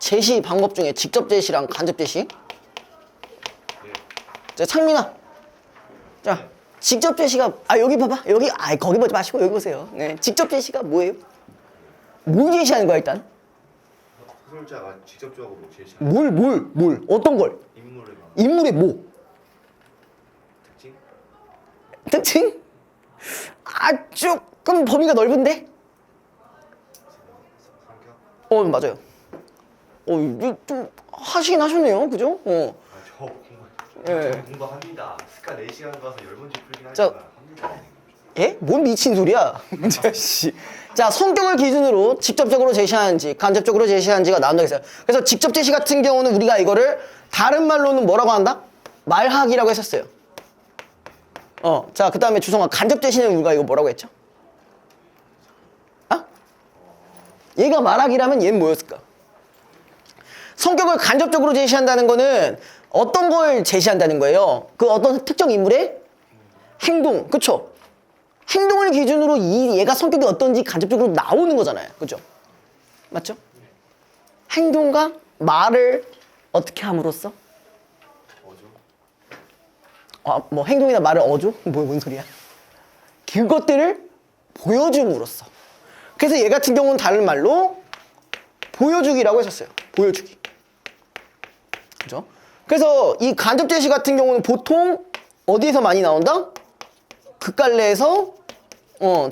제시 방법 중에 직접 제시랑 간접 제시. 자, 창민아. 자, 직접 제시가, 여기 봐봐. 여기, 거기 보지 마시고 여기 보세요. 네, 직접 제시가 뭐예요? 뭘 제시하는 거야, 일단? 소설자가 직접적으로 제시하는 뭘? 어떤 걸? 인물의 뭐? 특징? 조금 범위가 넓은데? 성격? 맞아요. 이게 좀 하시긴 하셨네요. 그죠? 저 공부합니다. 스카 4시간 가서 10문제 풀긴 자, 하지만 합니다. 예? 뭔 미친 소리야? 자, 성격을 기준으로 직접적으로 제시하는지 간접적으로 제시하는지가 나온다고 했어요. 그래서 직접 제시 같은 경우는 우리가 이거를 다른 말로는 뭐라고 한다? 말하기라고 했었어요. 자, 그 다음에 주성아, 간접 제시는 우리가 이거 뭐라고 했죠? 얘가 말하기라면 얘는 뭐였을까? 성격을 간접적으로 제시한다는 거는 어떤 걸 제시한다는 거예요? 그 어떤 특정 인물의 행동, 그쵸? 행동을 기준으로 얘가 성격이 어떤지 간접적으로 나오는 거잖아요. 그죠? 맞죠? 행동과 말을 어떻게 함으로써? 뭐 행동이나 말을 뭔 소리야? 그것들을 보여줌으로써. 그래서 얘 같은 경우는 다른 말로 보여주기라고 했었어요. 보여주기. 그죠? 그래서 이 간접 제시 같은 경우는 보통 어디에서 많이 나온다? 극갈래에서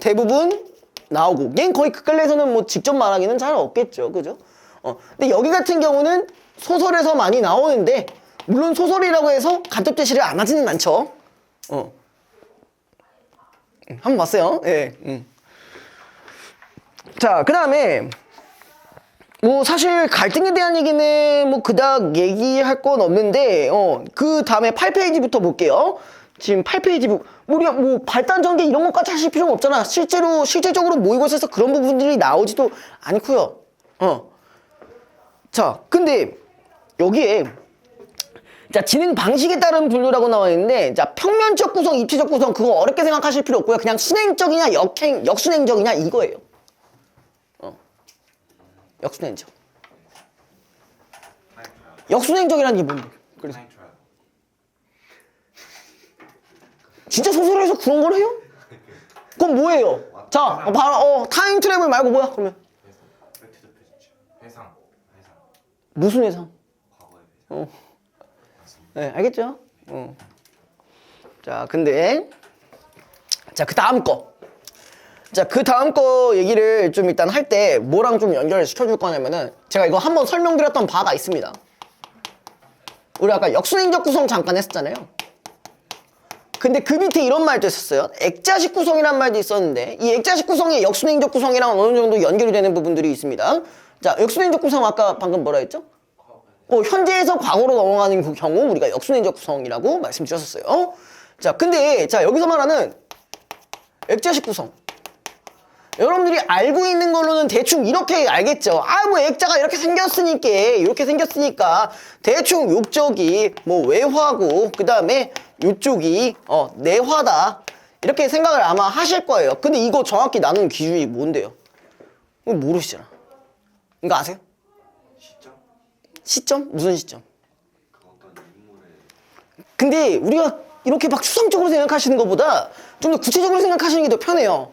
대부분 나오고, 얘는 거의 극갈래에서는 뭐 직접 말하기는 잘 없겠죠. 그죠? 근데 여기 같은 경우는 소설에서 많이 나오는데, 물론 소설이라고 해서 간접 제시를 안 하지는 않죠. 한번 봤어요. 예. 자, 그 다음에 뭐 사실 갈등에 대한 얘기는 뭐 그닥 얘기할 건 없는데, 그 다음에 8페이지부터 볼게요. 지금 8페이지 우리가 뭐 발단 전개 이런 것까지 하실 필요는 없잖아. 실제적으로 모의고사에서 그런 부분들이 나오지도 않고요. 자, 근데 여기에 자, 지능 방식에 따른 분류라고 나와 있는데, 자, 평면적 구성, 입체적 구성, 그거 어렵게 생각하실 필요 없고요. 그냥 순행적이냐, 역순행적이냐, 이거예요. 역순행적. 역순행적이라는 게 뭔데? 그래서. 진짜 소설에서 그런 걸 해요? 그럼 뭐예요? 자, 바로, 타임 트래블 말고 뭐야, 그러면? 회상. 무슨 회상? 과거의 회상. 네, 알겠죠? 자, 근데 자, 그 다음 거. 자, 그 다음 거 얘기를 좀 일단 할 때 뭐랑 좀 연결을 시켜줄 거냐면은, 제가 이거 한번 설명드렸던 바가 있습니다. 우리 아까 역순행적 구성 잠깐 했었잖아요. 근데 그 밑에 이런 말도 있었어요. 액자식 구성이란 말도 있었는데, 이 액자식 구성이 역순행적 구성이랑 어느 정도 연결이 되는 부분들이 있습니다. 자, 역순행적 구성 아까 방금 뭐라 했죠? 현재에서 과거로 넘어가는 그 경우 우리가 역순행적 구성이라고 말씀드렸었어요. 자, 근데 자, 여기서 말하는 액자식 구성, 여러분들이 알고 있는 걸로는 대충 이렇게 알겠죠. 뭐 액자가 이렇게 생겼으니까 대충 요쪽이 뭐 외화고, 그 다음에 요쪽이 내화다, 이렇게 생각을 아마 하실 거예요. 근데 이거 정확히 나누는 기준이 뭔데요? 모르시잖아. 이거 아세요? 시점? 무슨 시점? 근데 우리가 이렇게 막 추상적으로 생각하시는 것보다 좀 더 구체적으로 생각하시는 게 더 편해요.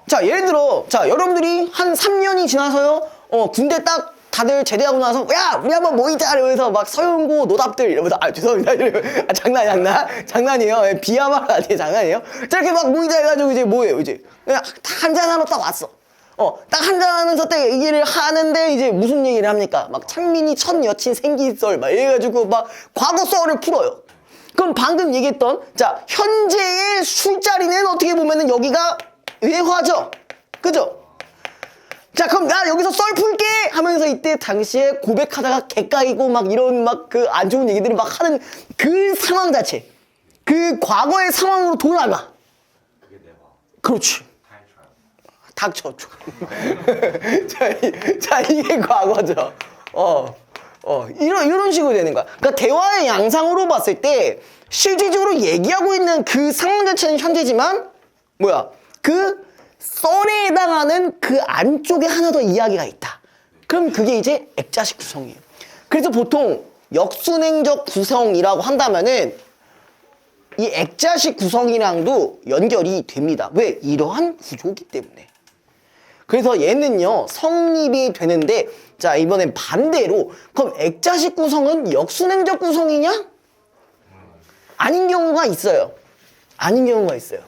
자, 예를 들어, 자, 여러분들이 한 3년이 지나서요, 군대 딱 다들 제대하고 나서, 야, 우리 한번 모이자! 이러면서 막 서영고 노답들 이러면서, 죄송합니다. 이러면서, 장난이에요. 비하말 아니에요. 장난이에요. 자, 이렇게 막 모이자 해가지고 이제 뭐예요, 이제. 그냥 딱 한잔하러 딱 왔어. 딱 한잔하면서 딱 얘기를 하는데, 이제 무슨 얘기를 합니까? 막 창민이 첫 여친 생기썰, 막 이래가지고 막 과거 썰을 풀어요. 그럼 방금 얘기했던, 자, 현재의 술자리는 어떻게 보면은 여기가 외화죠? 그죠? 자, 그럼 나 여기서 썰 풀게! 하면서 이때 당시에 고백하다가 개까이고 막 이런 막 그 안 좋은 얘기들을 막 하는 그 상황 자체. 그 과거의 상황으로 돌아가. 그게 내가. 그렇지. 닥쳐. 자, 이게 과거죠. 이런 식으로 되는 거야. 그러니까 대화의 양상으로 봤을 때 실질적으로 얘기하고 있는 그 상황 자체는 현재지만, 그 썰에 해당하는 그 안쪽에 하나 더 이야기가 있다. 그럼 그게 이제 액자식 구성이에요. 그래서 보통 역순행적 구성이라고 한다면은 이 액자식 구성이랑도 연결이 됩니다. 왜? 이러한 구조이기 때문에. 그래서 얘는요 성립이 되는데, 자 이번엔 반대로 그럼 액자식 구성은 역순행적 구성이냐? 아닌 경우가 있어요. 아닌 경우가 있어요.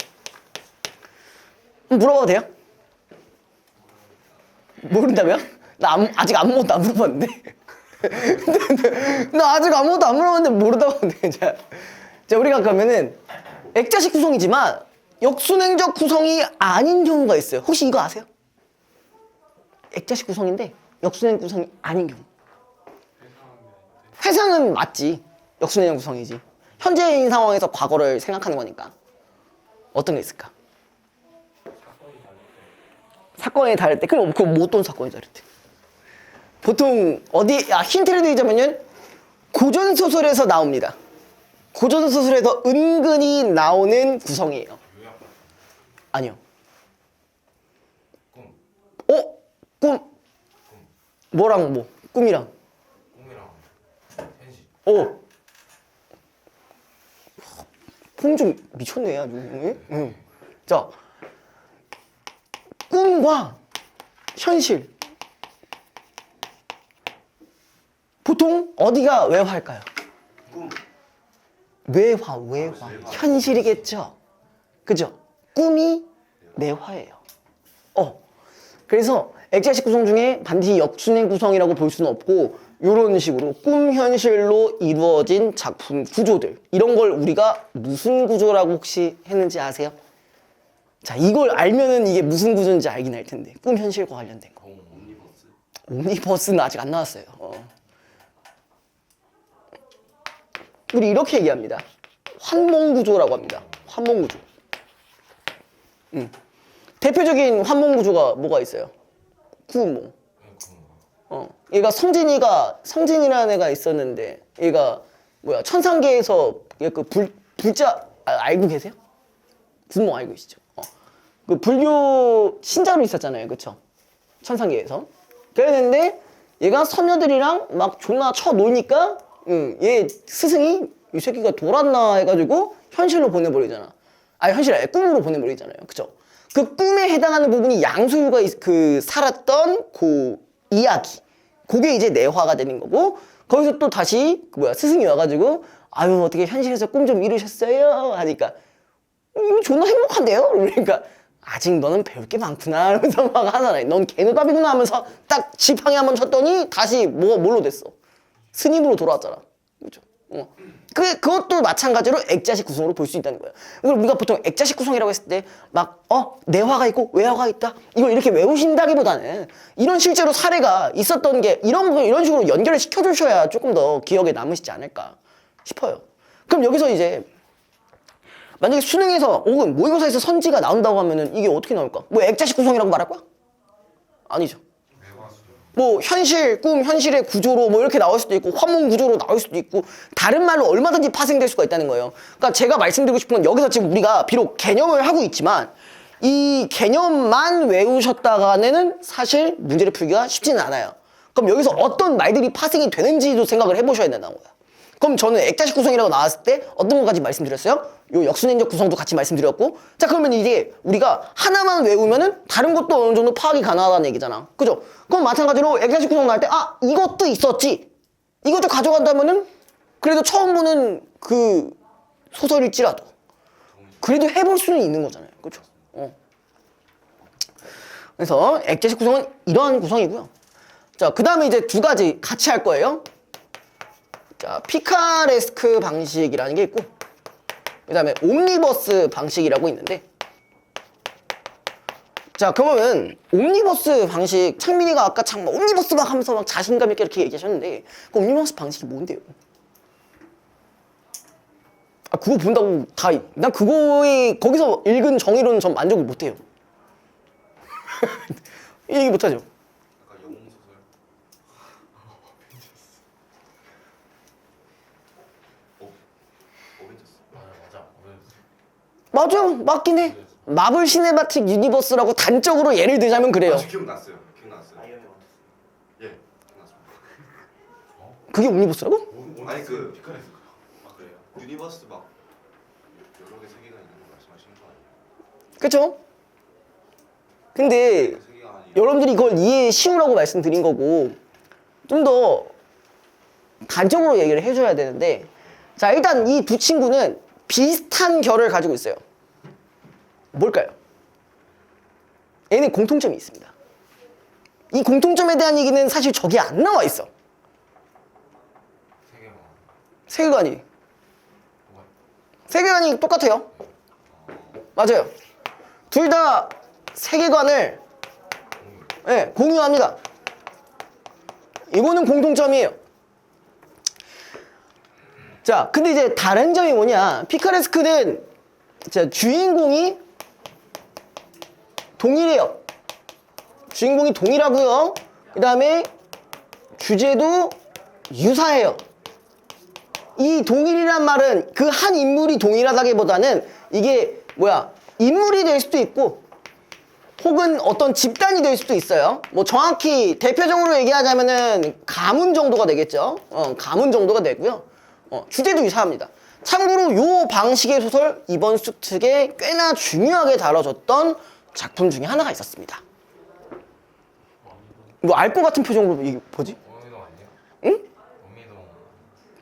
물어봐도 돼요? 모른다며? 아직 아무것도 안 물어봤는데. 나 아직 아무것도 안 물어봤는데 모르다고 하는데. 자 우리가 그러면은 액자식 구성이지만 역순행적 구성이 아닌 경우가 있어요. 혹시 이거 아세요? 액자식 구성인데 역순행 구성이 아닌 경우. 회상은 맞지. 역순행 구성이지. 현재인 상황에서 과거를 생각하는 거니까. 어떤 게 있을까? 사건이 다를 때. 그럼 뭐 어떤 사건이 다를 때? 보통 힌트를 드리자면요, 고전소설에서 나옵니다. 고전소설에서 은근히 나오는 구성이에요. 아니요. 꿈. 뭐랑 뭐? 꿈이랑. 현실. 폼 좀 미쳤네 아주. 응. 자, 꿈과 현실. 보통 어디가 외화일까요? 꿈. 외화. 현실이겠죠. 그죠? 꿈이 내화예요. 그래서 액자식 구성 중에 반드시 역순행 구성이라고 볼 수는 없고, 이런 식으로 꿈 현실로 이루어진 작품 구조들, 이런 걸 우리가 무슨 구조라고 혹시 했는지 아세요? 자, 이걸 알면은 이게 무슨 구조인지 알긴 할 텐데. 꿈 현실과 관련된 거. 옴니버스. 옴니버스는 아직 안 나왔어요. 우리 이렇게 얘기합니다. 환몽구조라고 합니다. 환몽구조. 대표적인 환몽구조가 뭐가 있어요? 구운몽. 얘가 성진이라는 애가 있었는데, 얘가 천상계에서 그 불자 알고 계세요? 구운몽 알고 계시죠? 그 불교 신자로 있었잖아요, 그쵸? 천상계에서. 그랬는데 얘가 선녀들이랑 막 존나 쳐놀니까 얘 스승이 이 새끼가 돌았나 해가지고 현실로 보내버리잖아. 현실이 아니라 꿈으로 보내버리잖아요, 그쵸? 그 꿈에 해당하는 부분이 양소유가 살았던 그 이야기, 그게 이제 내화가 되는 거고, 거기서 또 다시 스승이 와가지고 어떻게 현실에서 꿈 좀 이루셨어요? 하니까 이거 존나 행복한데요? 그러니까 아직 너는 배울 게 많구나 이러면서 막 하잖아요. 넌 개노답이구나 하면서 딱 지팡이 한번 쳤더니 다시 뭘로 됐어? 스님으로 돌아왔잖아. 그죠? 그것도 마찬가지로 액자식 구성으로 볼 수 있다는 거예요. 이걸 우리가 보통 액자식 구성이라고 했을 때 내화가 있고 외화가 있다, 이걸 이렇게 외우신다기보다는 이런 실제로 사례가 있었던 게 이런 식으로 연결을 시켜주셔야 조금 더 기억에 남으시지 않을까 싶어요. 그럼 여기서 이제 만약에 수능에서 혹은 모의고사에서 선지가 나온다고 하면은 이게 어떻게 나올까? 뭐 액자식 구성이라고 말할 거야? 아니죠. 뭐 현실, 꿈, 현실의 구조로 뭐 이렇게 나올 수도 있고, 환몽 구조로 나올 수도 있고, 다른 말로 얼마든지 파생될 수가 있다는 거예요. 그러니까 제가 말씀드리고 싶은 건, 여기서 지금 우리가 비록 개념을 하고 있지만 이 개념만 외우셨다가는 사실 문제를 풀기가 쉽지는 않아요. 그럼 여기서 어떤 말들이 파생이 되는지도 생각을 해보셔야 된다는 거야. 그럼 저는 액자식 구성이라고 나왔을 때 어떤 것까지 말씀드렸어요? 요 역순행적 구성도 같이 말씀드렸고, 자 그러면 이게 우리가 하나만 외우면은 다른 것도 어느 정도 파악이 가능하다는 얘기잖아, 그죠? 그럼 마찬가지로 액자식 구성 나올 때 이것도 있었지, 이것도 가져간다면은 그래도 처음 보는 그 소설일지라도 그래도 해볼 수는 있는 거잖아요, 그죠? 그래서 액자식 구성은 이러한 구성이고요. 자, 그 다음에 이제 두 가지 같이 할 거예요. 자, 피카레스크 방식이라는 게 있고, 그 다음에 옴니버스 방식이라고 있는데, 자 그러면 옴니버스 방식, 창민이가 아까 참 옴니버스 막 하면서 막 자신감 있게 이렇게 얘기하셨는데, 그 옴니버스 방식이 뭔데요? 그거 본다고 난 거기서 읽은 정의로는 전 만족을 못해요. 이 얘기 못하죠. 약간 영웅소설. 어벤져스. 맞아. 맞아요, 맞긴 해. 마블 시네마틱 유니버스라고 단적으로 예를 들자면 그래요. 기억났어요. 아이언맨 예. 그게 옴니버스라고? 아니 그 피카레스크요. 아 그래요? 유니버스 막 여러 개 세계가 있는 거 말씀하시는 거 아니에요? 그쵸? 근데 세계가 아니에요. 여러분들이 이걸 이해 쉬우라고 말씀드린 거고 좀 더 단적으로 얘기를 해줘야 되는데 자 일단 이 두 친구는 비슷한 결을 가지고 있어요. 뭘까요? 얘는 공통점이 있습니다. 이 공통점에 대한 얘기는 사실 저기 안 나와 있어. 세계관. 세계관이 뭐가? 세계관이 똑같아요. 맞아요. 둘 다 세계관을 네, 공유합니다. 이거는 공통점이에요. 자, 근데 이제 다른 점이 뭐냐? 피카레스크는 자, 주인공이 동일해요. 주인공이 동일하고요. 그 다음에 주제도 유사해요. 이 동일이란 말은 그 한 인물이 동일하다기보다는 이게 뭐야? 인물이 될 수도 있고 혹은 어떤 집단이 될 수도 있어요. 뭐 정확히 대표적으로 얘기하자면은 가문 정도가 되겠죠. 가문 정도가 되고요. 주제도 유사합니다. 참고로 요 방식의 소설 이번 수특에 꽤나 중요하게 다뤄졌던 작품 중에 하나가 있었습니다. 뭐 알 것 같은 표정으로 이게 뭐지? 원미동 아니에요? 응? 원미동.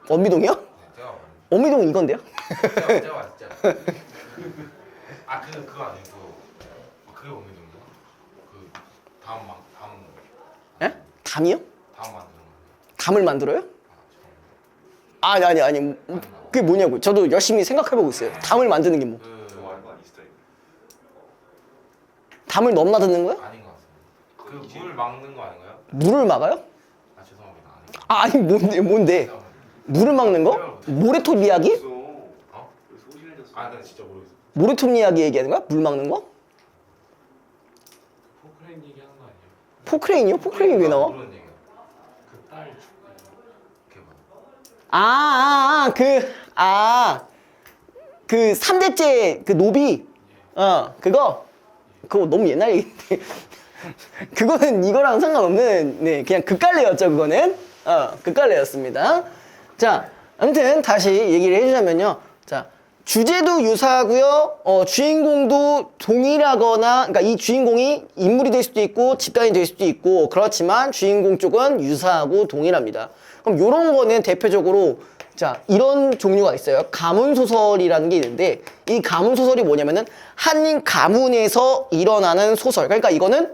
원미동이요? 네, 제가 봤는데. 원미동은 이건데요? 제가 봤죠. 아 그거 아니고 그게 원미동이요? 그 다음 예? 담이요? 다음 만드는 거. 담을 만들어요? 아 죄송합니다. 아니 그게 뭐냐고 저도 열심히 생각해보고 있어요. 담을 만드는 게 뭐? 좋아하는 거 아니시죠? 담을 넘나드는 거야? 아닌 것 같습니다. 그 물 막는 거 아닌가요? 물을 막아요? 아 죄송합니다. 아닌 것 아니 뭔데? 같습니다. 물을 막는 거? 모래톱 이야기? 어? 소실해졌어. 아 근데 진짜 모르겠어요. 모래톱 이야기 얘기하는 거야? 물 막는 거? 포크레인 얘기하는 거 아니에요? 포크레인이요? 포크레인이 왜 나와? 모르는 얘기야. 그딸 죽게 봐. 그 3대째 그 노비 그거 너무 옛날 얘기인데 그거는 이거랑 상관없는 네 그냥 극갈래였죠. 그거는 극갈래였습니다. 자 아무튼 다시 얘기를 해주자면요. 자 주제도 유사하고요. 주인공도 동일하거나 그러니까 이 주인공이 인물이 될 수도 있고 집단이 될 수도 있고 그렇지만 주인공 쪽은 유사하고 동일합니다. 그럼 요런 거는 대표적으로 자 이런 종류가 있어요. 가문소설이라는 게 있는데 이 가문소설이 뭐냐면은 한 가문에서 일어나는 소설. 그러니까 이거는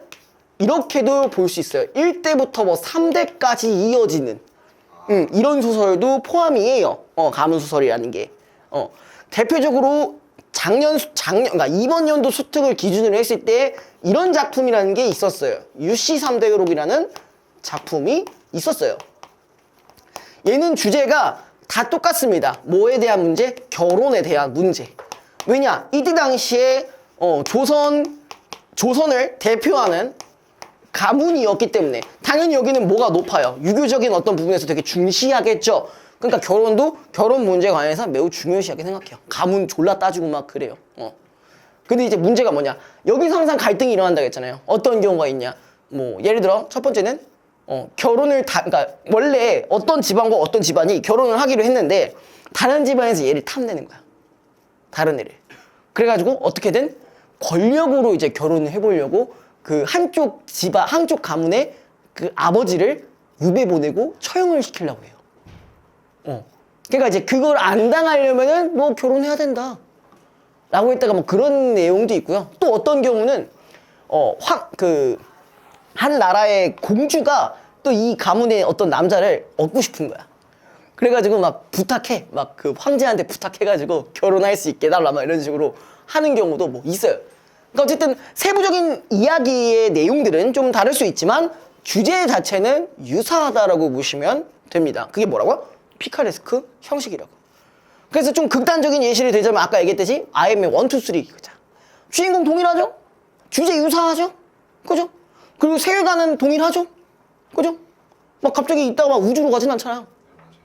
이렇게도 볼 수 있어요. 1대부터 뭐 3대까지 이어지는 이런 포함이에요. 가문소설이라는 게. 대표적으로 그러니까 이번 연도 수특을 기준으로 했을 때 이런 작품이라는 게 있었어요. 유씨 3대록이라는 작품이 있었어요. 얘는 주제가 다 똑같습니다. 뭐에 대한 문제? 결혼에 대한 문제. 왜냐? 이때 당시에 조선을 대표하는 가문이었기 때문에 당연히 여기는 뭐가 높아요? 유교적인 어떤 부분에서 되게 중시하겠죠. 그러니까 결혼 문제에 관해서 매우 중요시하게 생각해요. 가문 졸라 따지고 막 그래요. 근데 이제 문제가 뭐냐? 여기서 항상 갈등이 일어난다고 했잖아요. 어떤 경우가 있냐? 뭐 예를 들어 첫 번째는 그러니까 원래 어떤 집안과 어떤 집안이 결혼을 하기로 했는데 다른 집안에서 얘를 탐내는 거야. 다른 애를. 그래가지고 어떻게든 권력으로 이제 결혼을 해보려고 그 한쪽 가문의 그 아버지를 유배 보내고 처형을 시키려고 해요. 그러니까 이제 그걸 안 당하려면은 뭐 결혼해야 된다. 라고 했다가 뭐 그런 내용도 있고요. 또 어떤 경우는 한 나라의 공주가 또 이 가문의 어떤 남자를 얻고 싶은 거야. 그래가지고 막 부탁해. 막 그 황제한테 부탁해가지고 결혼할 수 있게 해달라. 막 이런 식으로 하는 경우도 뭐 있어요. 그러니까 어쨌든 세부적인 이야기의 내용들은 좀 다를 수 있지만 주제 자체는 유사하다라고 보시면 됩니다. 그게 뭐라고요? 피카레스크 형식이라고. 그래서 좀 극단적인 예시를 들자면 아까 얘기했듯이 아이엠의 1, 2, 3 그죠? 주인공 동일하죠? 주제 유사하죠? 그죠? 그리고 세계관은 동일하죠? 그죠? 막 갑자기 있다가 막 우주로 가진 않잖아요.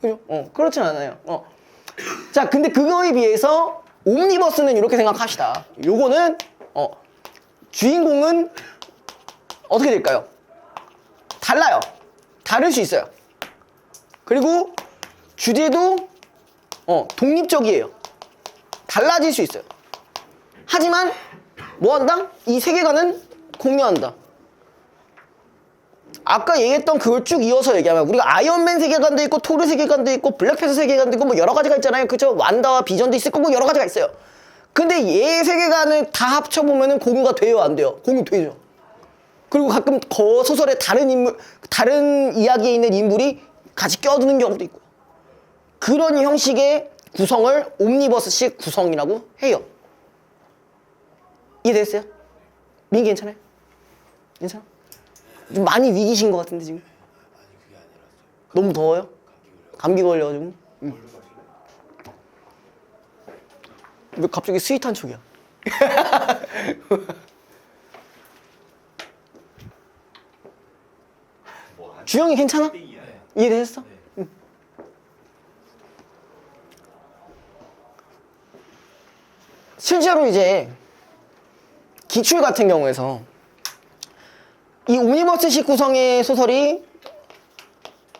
그죠? 그렇진 않아요. 자, 근데 그거에 비해서 옴니버스는 이렇게 생각합시다. 요거는 주인공은 어떻게 될까요? 달라요. 다를 수 있어요. 그리고 주제도 독립적이에요. 달라질 수 있어요. 하지만 뭐 한다? 이 세계관은 공유한다. 아까 얘기했던 그걸 쭉 이어서 얘기하면 우리가 아이언맨 세계관도 있고 토르 세계관도 있고 블랙팬서 세계관도 있고 뭐 여러 가지가 있잖아요. 그쵸? 완다와 비전도 있을 거고 여러 가지가 있어요. 근데 얘 세계관을 다 합쳐보면은 공유가 돼요, 안 돼요? 공유되죠. 그리고 가끔 소설에 다른 이야기에 있는 인물이 같이 껴드는 경우도 있고. 그런 형식의 구성을 옴니버스식 구성이라고 해요. 이해됐어요? 민기 괜찮아요? 괜찮아? 좀 많이 위기신 것 같은데 지금? 너무 더워요? 감기 걸려가지고? 왜 갑자기 스윗한 척이야? 주영이 괜찮아? 이해됐어? 응. 실제로 이제 기출 같은 경우에서 이 옴니버스식 구성의 소설이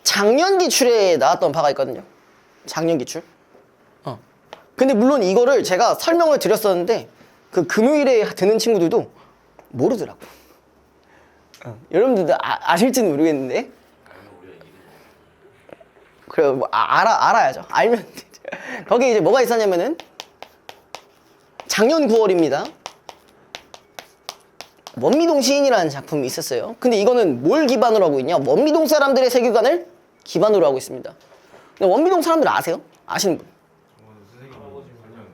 작년 기출에 나왔던 바가 있거든요. 작년 기출. 근데 물론 이거를 제가 설명을 드렸었는데 그 금요일에 듣는 친구들도 모르더라고. 여러분들도 아실지는 모르겠는데. 그래요. 뭐 알아야죠. 알면 거기 이제 뭐가 있었냐면은 작년 9월입니다. 원미동 시인이라는 작품이 있었어요. 근데 이거는 뭘 기반으로 하고 있냐? 원미동 사람들의 세계관을 기반으로 하고 있습니다. 근데 원미동 사람들 아세요? 아시는 분? 선생님 할아버지 관련.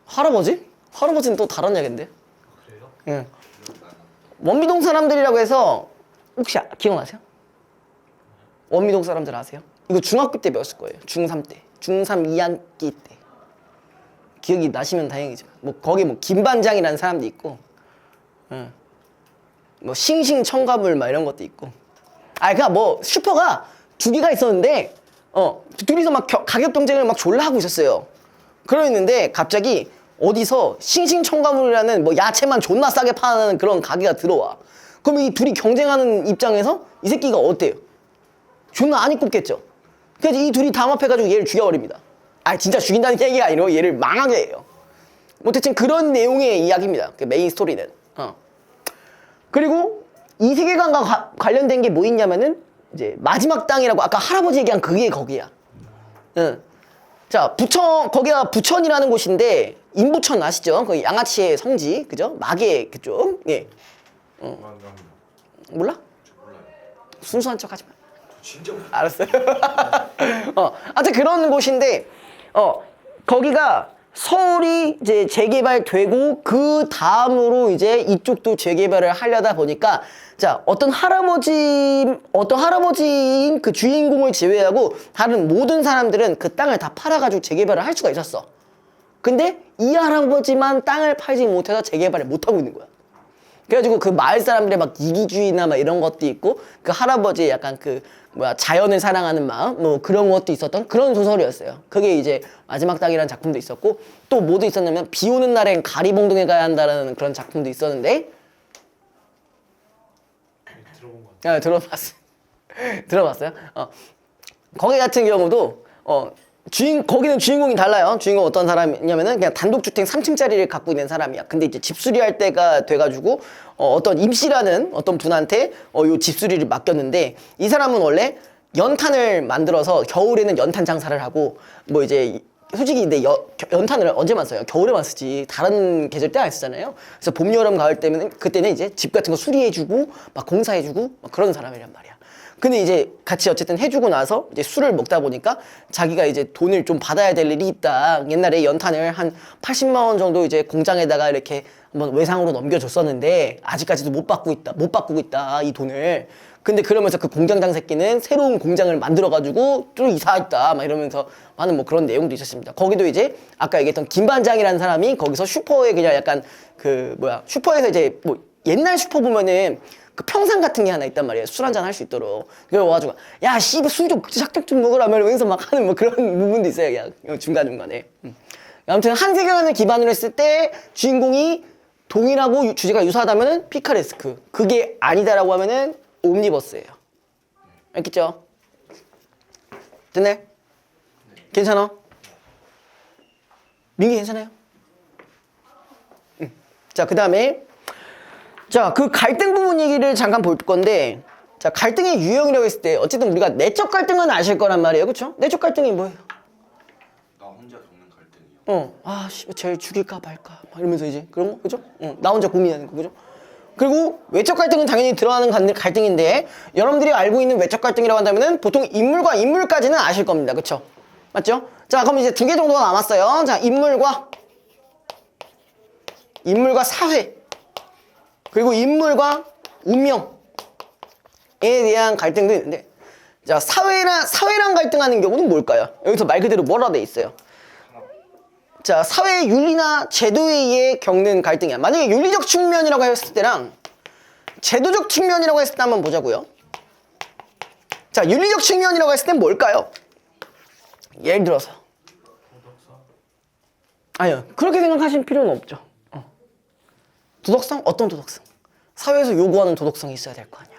할아버지? 할아버지는 또 다른 얘긴데. 그래요? 예. 원미동 사람들이라고 해서 혹시 기억나세요? 원미동 사람들 아세요? 이거 중학교 때 배웠을 거예요. 중3 때. 중3 2학기 때. 기억이 나시면 다행이지만. 뭐 거기 뭐 김반장이라는 사람도 있고. 뭐 싱싱청가물 막 이런 것도 있고. 그냥 뭐 슈퍼가 두 개가 있었는데 둘이서 막 가격 경쟁을 막 졸라 하고 있었어요. 그러는데 갑자기 어디서 싱싱청가물이라는 뭐 야채만 존나 싸게 파는 그런 가게가 들어와. 그럼 이 둘이 경쟁하는 입장에서 이 새끼가 어때요? 존나 안 이꼽겠죠. 그래서 이 둘이 담합해가지고 얘를 죽여버립니다. 진짜 죽인다는 얘기가 아니고 얘를 망하게 해요. 뭐 대충 그런 내용의 이야기입니다. 그 메인 스토리는. 그리고 이 세계관과 관련된 게 뭐 있냐면은 이제 마지막 땅이라고 아까 할아버지 얘기한 그게 거기야. 자, 거기가 부천이라는 곳인데 인부천 아시죠? 그 양아치의 성지, 그죠? 마계 그쪽. 예. 몰라? 몰라요. 순수한 척 하지 마. 진짜 몰라요. 알았어요. 하여튼 그런 곳인데, 거기가 서울이 이제 재개발되고 그 다음으로 이제 이쪽도 재개발을 하려다 보니까 자, 어떤 할아버지인 그 주인공을 제외하고 다른 모든 사람들은 그 땅을 다 팔아가지고 재개발을 할 수가 있었어. 근데 이 할아버지만 땅을 팔지 못해서 재개발을 못하고 있는 거야. 그래가지고 그 마을 사람들의 막 이기주의나 막 이런 것도 있고 그 할아버지의 약간 자연을 사랑하는 마음 뭐 그런 것도 있었던 그런 소설이었어요. 그게 이제 마지막 땅이라는 작품도 있었고 또 뭐도 있었냐면 비 오는 날엔 가리봉동에 가야 한다라는 그런 작품도 있었는데 들어본 것 같아요. 들어봤어요. 들어봤어요? 거기 같은 경우도 거기는 주인공이 달라요. 주인공 어떤 사람이냐면은 그냥 단독주택 3층짜리를 갖고 있는 사람이야. 근데 이제 집수리할 때가 돼가지고 어떤 임씨라는 어떤 분한테 요 집수리를 맡겼는데 이 사람은 원래 연탄을 만들어서 겨울에는 연탄 장사를 하고 뭐 이제 솔직히 근데 연탄을 언제만 써요? 겨울에만 쓰지 다른 계절 때 안 쓰잖아요. 그래서 봄, 여름, 가을 때면 그때는 이제 집 같은 거 수리해주고 막 공사해주고 막 그런 사람이란 말이야. 근데 이제 같이 어쨌든 해주고 나서 이제 술을 먹다 보니까 자기가 이제 돈을 좀 받아야 될 일이 있다. 옛날에 연탄을 한 80만 원 정도 이제 공장에다가 이렇게 한번 외상으로 넘겨줬었는데 아직까지도 못 바꾸고 있다 이 돈을. 근데 그러면서 그 공장장 새끼는 새로운 공장을 만들어가지고 좀 이사했다 막 이러면서 하는 뭐 그런 내용도 있었습니다. 거기도 이제 아까 얘기했던 김반장이라는 사람이 거기서 슈퍼에 그냥 약간 슈퍼에서 이제 뭐 옛날 슈퍼 보면은 그 평상 같은 게 하나 있단 말이에요. 술 한잔 할 수 있도록. 그래가지고 야 씨발 술 좀 작작 좀 먹으라 면서 막 하는 뭐 그런 부분도 있어요. 그냥 중간중간에. 아무튼 한 세계관을 기반으로 했을 때 주인공이 동일하고 주제가 유사하다면은 피카레스크. 그게 아니다라고 하면은 옴니버스예요. 알겠죠? 됐네? 괜찮아? 민기 괜찮아요? 응. 자, 그 다음에 자, 그 갈등 부분 얘기를 잠깐 볼 건데 자, 갈등의 유형이라고 했을 때 어쨌든 우리가 내적 갈등은 아실 거란 말이에요. 그쵸? 내적 갈등이 뭐예요? 나 혼자 겪는 갈등이요. 씨, 쟤 죽일까 말까 막 이러면서 이제 그런 거, 그죠? 나 혼자 고민하는 거, 그죠? 그리고 외적 갈등은 당연히 들어가는 갈등인데 여러분들이 알고 있는 외적 갈등이라고 한다면은 보통 인물과 인물까지는 아실 겁니다, 그쵸? 맞죠? 자, 그럼 이제 2개 정도가 남았어요. 자, 인물과 사회 그리고 인물과 운명에 대한 갈등도 있는데 자, 사회랑 갈등하는 경우는 뭘까요? 여기서 말 그대로 뭐라 돼 있어요? 자, 사회의 윤리나 제도에 의해 겪는 갈등이야. 만약에 윤리적 측면이라고 했을 때랑 제도적 측면이라고 했을 때 한번 보자고요. 자, 윤리적 측면이라고 했을 땐 뭘까요? 예를 들어서 아니요, 그렇게 생각하실 필요는 없죠. 도덕성? 어떤 도덕성? 사회에서 요구하는 도덕성이 있어야 될 거 아니야.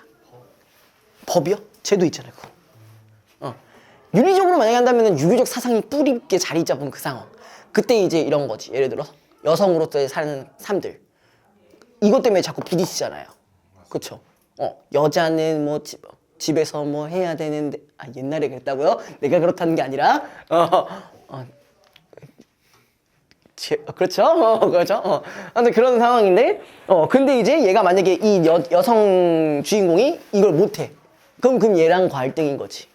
법이요? 제도 있잖아요. 그거. 윤리적으로 만약에 한다면 유교적 사상이 뿌리 있게 자리 잡은 그 상황. 그때 이제 이런 거지. 예를 들어 여성으로서 사는 삶들. 이것 때문에 자꾸 부딪히잖아요. 그쵸? 여자는 뭐 집에서 뭐 해야 되는데 옛날에 그랬다고요? 내가 그렇다는 게 아니라 그렇죠? 그렇죠? 아무튼 그런 상황인데 근데 이제 얘가 만약에 이 여성 주인공이 이걸 못해. 그럼 얘랑 갈등인 거지.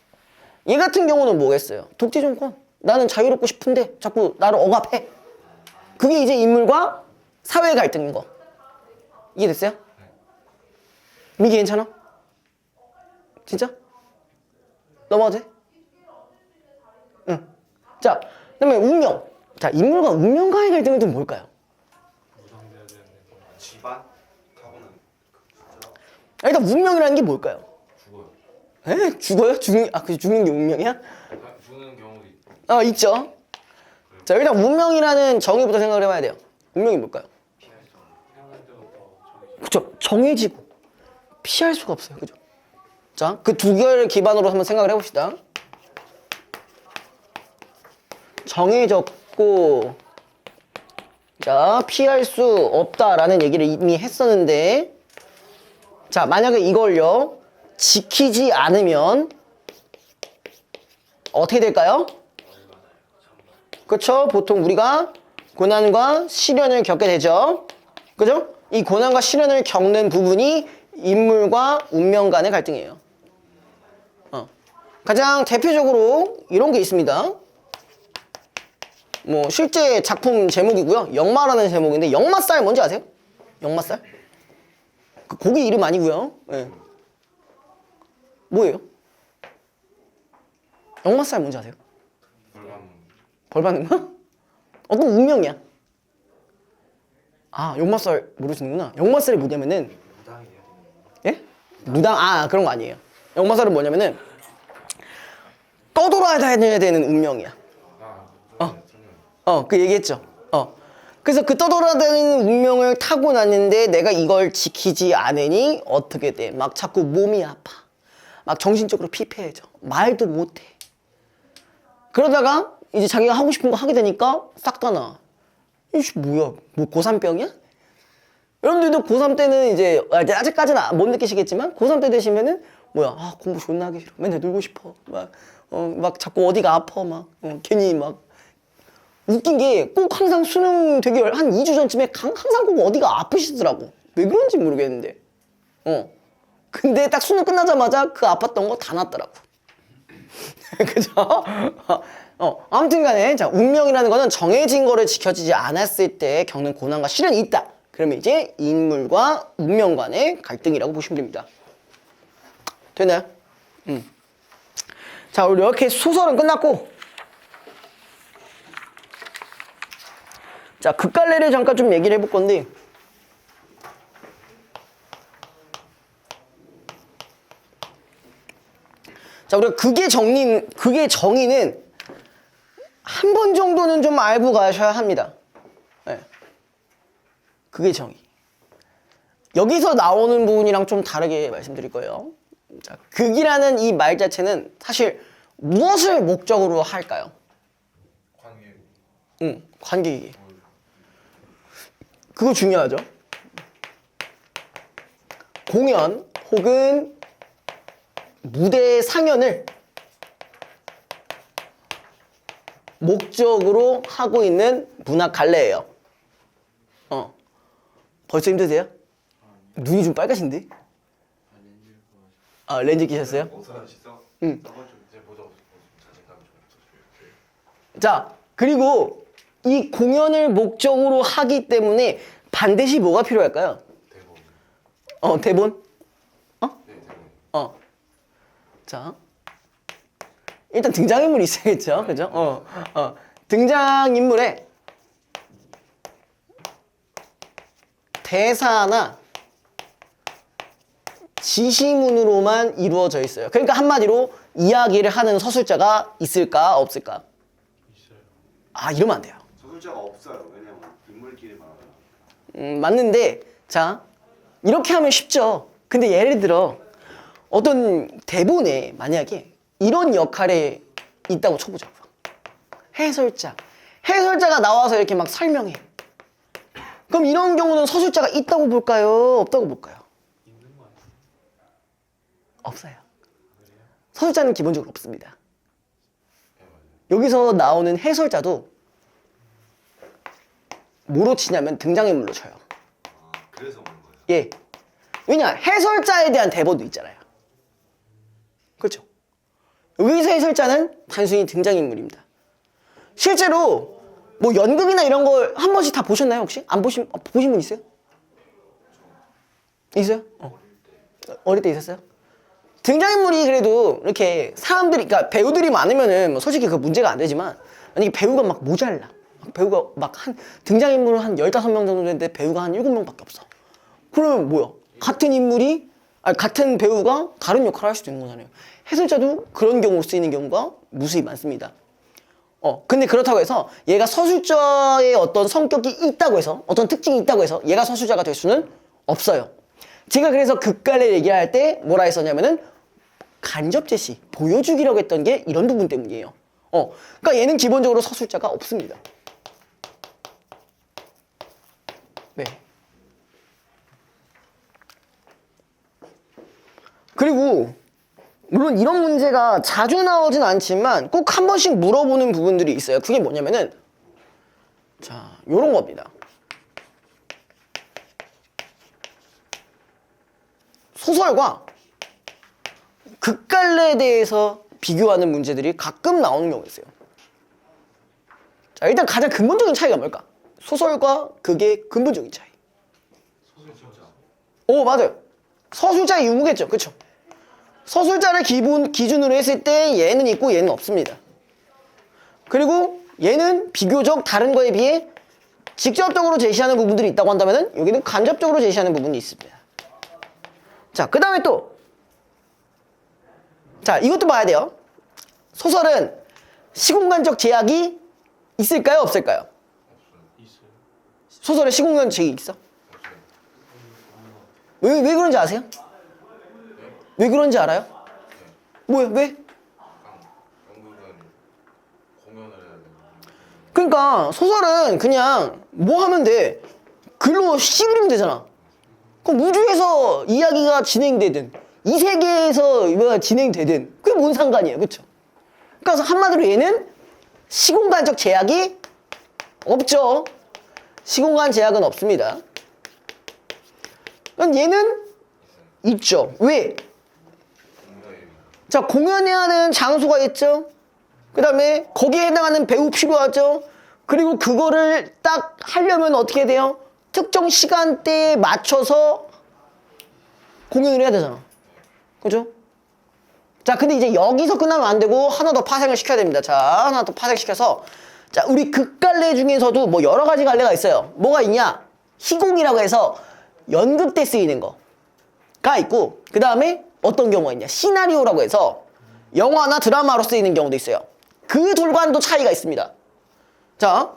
얘 같은 경우는 뭐겠어요? 독재 정권. 나는 자유롭고 싶은데 자꾸 나를 억압해. 그게 이제 인물과 사회 갈등인 거. 이해됐어요? 민기 괜찮아? 진짜? 넘어가도 돼? 응. 자, 그다음에 운명. 자, 인물과 운명과의 갈등은 또 뭘까요? 집안 타고난 일단 운명이라는 게 뭘까요? 죽어요. 죽어요? 죽는 게 운명이야? 죽는 경우도 있고. 있죠. 자, 일단 운명이라는 정의부터 생각을 해봐야 돼요. 운명이 뭘까요? 그쵸. 정해지고 피할 수가 없어요. 그죠? 자, 그 두 개를 기반으로 한번 생각을 해봅시다. 정해졌고, 자, 피할 수 없다라는 얘기를 이미 했었는데, 자, 만약에 이걸요, 지키지 않으면 어떻게 될까요? 그쵸? 보통 우리가 고난과 시련을 겪게 되죠. 그죠? 이 고난과 시련을 겪는 부분이 인물과 운명 간의 갈등이에요. 가장 대표적으로 이런 게 있습니다. 뭐 실제 작품 제목이고요. 역마라는 제목인데 역마살 뭔지 아세요? 역마살? 그 고기 이름 아니고요. 네. 뭐예요? 역마살 뭔지 아세요? 벌 받는 거? 어떤 운명이야. 역마살 모르시는구나. 역마살이 뭐냐면은 예? 무당 그런 거 아니에요. 역마살은 뭐냐면은 떠돌아다녀야 되는 운명이야. 그 얘기했죠. 그래서 그 떠돌아다니는 운명을 타고 났는데 내가 이걸 지키지 않으니 어떻게 돼? 막 자꾸 몸이 아파. 막 정신적으로 피폐해져. 말도 못해. 그러다가 이제 자기가 하고 싶은 거 하게 되니까 싹 다 나. 이씨 뭐야? 뭐 고3병이야? 여러분들도 고3 때는 이제 아직까지는 못 느끼시겠지만 고3 때 되시면은 뭐야? 공부 존나 하기 싫어. 맨날 놀고 싶어. 막 자꾸 어디가 아파. 괜히 막 웃긴 게 꼭 항상 수능 되기 한 2주 전쯤에 항상 꼭 어디가 아프시더라고. 왜 그런지 모르겠는데. 근데 딱 수능 끝나자마자 그 아팠던 거 다 낫더라고. 그죠? 아무튼 간에, 자, 운명이라는 거는 정해진 거를 지켜지지 않았을 때 겪는 고난과 시련이 있다. 그러면 이제 인물과 운명 간의 갈등이라고 보시면 됩니다. 되나요? 자, 우리 이렇게 소설은 끝났고, 자, 극갈래를 잠깐 좀 얘기를 해볼 건데, 자, 우리가 극의 정의는 한 번 정도는 좀 알고 가셔야 합니다. 네. 극의 정의. 여기서 나오는 부분이랑 좀 다르게 말씀드릴 거예요. 자, 극이라는 이 말 자체는 사실 무엇을 목적으로 할까요? 관계. 응, 관객이. 그거 중요하죠. 공연 혹은 무대 상연을 목적으로 하고 있는 문학 갈래예요. 벌써 힘드세요? 눈이 좀 빨가신데? 아, 렌즈 끼셨어요? 어서 씻어. 응. 나만 좀 이제 모자 없어. 자신감이 좀 없어. 자, 그리고 이 공연을 목적으로 하기 때문에 반드시 뭐가 필요할까요? 대본. 대본? 네, 대본. 자, 일단 등장인물이 있어야겠죠, 그죠? 등장인물에 대사나 지시문으로만 이루어져 있어요. 그러니까 한마디로 이야기를 하는 서술자가 있을까, 없을까? 있어요. 아, 이러면 안 돼요. 소설자가 없어요. 왜냐면 인물끼리 많아요. 맞는데, 자, 이렇게 하면 쉽죠. 근데 예를 들어, 어떤 대본에 만약에 이런 역할에 있다고 쳐보죠. 해설자. 해설자가 나와서 이렇게 막 설명해. 그럼 이런 경우는 서술자가 있다고 볼까요? 없다고 볼까요? 있는 거 아니야? 없어요. 그래요? 서술자는 기본적으로 없습니다. 네, 맞아요. 여기서 나오는 해설자도 뭐로 치냐면 등장인물로 쳐요. 아, 그래서 오는 거예요. 예. 왜냐? 해설자에 대한 대본도 있잖아요. 그렇죠? 여기서 해설자는 단순히 등장인물입니다. 실제로 뭐 연극이나 이런 걸 한 번씩 다 보셨나요, 혹시? 안 보신 분 있어요? 있어요? 어릴 때 있었어요? 등장인물이 그래도 이렇게 사람들이, 그러니까 배우들이 많으면은 뭐 솔직히 그 문제가 안 되지만, 만약에 배우가 막 모자라. 배우가 막 등장인물은 한 15명 정도 되는데 배우가 한 7명밖에 없어. 그러면 뭐야? 같은 배우가 다른 역할을 할 수도 있는 거잖아요. 해설자도 그런 경우로 쓰이는 경우가 무수히 많습니다. 근데 그렇다고 해서 얘가 서술자의 어떤 성격이 있다고 해서, 어떤 특징이 있다고 해서 얘가 서술자가 될 수는 없어요. 제가 그래서 극갈래 얘기를 할 때 뭐라 했었냐면은 간접 제시, 보여주기라고 했던 게 이런 부분 때문이에요. 그러니까 얘는 기본적으로 서술자가 없습니다. 네. 그리고 물론 이런 문제가 자주 나오진 않지만 꼭 한 번씩 물어보는 부분들이 있어요. 그게 뭐냐면은 자, 요런 겁니다. 소설과 극갈래에 대해서 비교하는 문제들이 가끔 나오는 경우가 있어요. 자, 일단 가장 근본적인 차이가 뭘까? 소설과 극의 근본적인 차이. 소설자. 맞아요. 서술자의 유무겠죠. 그쵸? 서술자를 기준으로 했을 때 얘는 있고 얘는 없습니다. 그리고 얘는 비교적 다른 거에 비해 직접적으로 제시하는 부분들이 있다고 한다면 여기는 간접적으로 제시하는 부분이 있습니다. 자, 그 다음에 또 자, 이것도 봐야 돼요. 소설은 시공간적 제약이 있을까요? 없을까요? 있어요. 소설에 시공간적 제약이 있어? 왜 그런지 아세요? 왜 그런지 알아요? 뭐야? 왜? 연극은 공연을 해야 되는. 그러니까 소설은 그냥 뭐 하면 돼? 글로 씹으면 되잖아. 그럼 우주에서 이야기가 진행되든 이 세계에서 이거가 진행되든 그게 뭔 상관이에요, 그렇죠? 그래서 한마디로 얘는 시공간적 제약이 없죠. 시공간 제약은 없습니다. 그럼 얘는 있죠. 왜? 자, 공연해야 하는 장소가 있죠. 그 다음에 거기에 해당하는 배우 필요하죠. 그리고 그거를 딱 하려면 어떻게 돼요? 특정 시간대에 맞춰서 공연을 해야 되잖아. 그죠? 자, 근데 이제 여기서 끝나면 안 되고 하나 더 파생을 시켜야 됩니다. 자, 하나 더 파생시켜서 자, 우리 극갈래 중에서도 뭐 여러 가지 갈래가 있어요. 뭐가 있냐? 희곡이라고 해서 연극 때 쓰이는 거가 있고, 그 다음에 어떤 경우가 있냐? 시나리오라고 해서 영화나 드라마로 쓰이는 경우도 있어요. 그 둘과는 또 차이가 있습니다. 자,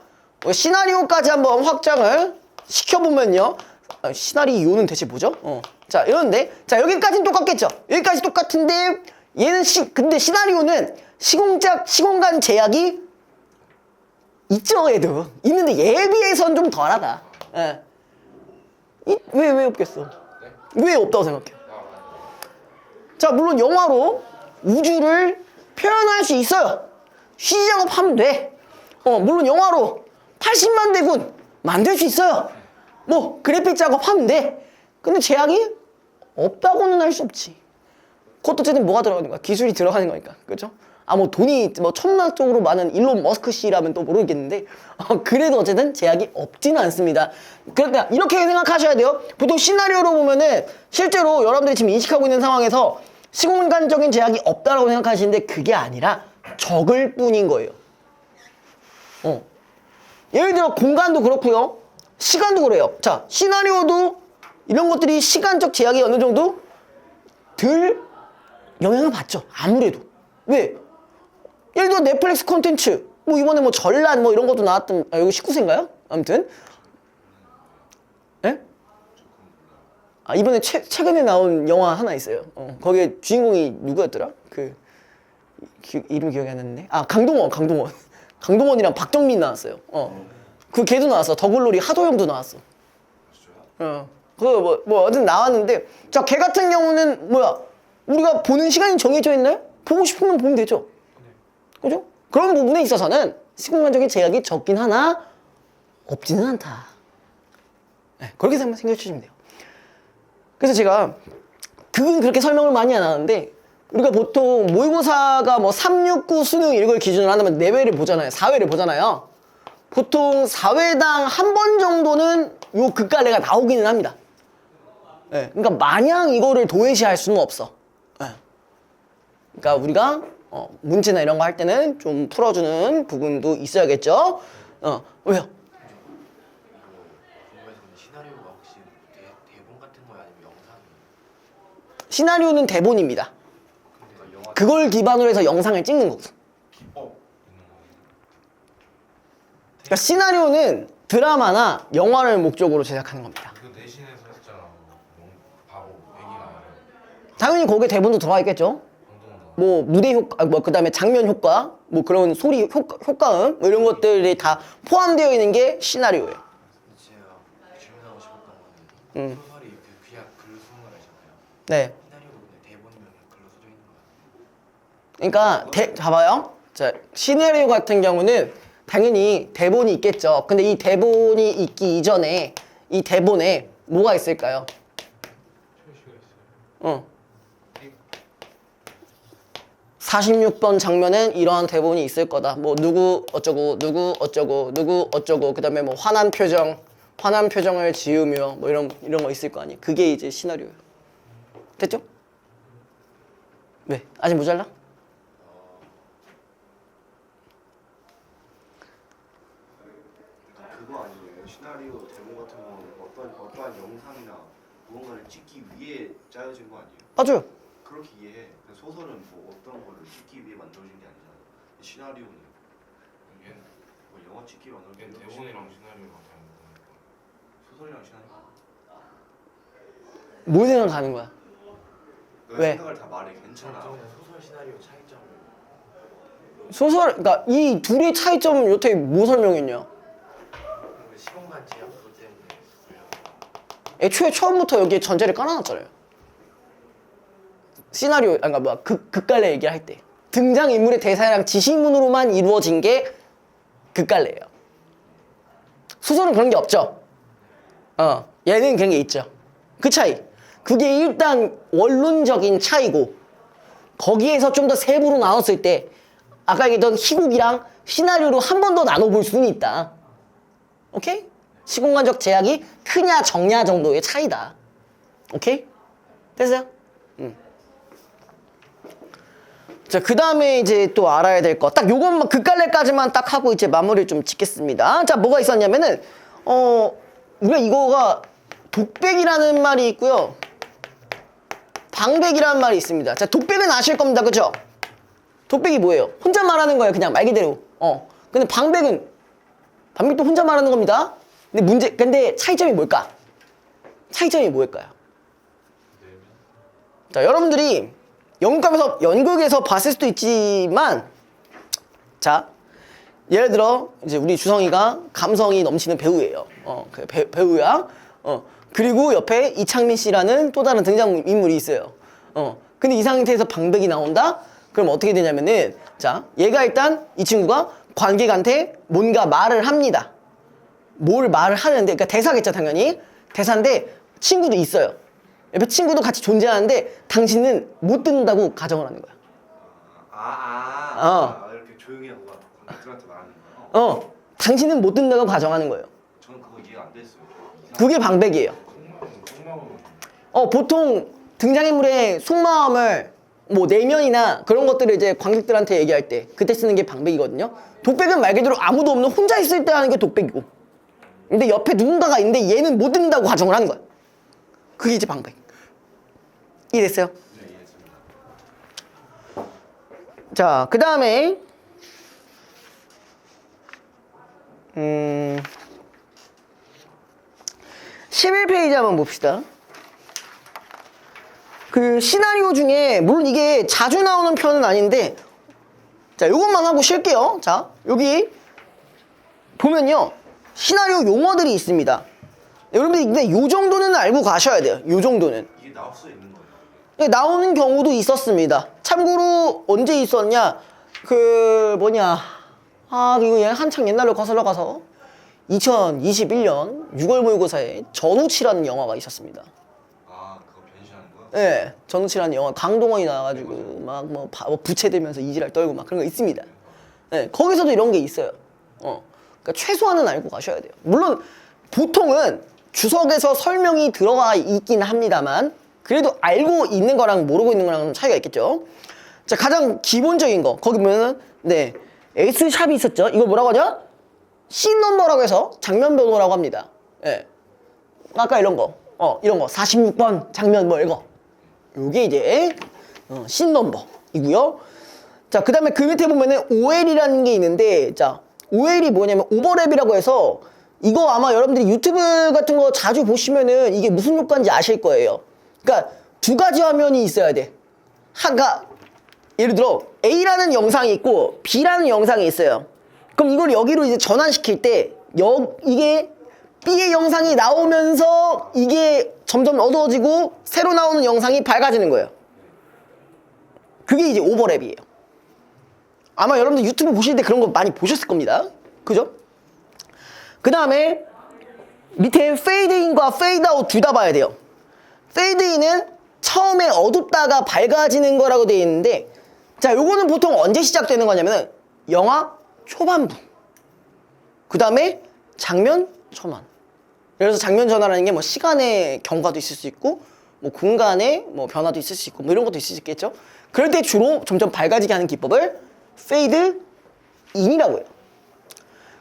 시나리오까지 한번 확장을 시켜보면요. 시나리오는 대체 뭐죠? 자, 이런데 자, 여기까지는 똑같겠죠? 여기까지 똑같은데 얘는 근데 시나리오는 시공간 제약이 있죠, 얘도. 있는데 얘에 비해서는 좀 덜하다. 예. 왜 없겠어? 왜 없다고 생각해? 자, 물론 영화로 우주를 표현할 수 있어요. CG 작업하면 돼. 물론 영화로 80만 대군 만들 수 있어요. 뭐 그래픽 작업하면 돼. 근데 제약이 없다고는 할 수 없지. 그것도 어쨌든 뭐가 들어가는 거야? 기술이 들어가는 거니까. 그렇죠? 뭐 돈이 뭐 천문학적으로 많은 일론 머스크 씨라면 또 모르겠는데 그래도 어쨌든 제약이 없지는 않습니다. 그러니까 이렇게 생각하셔야 돼요. 보통 시나리오로 보면은 실제로 여러분들이 지금 인식하고 있는 상황에서 시공간적인 제약이 없다라고 생각하시는데 그게 아니라 적을 뿐인 거예요. 예를 들어 공간도 그렇고요. 시간도 그래요. 자, 시나리오도 이런 것들이 시간적 제약이 어느 정도 덜 영향을 받죠. 아무래도. 왜? 예를 들어 넷플릭스 콘텐츠 뭐 이번에 뭐 전란 뭐 이런 것도 나왔던 여기 19세인가요? 아무튼 예? 이번에 최근에 나온 영화 하나 있어요. 거기에 주인공이 누구였더라? 이름 기억이 안 나는데 강동원이랑 박정민 나왔어요. 그 걔도 나왔어. 더글로리 하도영도 나왔어. 그거 어쨌든 나왔는데 자, 걔 같은 경우는 뭐야? 우리가 보는 시간이 정해져 있나요? 보고 싶으면 보면 되죠. 그죠? 그런 부분에 있어서는 시공간적인 제약이 적긴 하나 없지는 않다. 네, 그렇게 생각해 주시면 돼요. 그래서 제가 그건 그렇게 설명을 많이 안 하는데 우리가 보통 모의고사가 뭐 369 수능 이런 걸 기준으로 한다면 내외를 보잖아요. 4회를 보잖아요. 보통 4회당 한 번 정도는 요 극갈래가 나오기는 합니다. 네, 그러니까 마냥 이거를 도외시할 수는 없어. 네. 그러니까 우리가 문제나 이런 거 할 때는 좀 풀어주는 부분도 있어야겠죠. 왜요? 시나리오가 혹시 대본 같은 거야 아니면 영상이에요? 시나리오는 대본입니다. 그걸 기반으로 해서 영상을 찍는 거고. 그러니까 시나리오는 드라마나 영화를 목적으로 제작하는 겁니다. 그 내신에서 했잖아. 바보 애기가 당연히 거기에 대본도 들어가 있겠죠. 뭐 무대 효과, 뭐 그다음에 장면 효과, 뭐 그런 소리 효과음 뭐 이런 것들이 다 포함되어 있는 게 시나리오예요. 제가 질문하고 싶었던 거는 소설이 그냥 글 쓰는 거잖아요. 네. 시나리오도 근데 대본이면 글로 써져 있는 거야. 그러니까 봐봐요. 자, 시나리오 같은 경우는 당연히 대본이 있겠죠. 근데 이 대본이 있기 이전에 이 대본에 뭐가 있을까요? 46번 장면엔 이러한 대본이 있을 거다. 뭐 누구 어쩌고 누구 어쩌고 누구 어쩌고 그다음에 뭐 화난 표정을 지으며 뭐 이런 거 있을 거 아니에요. 그게 이제 시나리오예요. 됐죠? 왜? 아직 모자라? 그거 아니에요? 시나리오 대본 같은 거는 어떠한 영상이나 무언가를 찍기 위해 짜여진 거 아니에요? 맞아요. 그렇게 이해해. 근데 소설은 뭐 어떤 거를 찍기 위해 만들어진 게 아니잖아. 시나리오는 얘는 뭐 영화 찍기 위해 만들어진 거 대본이랑 시나리오가 다른 거니까. 소설이랑 시나리오. 뭘 생각하는 거야? 너 왜? 생각을 다 말해. 괜찮아. 소설 시나리오 차이점을 그러니까 이 둘의 차이점은 여태 뭐 설명했냐? 시공간 제약 그것 때문에 애초에 처음부터 여기에 전제를 깔아놨잖아요. 시나리오, 그러니까 뭐야, 극갈래 얘기할 때 등장인물의 대사랑 지시문으로만 이루어진 게 극갈래예요. 소설은 그런 게 없죠. 얘는 그런 게 있죠. 그 차이. 그게 일단 원론적인 차이고 거기에서 좀 더 세부로 나눴을 때 아까 얘기했던 희곡이랑 시나리오로 한 번 더 나눠볼 수는 있다. 오케이? 시공간적 제약이 크냐 적냐 정도의 차이다. 오케이? 됐어요? 자, 그 다음에 이제 또 알아야 될 거. 딱 요것만, 극갈래까지만 딱 하고 이제 마무리를 좀 짓겠습니다. 자, 뭐가 있었냐면은, 우리가 이거가 독백이라는 말이 있고요. 방백이라는 말이 있습니다. 자, 독백은 아실 겁니다. 그죠? 독백이 뭐예요? 혼자 말하는 거예요. 그냥 말 그대로. 근데 방백도 혼자 말하는 겁니다. 근데 차이점이 뭘까? 차이점이 뭘까요? 자, 여러분들이 연극에서 봤을 수도 있지만, 자, 예를 들어 이제 우리 주성이가 감성이 넘치는 배우예요. 그 배우야. 그리고 옆에 이창민 씨라는 또 다른 등장인물이 있어요. 근데 이 상태에서 방백이 나온다? 그럼 어떻게 되냐면은, 자, 얘가 일단 이 친구가 관객한테 뭔가 말을 합니다. 뭘 말을 하는데, 그러니까 대사겠죠, 당연히. 대사인데 친구도 있어요. 옆에 친구도 같이 존재하는데 당신은 못 듣는다고 가정을 하는 거야. 이렇게 조용히 하고 관객들한테 말하는 거예요? 당신은 못 듣는다고 가정하는 거예요. 저는 그거 이해가 안 됐어요. 그게 방백이에요. 보통 등장인물의 속마음을 뭐 내면이나 그런 것들을 이제 관객들한테 얘기할 때 그때 쓰는 게 방백이거든요. 독백은 말 그대로 아무도 없는 혼자 있을 때 하는 게 독백이고, 근데 옆에 누군가가 있는데 얘는 못 듣는다고 가정을 하는 거야. 그게 이제 방백. 이해됐어요? 네, 이해했습니다. 자, 그 다음에 11페이지 한번 봅시다. 그 시나리오 중에 물론 이게 자주 나오는 편은 아닌데, 자, 요것만 하고 쉴게요. 자, 여기 보면요, 시나리오 용어들이 있습니다. 여러분들 근데 요 정도는 알고 가셔야 돼요. 요 정도는. 이게 나올 수 있는 거예요? 네, 나오는 경우도 있었습니다. 참고로 언제 있었냐, 그 뭐냐, 이거 한창 옛날로 거슬러 가서 2021년 6월 모의고사에 전우치라는 영화가 있었습니다. 그거 변신하는 거요? 네, 전우치라는 영화, 강동원이 나와가지고 막 뭐 부채들면서 이지랄 떨고 막 그런 거 있습니다. 네, 거기서도 이런 게 있어요. 그러니까 최소한은 알고 가셔야 돼요. 물론 보통은 주석에서 설명이 들어가 있긴 합니다만, 그래도 알고 있는 거랑 모르고 있는 거랑 차이가 있겠죠. 자, 가장 기본적인 거 거기 보면은 S샵이 있었죠. 이거 뭐라고 하냐? C넘버라고 해서 장면 번호라고 합니다. 예. 아까 이런 거, 이런 거 46번 장면 뭐 이거, 요게 이제 C넘버이고요. 자, 그 다음에 그 밑에 보면은 OL이라는 게 있는데, 자, OL이 뭐냐면 오버랩이라고 해서, 이거 아마 여러분들이 유튜브 같은 거 자주 보시면은 이게 무슨 효과인지 아실 거예요. 그러니까 두 가지 화면이 있어야 돼. 예를 들어 A라는 영상이 있고 B라는 영상이 있어요. 그럼 이걸 여기로 이제 전환시킬 때 이게 B의 영상이 나오면서 이게 점점 어두워지고 새로 나오는 영상이 밝아지는 거예요. 그게 이제 오버랩이에요. 아마 여러분들 유튜브 보실 때 그런 거 많이 보셨을 겁니다. 그죠? 그 다음에 밑에 페이드인과 페이드아웃 둘 다 봐야 돼요. 페이드인은 처음에 어둡다가 밝아지는 거라고 되어 있는데, 자, 요거는 보통 언제 시작되는 거냐면은 영화 초반부, 그 다음에 장면 전환. 그래서 장면 전환이라는 게 뭐 시간의 경과도 있을 수 있고, 뭐 공간의 뭐 변화도 있을 수 있고, 뭐 이런 것도 있을 수 있겠죠. 그럴 때 주로 점점 밝아지게 하는 기법을 페이드 인이라고 해요.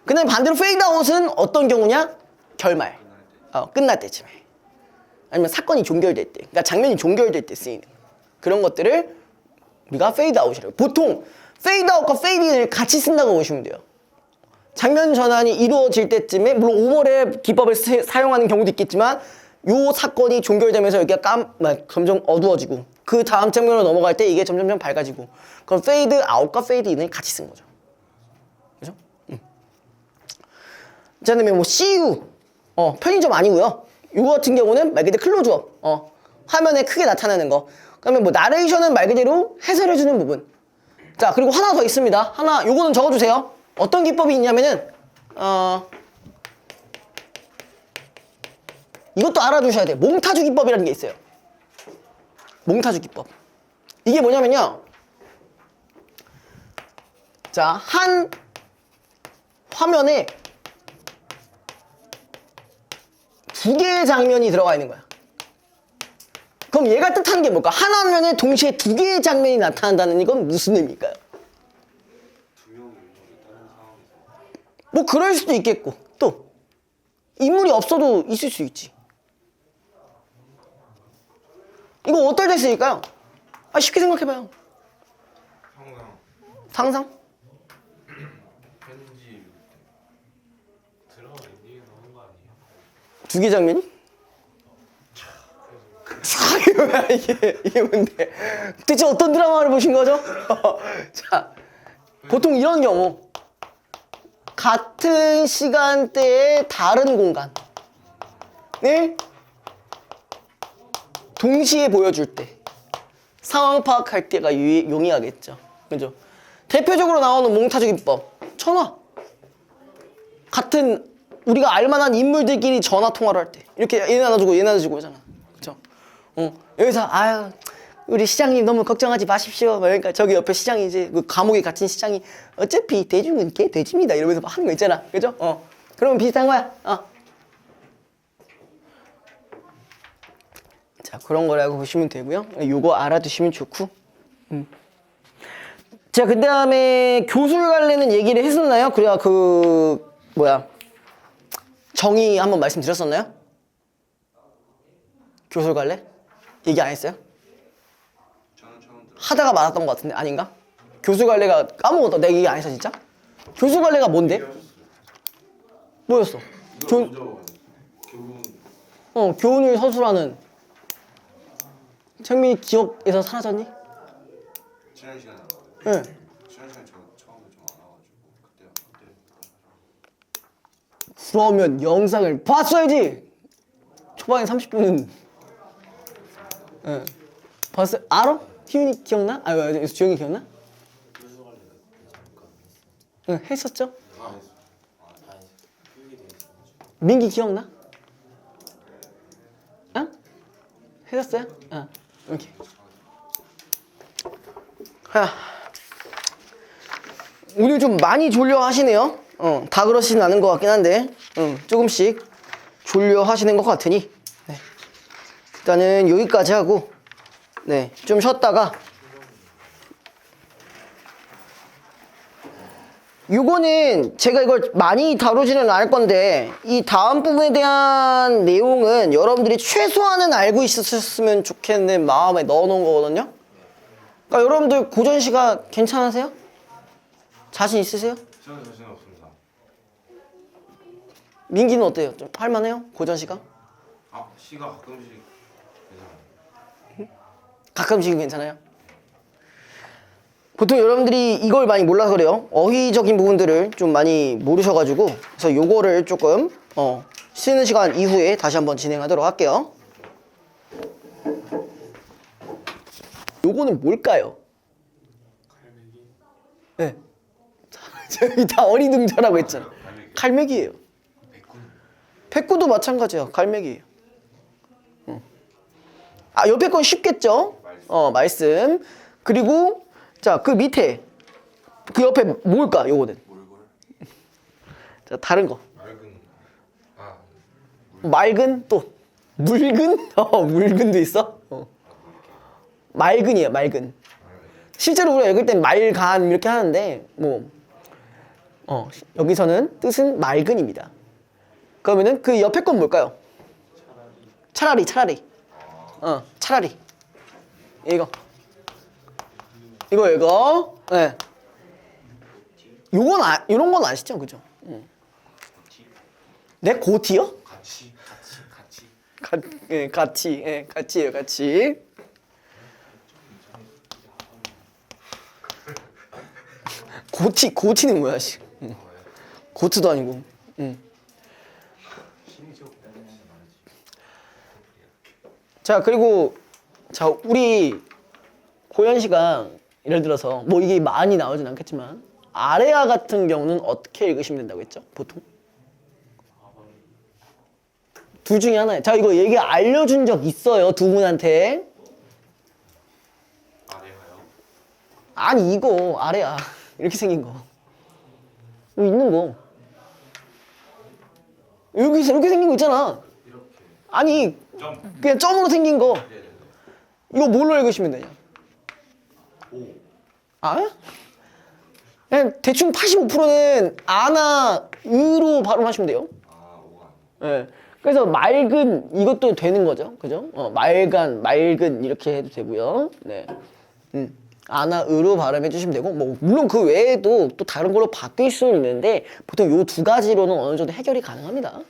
그 다음에 반대로 페이드 아웃은 어떤 경우냐? 결말, 끝날 때쯤에, 아니면 사건이 종결될 때, 그러니까 장면이 종결될 때 쓰이는 그런 것들을 우리가 페이드 아웃이라고 해요. 보통 페이드 아웃과 페이드 인을 같이 쓴다고 보시면 돼요. 장면 전환이 이루어질 때쯤에, 물론 오버랩 기법을 사용하는 경우도 있겠지만, 요 사건이 종결되면서 여기가 점점 어두워지고 그 다음 장면으로 넘어갈 때 이게 점점 밝아지고, 그럼 페이드 아웃과 페이드 인을 같이 쓴 거죠. 그죠? 자, 그다음에 뭐 CU, 편의점 아니고요. 이거 같은 경우는 말 그대로 클로즈업, 화면에 크게 나타나는 거. 그다음에 뭐 나레이션은 말 그대로 해설해주는 부분. 자, 그리고 하나 더 있습니다. 요거는 적어주세요. 어떤 기법이 있냐면은 이것도 알아두셔야 돼요. 몽타주 기법이라는 게 있어요. 몽타주 기법. 이게 뭐냐면요, 자, 한 화면에 두 개의 장면이 들어가 있는 거야. 그럼 얘가 뜻하는 게 뭘까? 한 화면에 동시에 두 개의 장면이 나타난다는 이건 무슨 의미일까요? 두 명이 있다는 상황에서 뭐 그럴 수도 있겠고, 또 인물이 없어도 있을 수 있지. 이거 어떨 때 쓰일까요? 쉽게 생각해봐요. 상상? 편지 드라마 엔딩에 나오는 거 아니에요? 두 개 장면이? 이게 뭔데? 대체 어떤 드라마를 보신 거죠? 자, 보통 이런 경우 같은 시간대에 다른 공간 을 동시에 보여줄 때 상황 파악할 때가 용이하겠죠. 그죠? 대표적으로 나오는 몽타주 기법 전화. 같은 우리가 알만한 인물들끼리 전화 통화를 할 때 이렇게 얘네 하나 주고 얘네 하나 주고 하잖아. 그죠? 여기서 아유 우리 시장님 너무 걱정하지 마십시오. 그러니까 저기 옆에 시장이 이제 그 감옥에 갇힌 시장이 어차피 대중은 개 돼지입니다 이러면서 막 하는 거 있잖아. 그죠? 그러면 비슷한 거야. 자, 그런 거라고 보시면 되고요. 요거 알아두시면 좋고. 자, 그 다음에 교술 관례는 얘기를 했었나요? 그래야 정의 한번 말씀드렸었나요? 교술 관례? 얘기 안 했어요? 저는 처음 들어. 하다가 말았던 것 같은데 아닌가? 교술 관례가 까먹었다. 내가 얘기 안 했어 진짜? 교술 관례가 뭔데? 뭐였어? 교훈을 서술하는. 창민이 기억에서 사라졌니? 지난 시간에 응. 지난 시간에 저 처음에 좀 안 와가지고 그때 그러면 영상을 봤어야지. 초반에 30분은 봤어. 알아? 희윤이 기억나? 주영이 기억나? 응, 했었죠? 민기 기억나? 응? 했었어요? 이렇게. 오늘 좀 많이 졸려 하시네요. 다 그러진 않은 것 같긴 한데, 조금씩 졸려 하시는 것 같으니, 네. 일단은 여기까지 하고, 네, 좀 쉬었다가, 요거는 제가 이걸 많이 다루지는 않을 건데, 이 다음 부분에 대한 내용은 여러분들이 최소한은 알고 있었으면 좋겠는 마음에 넣어놓은 거거든요. 그러니까 여러분들 고전시가 괜찮으세요? 자신 있으세요? 저는 자신 없습니다. 민기는 어때요? 좀 할만해요? 고전시가? 시가 가끔씩 괜찮아요. 가끔씩은 괜찮아요? 보통 여러분들이 이걸 많이 몰라서 그래요. 어휘적인 부분들을 좀 많이 모르셔가지고 그래서 요거를 조금 쉬는 시간 이후에 다시 한번 진행하도록 할게요. 요거는 뭘까요? 칼매기? 네. 저희 다 어리둥절하고 했잖아. 칼매기예요. 백군? 백구도 마찬가지야. 칼매기예요. 옆에 건 쉽겠죠? 말씀. 그리고 자, 그 밑에 그 옆에 뭘까? 요거는. 몰골? 자, 다른 거. 맑은 맑은 또 묽은? 묽은도 있어? 맑은이에요. 맑은. 실제로 우리가 읽을 땐 말간 이렇게 하는데 여기서는 뜻은 맑은입니다. 그러면은 그 옆에 건 뭘까요? 차라리. 차라리. 이거. 네. 이런 건 아시죠? 그죠? 네, 고티요? 같이 같이예요, 같이. 고티는 뭐야, 씨. 고트도 아니고. 자, 그리고 우리 고현 씨가 예를 들어서 뭐 이게 많이 나오진 않겠지만 아레아 같은 경우는 어떻게 읽으시면 된다고 했죠? 보통? 둘 중에 하나예요. 자, 이거 얘기 알려준 적 있어요, 두 분한테. 아래가요? 아니, 이거 아레아 이렇게 생긴 거. 여기 있는 거. 여기 이렇게 생긴 거 있잖아. 이렇게 아니, 점 그냥 점으로 생긴 거. 네네네. 이거 뭘로 읽으시면 되냐? 오 그냥 대충 85%는 아나, 으로 발음하시면 돼요. 오가 예. 그래서 맑은 이것도 되는 거죠. 그죠? 맑은 이렇게 해도 되고요. 네. 아나, 으로 발음해 주시면 되고 물론 그 외에도 또 다른 걸로 바뀔 수는 있는데 보통 요 두 가지로는 어느 정도 해결이 가능합니다.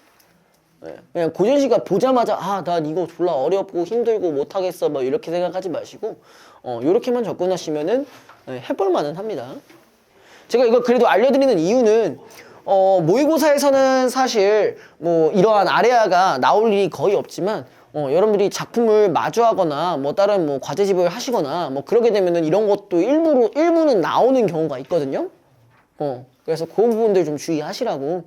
예, 그냥 고전시가 보자마자 난 이거 졸라 어렵고 힘들고 못하겠어 뭐 이렇게 생각하지 마시고 요렇게만 접근하시면은 해볼 만은 합니다. 제가 이걸 그래도 알려드리는 이유는 모의고사에서는 사실 뭐 이러한 아레아가 나올 일이 거의 없지만 여러분들이 작품을 마주하거나 뭐 다른 뭐 과제집을 하시거나 뭐 그러게 되면은 이런 것도 일부는 나오는 경우가 있거든요. 그래서 그 부분들 좀 주의하시라고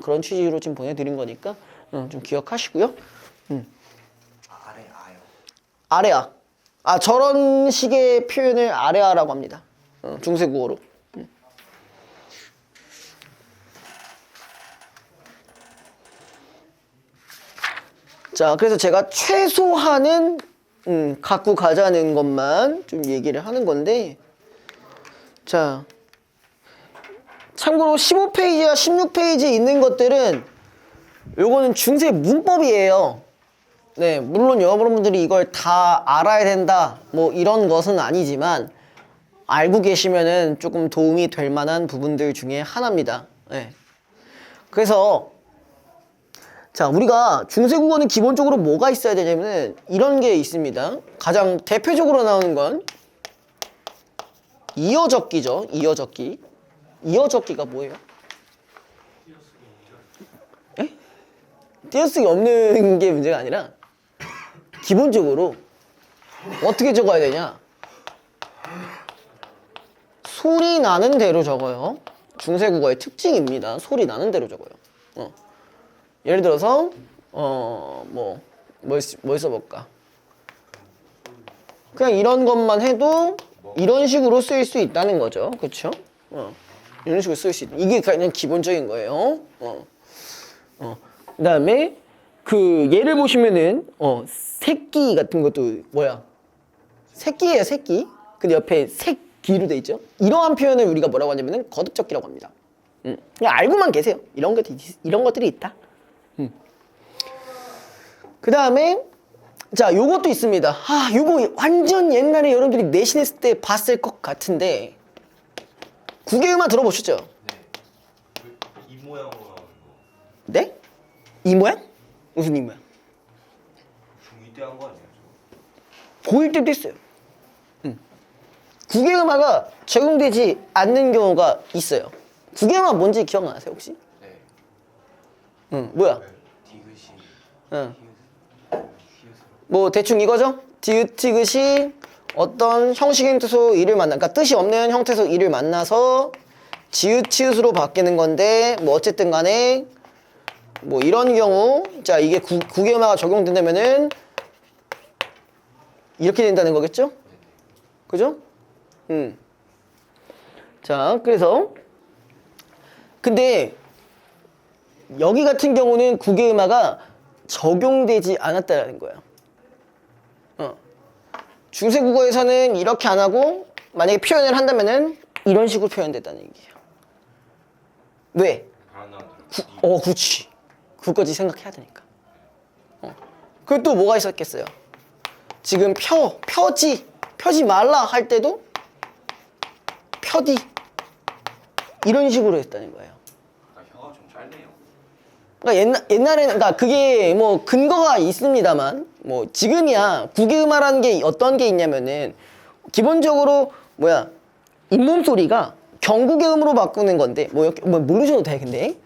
그런 취지로 지금 보내드린 거니까 좀 기억하시고요. 아래 아요. 아레아. 저런 식의 표현을 아레아라고 합니다. 중세국어로. 자, 그래서 제가 최소한은 갖고 가자는 것만 좀 얘기를 하는 건데, 자, 참고로 15페이지와 16페이지에 있는 것들은 요거는 중세 문법이에요. 네, 물론 여러분들이 이걸 다 알아야 된다 뭐 이런 것은 아니지만 알고 계시면은 조금 도움이 될 만한 부분들 중에 하나입니다. 네. 그래서 자, 우리가 중세국어는 기본적으로 뭐가 있어야 되냐면은 이런 게 있습니다. 가장 대표적으로 나오는 건 이어적기죠. 이어적기. 이어적기가 뭐예요? 에? 띄어쓰기 없는 게 문제가 아니라 기본적으로 어떻게 적어야 되냐? 소리 나는 대로 적어요. 중세국어의 특징입니다. 소리 나는 대로 적어요. 예를 들어서 뭘 써볼까? 그냥 이런 것만 해도 이런 식으로 쓰일 수 있다는 거죠. 그렇죠? 이런 식으로 쓸 수 있다. 이게 그냥 기본적인 거예요. 그다음에 그 예를 보시면은 새끼 같은 것도 뭐야? 새끼예요, 새끼. 근데 옆에 새끼로 돼 있죠. 이러한 표현을 우리가 뭐라고 하냐면은 거듭적기라고 합니다. 그냥 알고만 계세요. 이런 것들이 있다. 그 다음에 자, 요것도 있습니다. 요거 완전 옛날에 여러분들이 내신했을 때 봤을 것 같은데 국외음악 들어보셨죠? 네. 이 모양으로 나오는 거. 네? 이 모양? 무슨 이 모양? 중2 때 한 거 아니에요? 고1 때도 했어요. 국외음악가 적용되지 않는 경우가 있어요. 국외음악 뭔지 기억나세요 혹시? 네. 뭐야? 디귿이. 응. 히읗으로. 뭐 대충 이거죠? 디귿이 어떤 형식의 형태소 이를 만나, 그러니까 뜻이 없는 형태소 이를 만나서 지읒치읒으로 바뀌는 건데 뭐 어쨌든 간에 뭐 이런 경우 자 이게 국외음악가 적용된다면은 이렇게 된다는 거겠죠? 그죠? 자, 그래서 근데 여기 같은 경우는 국외음악가 적용되지 않았다라는 거예요. 중세국어에서는 이렇게 안 하고 만약에 표현을 한다면은 이런 식으로 표현됐다는 얘기예요. 왜? 그렇지. 그것까지 생각해야 되니까. 그리고 또 뭐가 있었겠어요? 지금 펴지 말라 할 때도 펴디 이런 식으로 했다는 거예요. 혀가 좀 짧네요. 그러니까 옛날에는 그러니까 그게 뭐 근거가 있습니다만 뭐 지금이야 국외음악이라는 게 어떤 게 있냐면은 기본적으로 잇몸 소리가 경국의 음으로 바꾸는 건데 뭐 모르셔도 돼 근데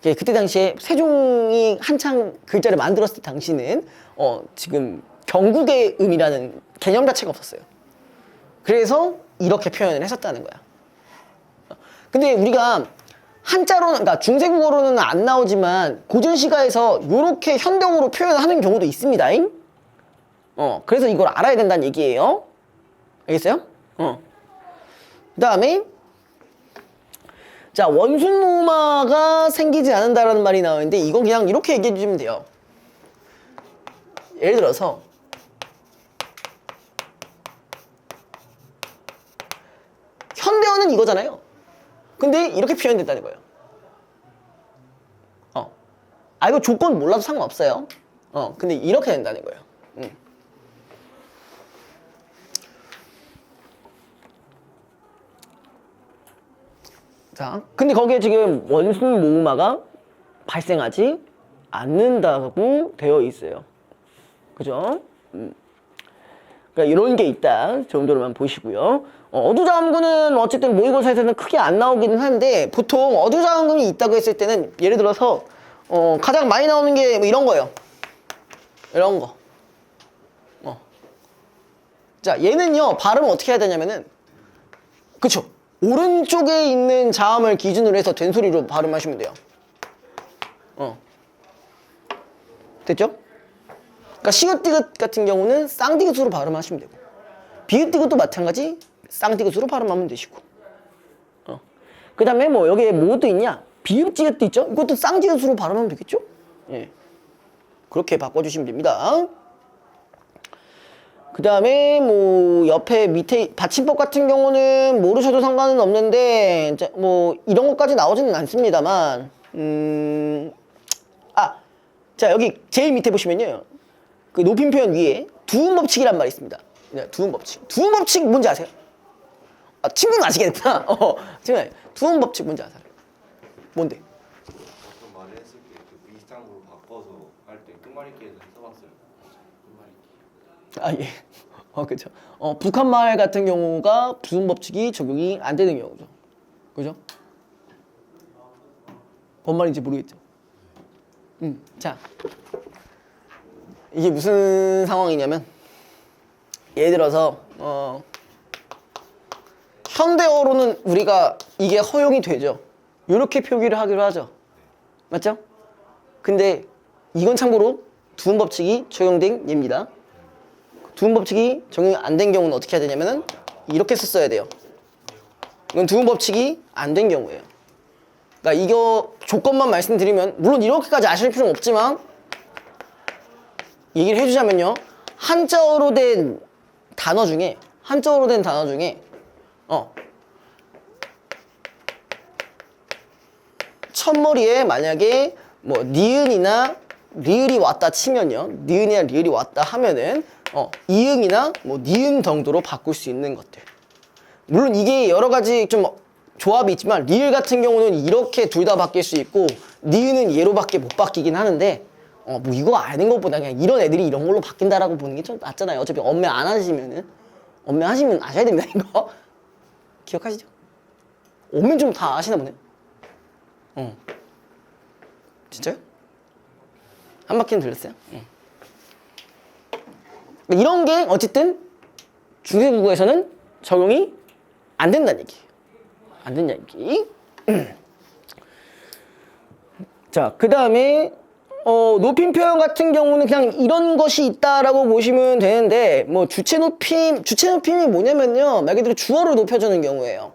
그때 당시에 세종이 한창 글자를 만들었을 당시는 지금 경국의 음이라는 개념 자체가 없었어요. 그래서 이렇게 표현을 했었다는 거야. 근데 우리가 한자로는, 그러니까 중세국어로는 안 나오지만 고전시가에서 이렇게 현대어로 표현하는 경우도 있습니다. 그래서 이걸 알아야 된다는 얘기예요. 알겠어요? 그 다음에 자, 원순모음화가 생기지 않는다라는 말이 나오는데 이건 그냥 이렇게 얘기해 주시면 돼요. 예를 들어서 현대어는 이거잖아요. 근데 이렇게 표현된다는 거예요. 이거 조건 몰라도 상관없어요. 근데 이렇게 된다는 거예요. 자, 근데 거기에 지금 원순 모음화가 발생하지 않는다고 되어 있어요. 그죠? 그러니까 이런 게 있다 정도로만 보시고요. 어두자원군은 어쨌든 모의고사에서는 크게 안 나오기는 한데 보통 어두자원군이 있다고 했을 때는 예를 들어서 가장 많이 나오는 게 뭐 이런 거예요. 이런 거. 자, 얘는요 발음을 어떻게 해야 되냐면은 그쵸? 오른쪽에 있는 자음을 기준으로 해서 된소리로 발음하시면 돼요. 됐죠? 그러니까 시읒디귿 같은 경우는 쌍디귿으로 발음하시면 되고 비읒디귿도 마찬가지 쌍디귿으로 발음하면 되시고 그 다음에 뭐 여기에 뭐도 있냐? 비읍지읒도 있죠? 이것도 쌍디귿으로 발음하면 되겠죠? 예. 그렇게 바꿔주시면 됩니다. 그 다음에 뭐 옆에 밑에 받침법 같은 경우는 모르셔도 상관은 없는데 뭐 이런 것까지 나오지는 않습니다만 자 여기 제일 밑에 보시면요 그 높임 표현 위에 두음 법칙이란 말이 있습니다. 두음 법칙. 두음 법칙 뭔지 아세요? 친구는 아시겠구나. 친구는 두음 법칙 뭔지 아세요? 뭔데? 어떤 말을 했을 때 그 비슷한 걸로 바꿔서 할 때 끝말잇기에서 써봤어요. 끝말잇기. 예. 그죠. 북한 말 같은 경우가 두음 법칙이 적용이 안 되는 경우죠. 그죠? 뭔 말인지 모르겠죠. 자. 이게 무슨 상황이냐면 예를 들어서 현대어로는 우리가 이게 허용이 되죠. 이렇게 표기를 하기로 하죠. 맞죠? 근데 이건 참고로 두음 법칙이 적용된 예입니다. 두음 법칙이 적용이 안 된 경우는 어떻게 해야 되냐면은 이렇게 썼어야 돼요. 이건 두음 법칙이 안 된 경우예요. 그러니까 이거 조건만 말씀드리면 물론 이렇게까지 아실 필요는 없지만 얘기를 해주자면요. 한자어로 된 단어 중에 첫머리에 만약에 뭐 니은이나 리을이 왔다 치면요. 니은이나 리을이 왔다 하면은 이응이나 뭐 니은 정도로 바꿀 수 있는 것들. 물론 이게 여러 가지 좀 조합이 있지만 리을 같은 경우는 이렇게 둘 다 바뀔 수 있고 니은은 얘로밖에 못 바뀌긴 하는데 뭐 이거 아는 것보다 그냥 이런 애들이 이런 걸로 바뀐다라고 보는 게 좀 낫잖아요. 어차피 엄매 안 하시면은 엄매 하시면 아셔야 됩니다. 이거 기억하시죠? 엄매 좀 다 아시나 보네. 진짜요? 한 바퀴는 들렸어요? 이런 게 어쨌든 중세국어에서는 적용이 안 된다는 얘기예요. 안 된다는 얘기. 자, 그 다음에 높임 표현 같은 경우는 그냥 이런 것이 있다라고 보시면 되는데 뭐 주체 높임이 뭐냐면요 말 그대로 주어를 높여주는 경우예요.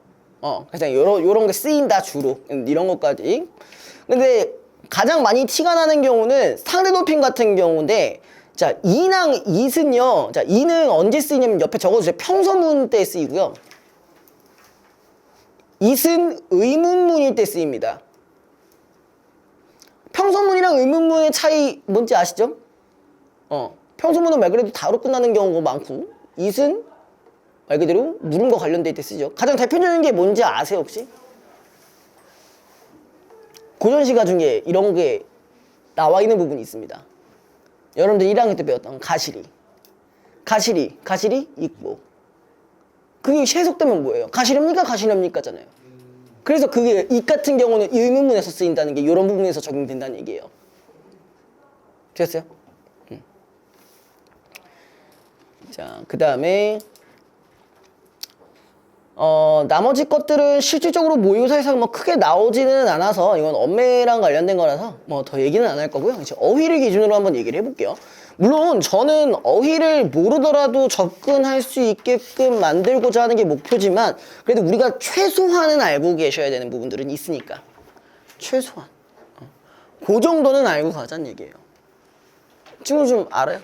그래서 요런 게 쓰인다 주로 이런 것까지. 근데 가장 많이 티가 나는 경우는 상대 높임 같은 경우인데 자 이랑 it은요 자 이는 언제 쓰이냐면 옆에 적어주세요. 평서문 때 쓰이고요. it은 의문문일 때 쓰입니다. 평서문이랑 의문문의 차이 뭔지 아시죠? 평서문은 말 그대로 다로 끝나는 경우가 많고 it은 말 그대로 물음과 관련될 때 쓰죠. 가장 대표적인 게 뭔지 아세요 혹시? 고전시가 중에 이런 게 나와 있는 부분이 있습니다. 여러분들 1학년 때 배웠던 가시리 있고 그게 해석되면 뭐예요? 가시렵니까? 잖아요. 그래서 그게 이 같은 경우는 의문문에서 쓰인다는 게 이런 부분에서 적용된다는 얘기예요. 됐어요? 자, 그 다음에 나머지 것들은 실질적으로 모의고사에서 뭐 크게 나오지는 않아서 이건 엄매랑 관련된 거라서 뭐 더 얘기는 안 할 거고요. 이제 어휘를 기준으로 한번 얘기를 해볼게요. 물론 저는 어휘를 모르더라도 접근할 수 있게끔 만들고자 하는 게 목표지만 그래도 우리가 최소한은 알고 계셔야 되는 부분들은 있으니까 최소한 그 정도는 알고 가자는 얘기예요. 친구 좀 알아요?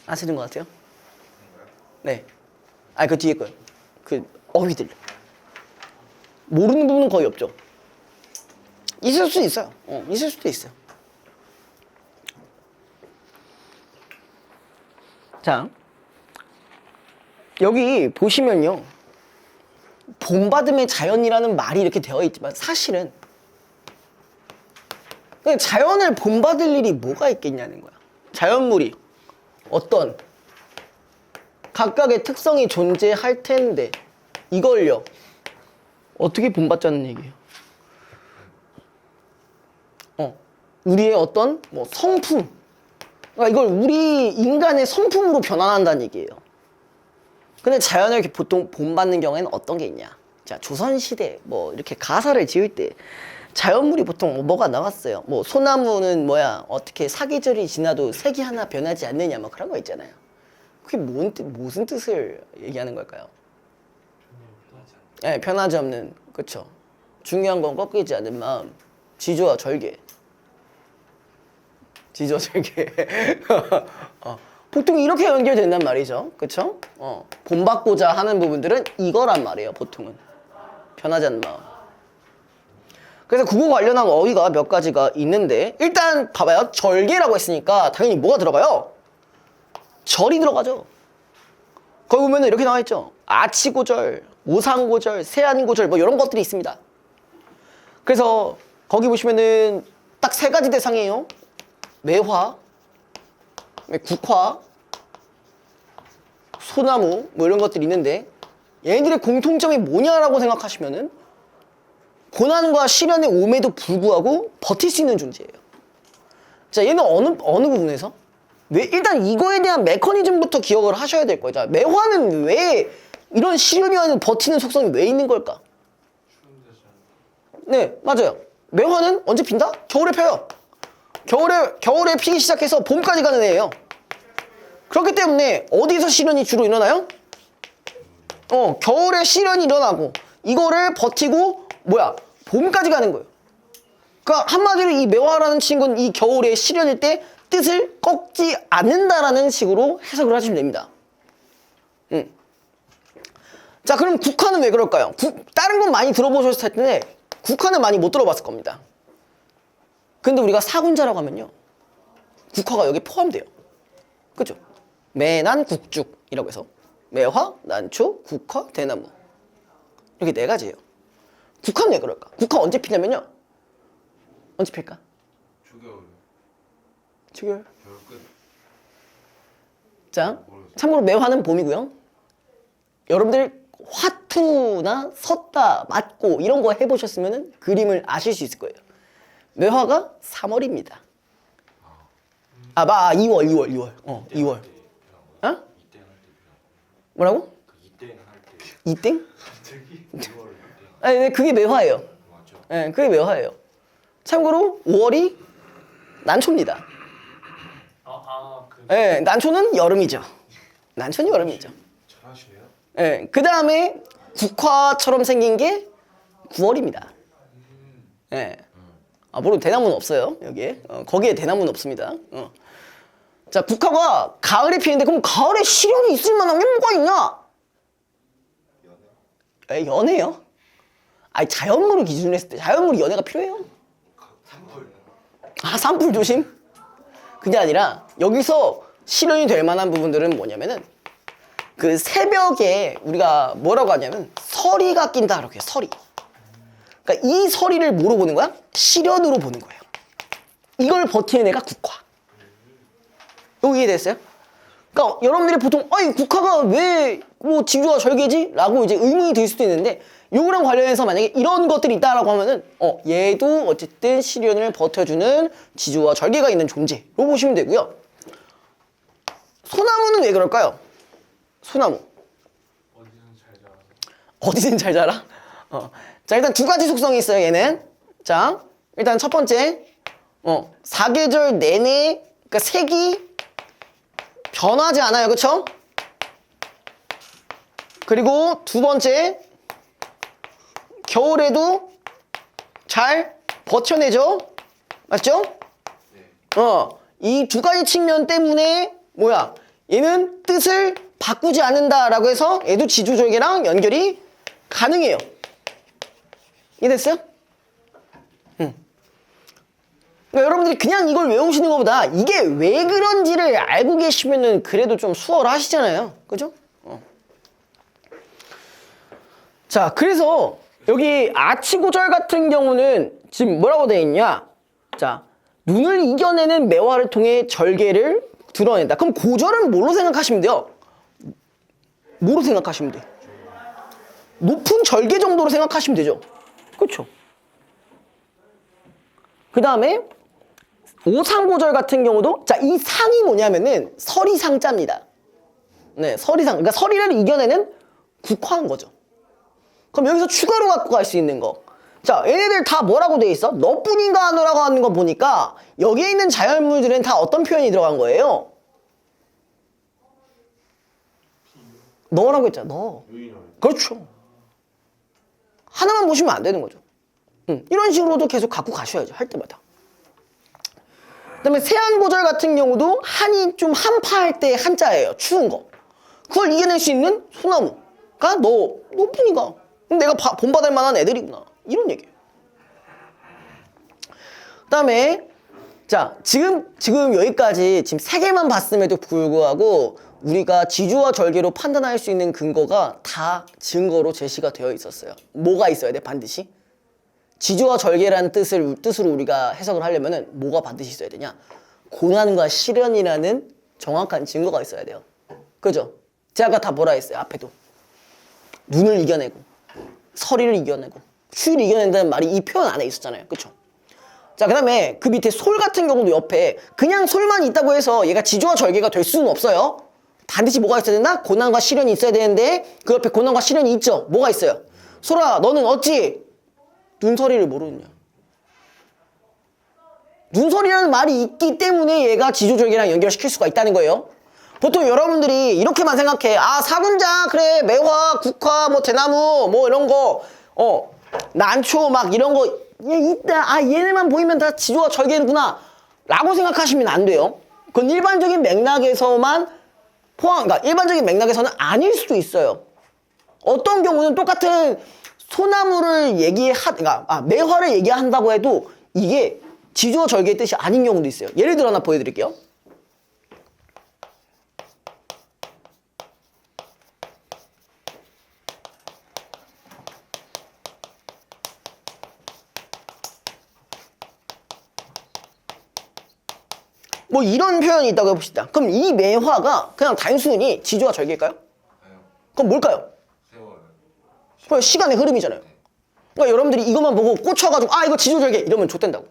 아시는 것 같아요? 네. 그 뒤에 거요. 그 어휘들 모르는 부분은 거의 없죠. 있을 수도 있어요. 있을 수도 있어요. 자, 여기 보시면요 본받음의 자연이라는 말이 이렇게 되어 있지만 사실은 그냥 자연을 본받을 일이 뭐가 있겠냐는 거야. 자연물이 어떤 각각의 특성이 존재할 텐데 이걸요 어떻게 본받자는 얘기예요. 우리의 어떤 뭐 성품, 그러니까 이걸 우리 인간의 성품으로 변환한다는 얘기예요. 근데 자연을 이렇게 보통 본받는 경우에는 어떤 게 있냐? 자, 조선시대 뭐 이렇게 가사를 지을 때 자연물이 보통 뭐가 나왔어요? 뭐 소나무는 뭐야? 어떻게 사계절이 지나도 색이 하나 변하지 않느냐? 뭐 그런 거 있잖아요. 그게 무슨 뜻을 얘기하는 걸까요? 예, 변하지 않는, 그쵸. 중요한 건 꺾이지 않는 마음, 지조와 절개. 지조 절개. 보통 이렇게 연결된단 말이죠. 그쵸? 본받고자 하는 부분들은 이거란 말이에요, 보통은. 변하지 않는 마음. 그래서 그거 관련한 어휘가 몇 가지가 있는데, 일단 봐봐요. 절개라고 했으니까 당연히 뭐가 들어가요? 절이 들어가죠. 거기 보면 이렇게 나와 있죠. 아치고절, 오상고절, 세안고절 뭐 이런 것들이 있습니다. 그래서 거기 보시면은 딱 세 가지 대상이에요. 매화, 국화, 소나무 뭐 이런 것들이 있는데 얘네들의 공통점이 뭐냐라고 생각하시면은 고난과 시련에 옴에도 불구하고 버틸 수 있는 존재예요. 자, 얘는 어느 부분에서? 일단 이거에 대한 메커니즘부터 기억을 하셔야 될 거죠. 매화는 왜 이런 시련이와는 버티는 속성이 왜 있는 걸까? 네, 맞아요. 매화는 언제 핀다? 겨울에 펴요. 겨울에 피기 시작해서 봄까지 가는 애예요. 그렇기 때문에 어디서 시련이 주로 일어나요? 겨울에 시련이 일어나고 이거를 버티고 봄까지 가는 거예요. 그러니까 한마디로 이 매화라는 친구는 이 겨울에 시련일 때 뜻을 꺾지 않는다라는 식으로 해석을 하시면 됩니다. 자, 그럼 국화는 왜 그럴까요? 다른 건 많이 들어보셨을 텐데 국화는 많이 못 들어봤을 겁니다. 근데 우리가 사군자라고 하면요, 국화가 여기 포함돼요. 그죠? 매난국죽이라고 해서 매화, 난초, 국화, 대나무 이렇게 네 가지예요. 국화는 왜 그럴까? 국화 언제 피냐면요, 언제 필까? 초겨울. 겨울 끝. 자, 참고로 매화는 봄이고요. 여러분들 화투나 섰다, 맞고 이런 거 해보셨으면 그림을 아실 수 있을 거예요. 매화가 3월입니다. 2월. 2월. 어? 뭐라고? 이땡? 아니, 그게 매화예요. 네, 그게 매화예요. 참고로 5월이 난초입니다. 네, 난초는 여름이죠. 난초는 여름이죠. 잘하시네요. 네, 그 다음에 국화처럼 생긴 게 9월입니다. 네. 물론 대나무는 없어요, 여기에. 거기에 대나무는 없습니다. 자, 국화가 가을에 피는데 그럼 가을에 시련이 있을 만한 게 뭐가 있냐? 연애요? 아니, 자연물을 기준으로 했을 때 자연물이 연애가 필요해요? 산불. 산불 조심? 그게 아니라 여기서 실현이 될 만한 부분들은 뭐냐면은 그 새벽에 우리가 뭐라고 하냐면 서리가 낀다 이렇게 서리. 그러니까 이 서리를 뭐로 보는 거야? 시련으로 보는 거예요. 이걸 버티는 애가 국화. 이거 이해됐어요? 그러니까 여러분들이 보통 국화가 왜 뭐 지주와 절개지? 라고 이제 의문이 들 수도 있는데 요거랑 관련해서 만약에 이런 것들이 있다라고 하면은 얘도 어쨌든 시련을 버텨주는 지주와 절개가 있는 존재로 보시면 되고요. 소나무는 왜 그럴까요? 소나무 어디든 잘 자라? 자, 일단 두 가지 속성이 있어요, 얘는. 자, 일단 첫 번째 사계절 내내 그러니까 색이 변하지 않아요, 그쵸? 그리고 두 번째, 겨울에도 잘 버텨내죠? 맞죠? 이 두 가지 측면 때문에 얘는 뜻을 바꾸지 않는다라고 해서 얘도 지주절개랑 연결이 가능해요. 이해됐어요? 그러니까 여러분들이 그냥 이걸 외우시는 것보다 이게 왜 그런지를 알고 계시면은 그래도 좀 수월하시잖아요. 그죠? 자, 그래서 여기 아치고절 같은 경우는 지금 뭐라고 되어 있냐? 자, 눈을 이겨내는 매화를 통해 절개를 드러낸다. 그럼 고절은 뭘로 생각하시면 돼요? 뭐로 생각하시면 돼? 높은 절개 정도로 생각하시면 되죠. 그렇죠? 그 다음에 오상고절 같은 경우도 자, 이 상이 뭐냐면은 서리상자입니다. 네, 서리상. 그러니까 서리를 이겨내는 국화인 거죠. 그럼 여기서 추가로 갖고 갈 수 있는 거. 자, 얘네들 다 뭐라고 돼 있어? 너뿐인가 하노라고 하는 거 보니까 여기에 있는 자연물들은 다 어떤 표현이 들어간 거예요? 너라고 했잖아, 너. 그렇죠. 하나만 보시면 안 되는 거죠. 이런 식으로도 계속 갖고 가셔야죠, 할 때마다. 그 다음에 세안고절 같은 경우도 한이 좀 한파할 때 한자예요. 추운 거. 그걸 이겨낼 수 있는 소나무가 너뿐이가. 내가 본받을 만한 애들이구나. 이런 얘기예요. 그 다음에 자, 지금 여기까지 지금 3개만 봤음에도 불구하고 우리가 지주와 절개로 판단할 수 있는 근거가 다 증거로 제시가 되어 있었어요. 뭐가 있어야 돼, 반드시? 지주와 절개라는 뜻으로 우리가 해석을 하려면은 뭐가 반드시 있어야 되냐? 고난과 시련이라는 정확한 증거가 있어야 돼요. 그죠? 제가 아까 다 뭐라 했어요, 앞에도. 눈을 이겨내고, 서리를 이겨내고, 추위를 이겨낸다는 말이 이 표현 안에 있었잖아요. 그쵸? 자, 그 다음에 그 밑에 솔 같은 경우도 옆에 그냥 솔만 있다고 해서 얘가 지주와 절개가 될 수는 없어요. 반드시 뭐가 있어야 된다? 고난과 시련이 있어야 되는데 그 옆에 고난과 시련이 있죠? 뭐가 있어요? 솔아, 너는 어찌 눈서리를 모르느냐? 눈서리라는 말이 있기 때문에 얘가 지주절개랑 연결시킬 수가 있다는 거예요. 보통 여러분들이 이렇게만 생각해. 아, 사군자, 그래, 매화, 국화, 뭐 대나무, 뭐 이런 거, 난초 막 이런 거 있다. 아, 얘네만 보이면 다 지주와 절개구나 라고 생각하시면 안 돼요. 그건 일반적인 맥락에서만 그러니까 일반적인 맥락에서는 아닐 수도 있어요. 어떤 경우는 똑같은 소나무를 그러니까 매화를 얘기한다고 해도 이게 지주와 절개의 뜻이 아닌 경우도 있어요. 예를 들어 하나 보여드릴게요. 뭐 이런 표현이 있다고 해봅시다. 그럼 이 매화가 그냥 단순히 지주와 절개일까요? 그럼 뭘까요? 그럼 시간의 흐름이잖아요. 그러니까 여러분들이 이것만 보고 꽂혀가지고 아, 이거 지주와 절개 이러면 좆된다고.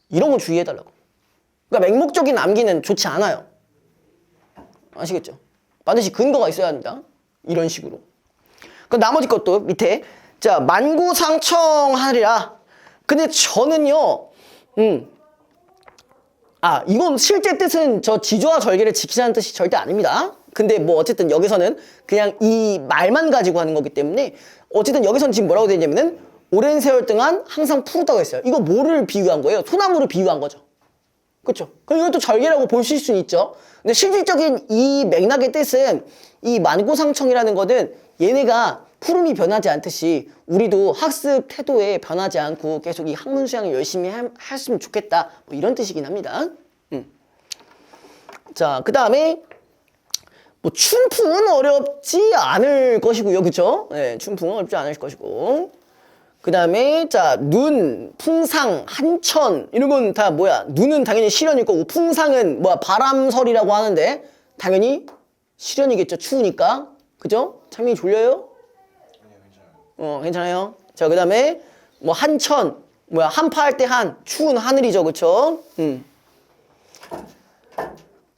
이런 거 주의해달라고. 그러니까 맹목적인 암기는 좋지 않아요. 아시겠죠? 반드시 근거가 있어야 합니다. 이런 식으로. 그 나머지 것도 밑에 자, 만구상청하리라. 근데 저는요 이건 실제 뜻은 저 지주와 절개를 지키자는 뜻이 절대 아닙니다. 근데 뭐 어쨌든 여기서는 그냥 이 말만 가지고 하는 거기 때문에 어쨌든 여기서는 지금 뭐라고 되어 있냐면은 오랜 세월 동안 항상 푸르다고 했어요. 이거 뭐를 비유한 거예요? 소나무를 비유한 거죠. 그렇죠? 그럼 이것도 절개라고 보실 수는 있죠. 근데 실질적인 이 맥락의 뜻은 이 만고상청이라는 거는 얘네가 푸름이 변하지 않듯이 우리도 학습 태도에 변하지 않고 계속 이 학문 수양을 열심히 했으면 좋겠다. 뭐 이런 뜻이긴 합니다. 자, 그 다음에 뭐 춘풍은 어렵지 않을 것이고요. 그쵸? 네, 춘풍은 어렵지 않을 것이고. 그 다음에 자, 눈, 풍상, 한천 이런 건 다 뭐야? 눈은 당연히 시련일 거고 풍상은 뭐야? 바람설이라고 하는데 당연히 시련이겠죠. 추우니까. 그죠? 창민이 졸려요? 괜찮아요. 자, 그 다음에 뭐 한천 뭐야? 한파할 때 추운 하늘이죠. 그쵸?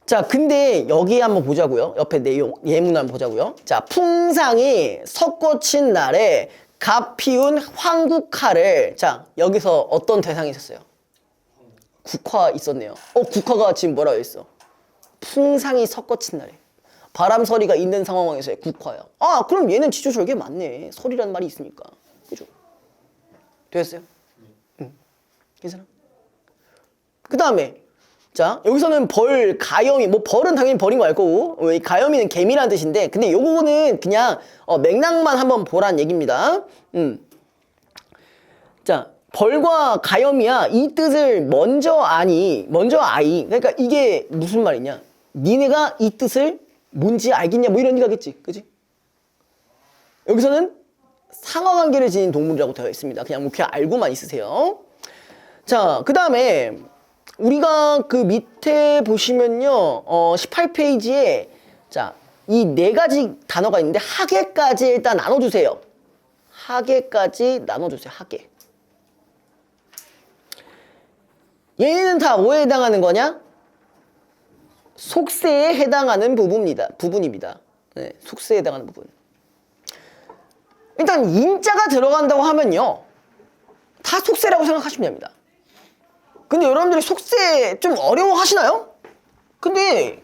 자, 근데 여기 한번 보자고요. 옆에 내용, 예문 한번 보자고요. 자, 풍상이 석고친 날에 갓 피운 황국화를 자, 여기서 어떤 대상이 있었어요? 국화 있었네요. 국화가 지금 뭐라고 했어? 풍상이 석고친 날에 바람서리가 있는 상황에서의 국화야. 아, 그럼 얘는 지주절개 맞네. 설이라는 말이 있으니까. 그죠? 됐어요? 괜찮아? 그 다음에 자, 여기서는 가염이, 뭐 벌은 당연히 벌인 거 알 거고 가염이는 개미라는 뜻인데 근데 요거는 그냥 맥락만 한번 보란 얘기입니다. 자, 벌과 가염이야 이 뜻을 먼저 아이. 그러니까 이게 무슨 말이냐? 니네가 이 뜻을 뭔지 알겠냐? 뭐 이런 얘기겠지. 그지? 여기서는 상하관계를 지닌 동물이라고 되어 있습니다. 그냥 알고만 있으세요. 자, 그 다음에 우리가 그 밑에 보시면요, 18페이지에 자, 이 네 가지 단어가 있는데 하계까지 일단 나눠주세요. 하계까지 나눠주세요. 하계. 얘는 다 뭐에 해당하는 거냐? 속세에 해당하는 부분입니다. 네, 속세에 해당하는 부분. 일단 인자가 들어간다고 하면요, 다 속세라고 생각하시면 됩니다. 근데 여러분들이 속세 좀 어려워하시나요? 근데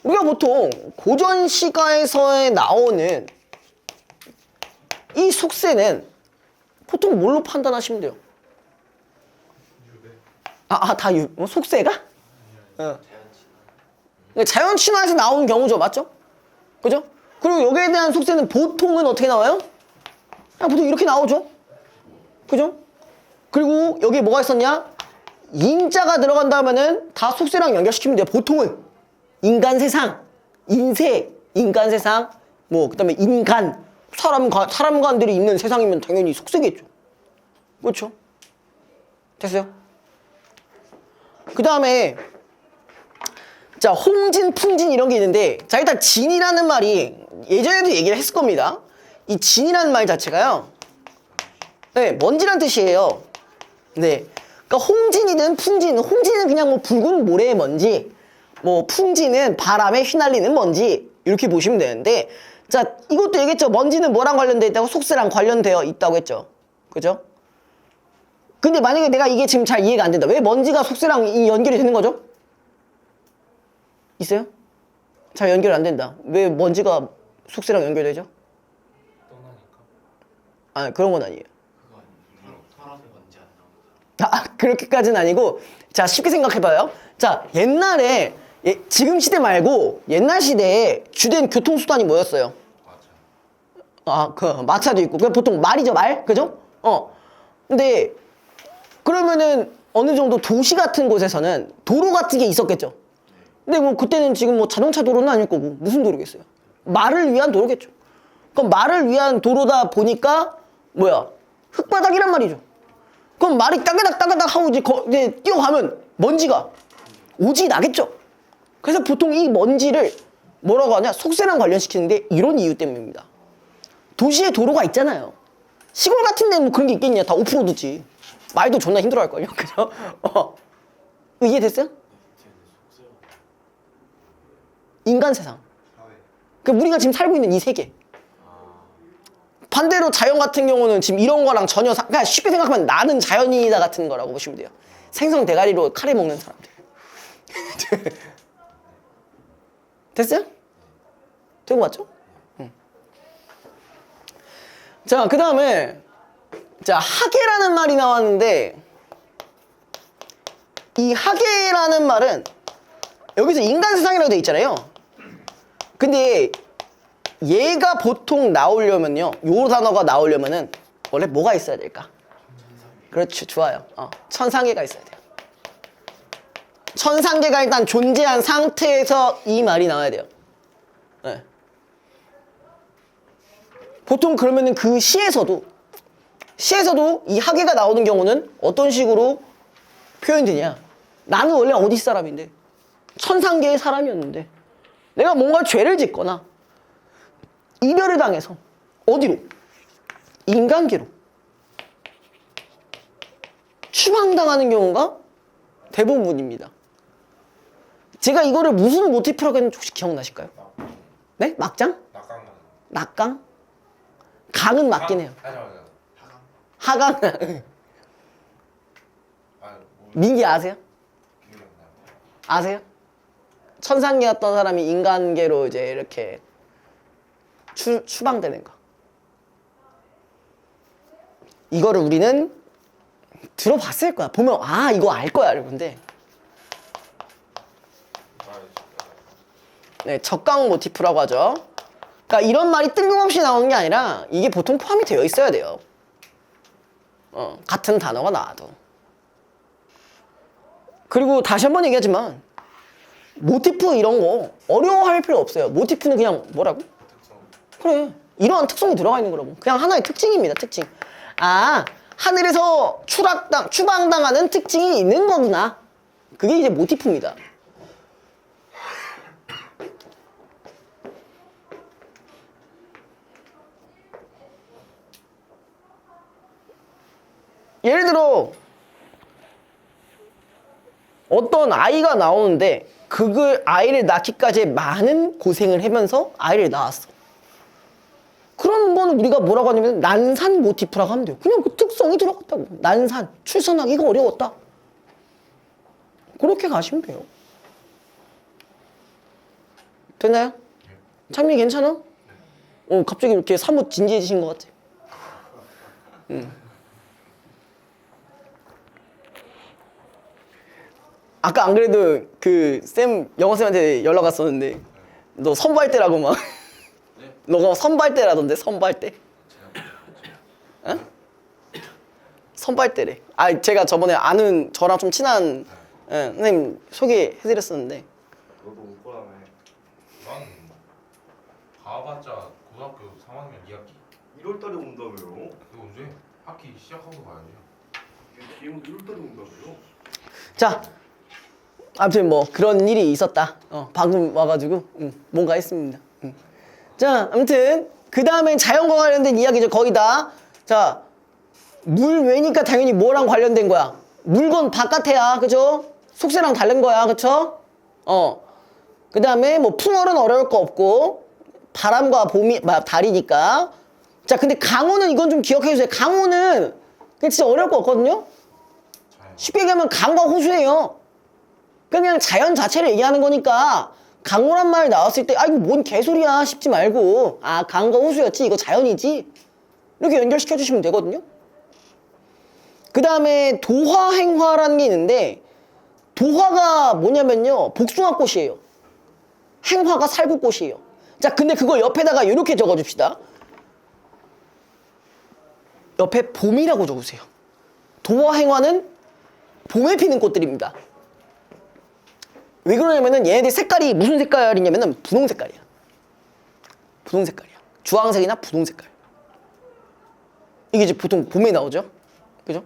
우리가 보통 고전시가에서 나오는 이 속세는 보통 뭘로 판단하시면 돼요? 속세가? 자연 친화에서 나오는 경우죠, 맞죠? 그죠? 그리고 여기에 대한 속세는 보통은 어떻게 나와요? 그냥 보통 이렇게 나오죠? 그죠? 그리고 여기에 뭐가 있었냐? 인자가 들어간다 하면은 다 속세랑 연결시키면 돼요. 보통은 인간세상, 인세, 인간세상, 뭐 그다음에 인간, 사람간들이 있는 세상이면 당연히 속세겠죠. 그렇죠? 됐어요? 그 다음에 자, 홍진, 풍진 이런 게 있는데, 자, 일단 진이라는 말이 예전에도 얘기를 했을 겁니다. 이 진이라는 말 자체가요, 네, 먼지란 뜻이에요. 네, 그러니까 홍진이든 풍진, 홍진은 그냥 뭐 붉은 모래의 먼지, 뭐 풍진은 바람에 휘날리는 먼지, 이렇게 보시면 되는데, 자, 이것도 얘기했죠. 먼지는 뭐랑 관련되어 있다고? 속세랑 관련되어 있다고 했죠. 그죠? 근데 만약에 내가 이게 지금 잘 이해가 안 된다. 왜 먼지가 속세랑 연결이 되는 거죠? 있어요? 잘 연결 안 된다. 왜 먼지가 속세랑 연결되죠? 아, 그런 건 아니에요. 털어서 먼지 안 나오니까. 그렇게까지는 아니고, 자, 쉽게 생각해봐요. 자, 옛날에 지금 시대 말고 옛날 시대에 주된 교통수단이 뭐였어요? 마차도 있고, 그냥 보통 말이죠, 말, 그죠? 근데 그러면은 어느 정도 도시 같은 곳에서는 도로 같은 게 있었겠죠. 근데 뭐 그때는 지금 뭐 자동차 도로는 아닐 거고 무슨 도로겠어요? 말을 위한 도로겠죠. 그럼 말을 위한 도로다 보니까 뭐야? 흙바닥이란 말이죠. 그럼 말이 따가닥 하고 이제 뛰어가면 먼지가 오지 나겠죠. 그래서 보통 이 먼지를 뭐라고 하냐? 속세랑 관련시키는데 이런 이유 때문입니다. 도시에 도로가 있잖아요. 시골 같은 데는 뭐 그런 게 있겠냐? 다 오프로드지. 말도 존나 힘들어할걸요. 그죠? 이해됐어요? 인간 세상. 그러니까 우리가 지금 살고 있는 이 세계. 반대로 자연 같은 경우는 지금 이런 거랑 전혀 그냥 쉽게 생각하면 나는 자연이다 같은 거라고 보시면 돼요. 생선 대가리로 카레 먹는 사람들. 됐어요? 된 거 맞죠? 응. 자, 그 다음에 자, 하계라는 말이 나왔는데 이 하계라는 말은 여기서 인간 세상이라고 돼 있잖아요. 근데 얘가 보통 나오려면요, 요 단어가 나오려면은 원래 뭐가 있어야 될까? 그렇죠, 좋아요. 천상계가 있어야 돼요. 천상계가 일단 존재한 상태에서 이 말이 나와야 돼요. 네. 보통 그러면은 그 시에서도 이 하계가 나오는 경우는 어떤 식으로 표현되냐? 나는 원래 어디 사람인데 천상계의 사람이었는데 내가 뭔가 죄를 짓거나 이별을 당해서 어디로? 인간계로 추방당하는 경우가 대부분입니다. 제가 이거를 무슨 모티프라고 했는지 혹시 기억나실까요? 네? 막장? 낙강? 강은 맞긴 해요. 하강. 민기 아세요? 아세요? 천상계였던 사람이 인간계로 이제 이렇게 추방되는 거. 이거를 우리는 들어봤을 거야. 보면 이거 알 거야, 여러분들. 네, 적강 모티프라고 하죠. 그러니까 이런 말이 뜬금없이 나오는 게 아니라 이게 보통 포함이 되어 있어야 돼요. 같은 단어가 나와도. 그리고 다시 한번 얘기하지만 모티프 이런 거 어려워할 필요 없어요. 모티프는 그냥 뭐라고? 그래, 이러한 특성이 들어가 있는 거라고. 그냥 하나의 특징입니다. 특징. 하늘에서 추방당하는 특징이 있는 거구나. 그게 이제 모티프입니다. 예를 들어 어떤 아이가 나오는데 그 아이를 낳기까지 많은 고생을 하면서 아이를 낳았어. 그런 거는 우리가 뭐라고 하냐면 난산 모티프라고 하면 돼요. 그냥 그 특성이 들어갔다고. 난산, 출산하기가 어려웠다. 그렇게 가시면 돼요. 됐나요? 창민이 괜찮아? 갑자기 이렇게 사뭇 진지해지신 것 같아. 아까 안 그래도 그 영어쌤한테 연락 왔었는데 너 선발대라고 막 네? 너가 선발대라던데 선발대? 어? 선발대래. 아 제가 저번에 아는 저랑 좀 친한 선생님 소개해드렸었는데 너도 올 거라며. 난 가봤자 고등학교 3학년 2학기. 1월 달에 온다며요. 이거 언제? 학기 시작하고 가야지. 기회는 1월 달에 온다며요. 자 아무튼 뭐 그런 일이 있었다. 방금 와가지고 뭔가 했습니다. 자 아무튼 그 다음엔 자연과 관련된 이야기죠. 거의 다. 자 물 외니까 당연히 뭐랑 관련된 거야? 물건 바깥에야, 그죠? 속세랑 다른 거야, 그쵸? 그 다음에 뭐 풍월은 어려울 거 없고 바람과 봄이 달이니까. 자 근데 강호는 이건 좀 기억해 주세요. 강호는 그냥 진짜 어려울 거 없거든요. 자연. 쉽게 얘기하면 강과 호수예요. 그냥 자연 자체를 얘기하는 거니까 강호란 말 나왔을 때 아 이거 뭔 개소리야 싶지 말고 아 강과 호수였지 이거 자연이지 이렇게 연결시켜 주시면 되거든요. 그 다음에 도화행화라는 게 있는데 도화가 뭐냐면요 복숭아꽃이에요. 행화가 살구꽃이에요. 자 근데 그걸 옆에다가 이렇게 적어줍시다. 옆에 봄이라고 적으세요. 도화행화는 봄에 피는 꽃들입니다. 왜 그러냐면은 얘네들 색깔이 무슨 색깔이냐면은 분홍 색깔이야. 분홍 색깔이야. 주황색이나 분홍 색깔. 이게 이제 보통 봄에 나오죠. 그죠?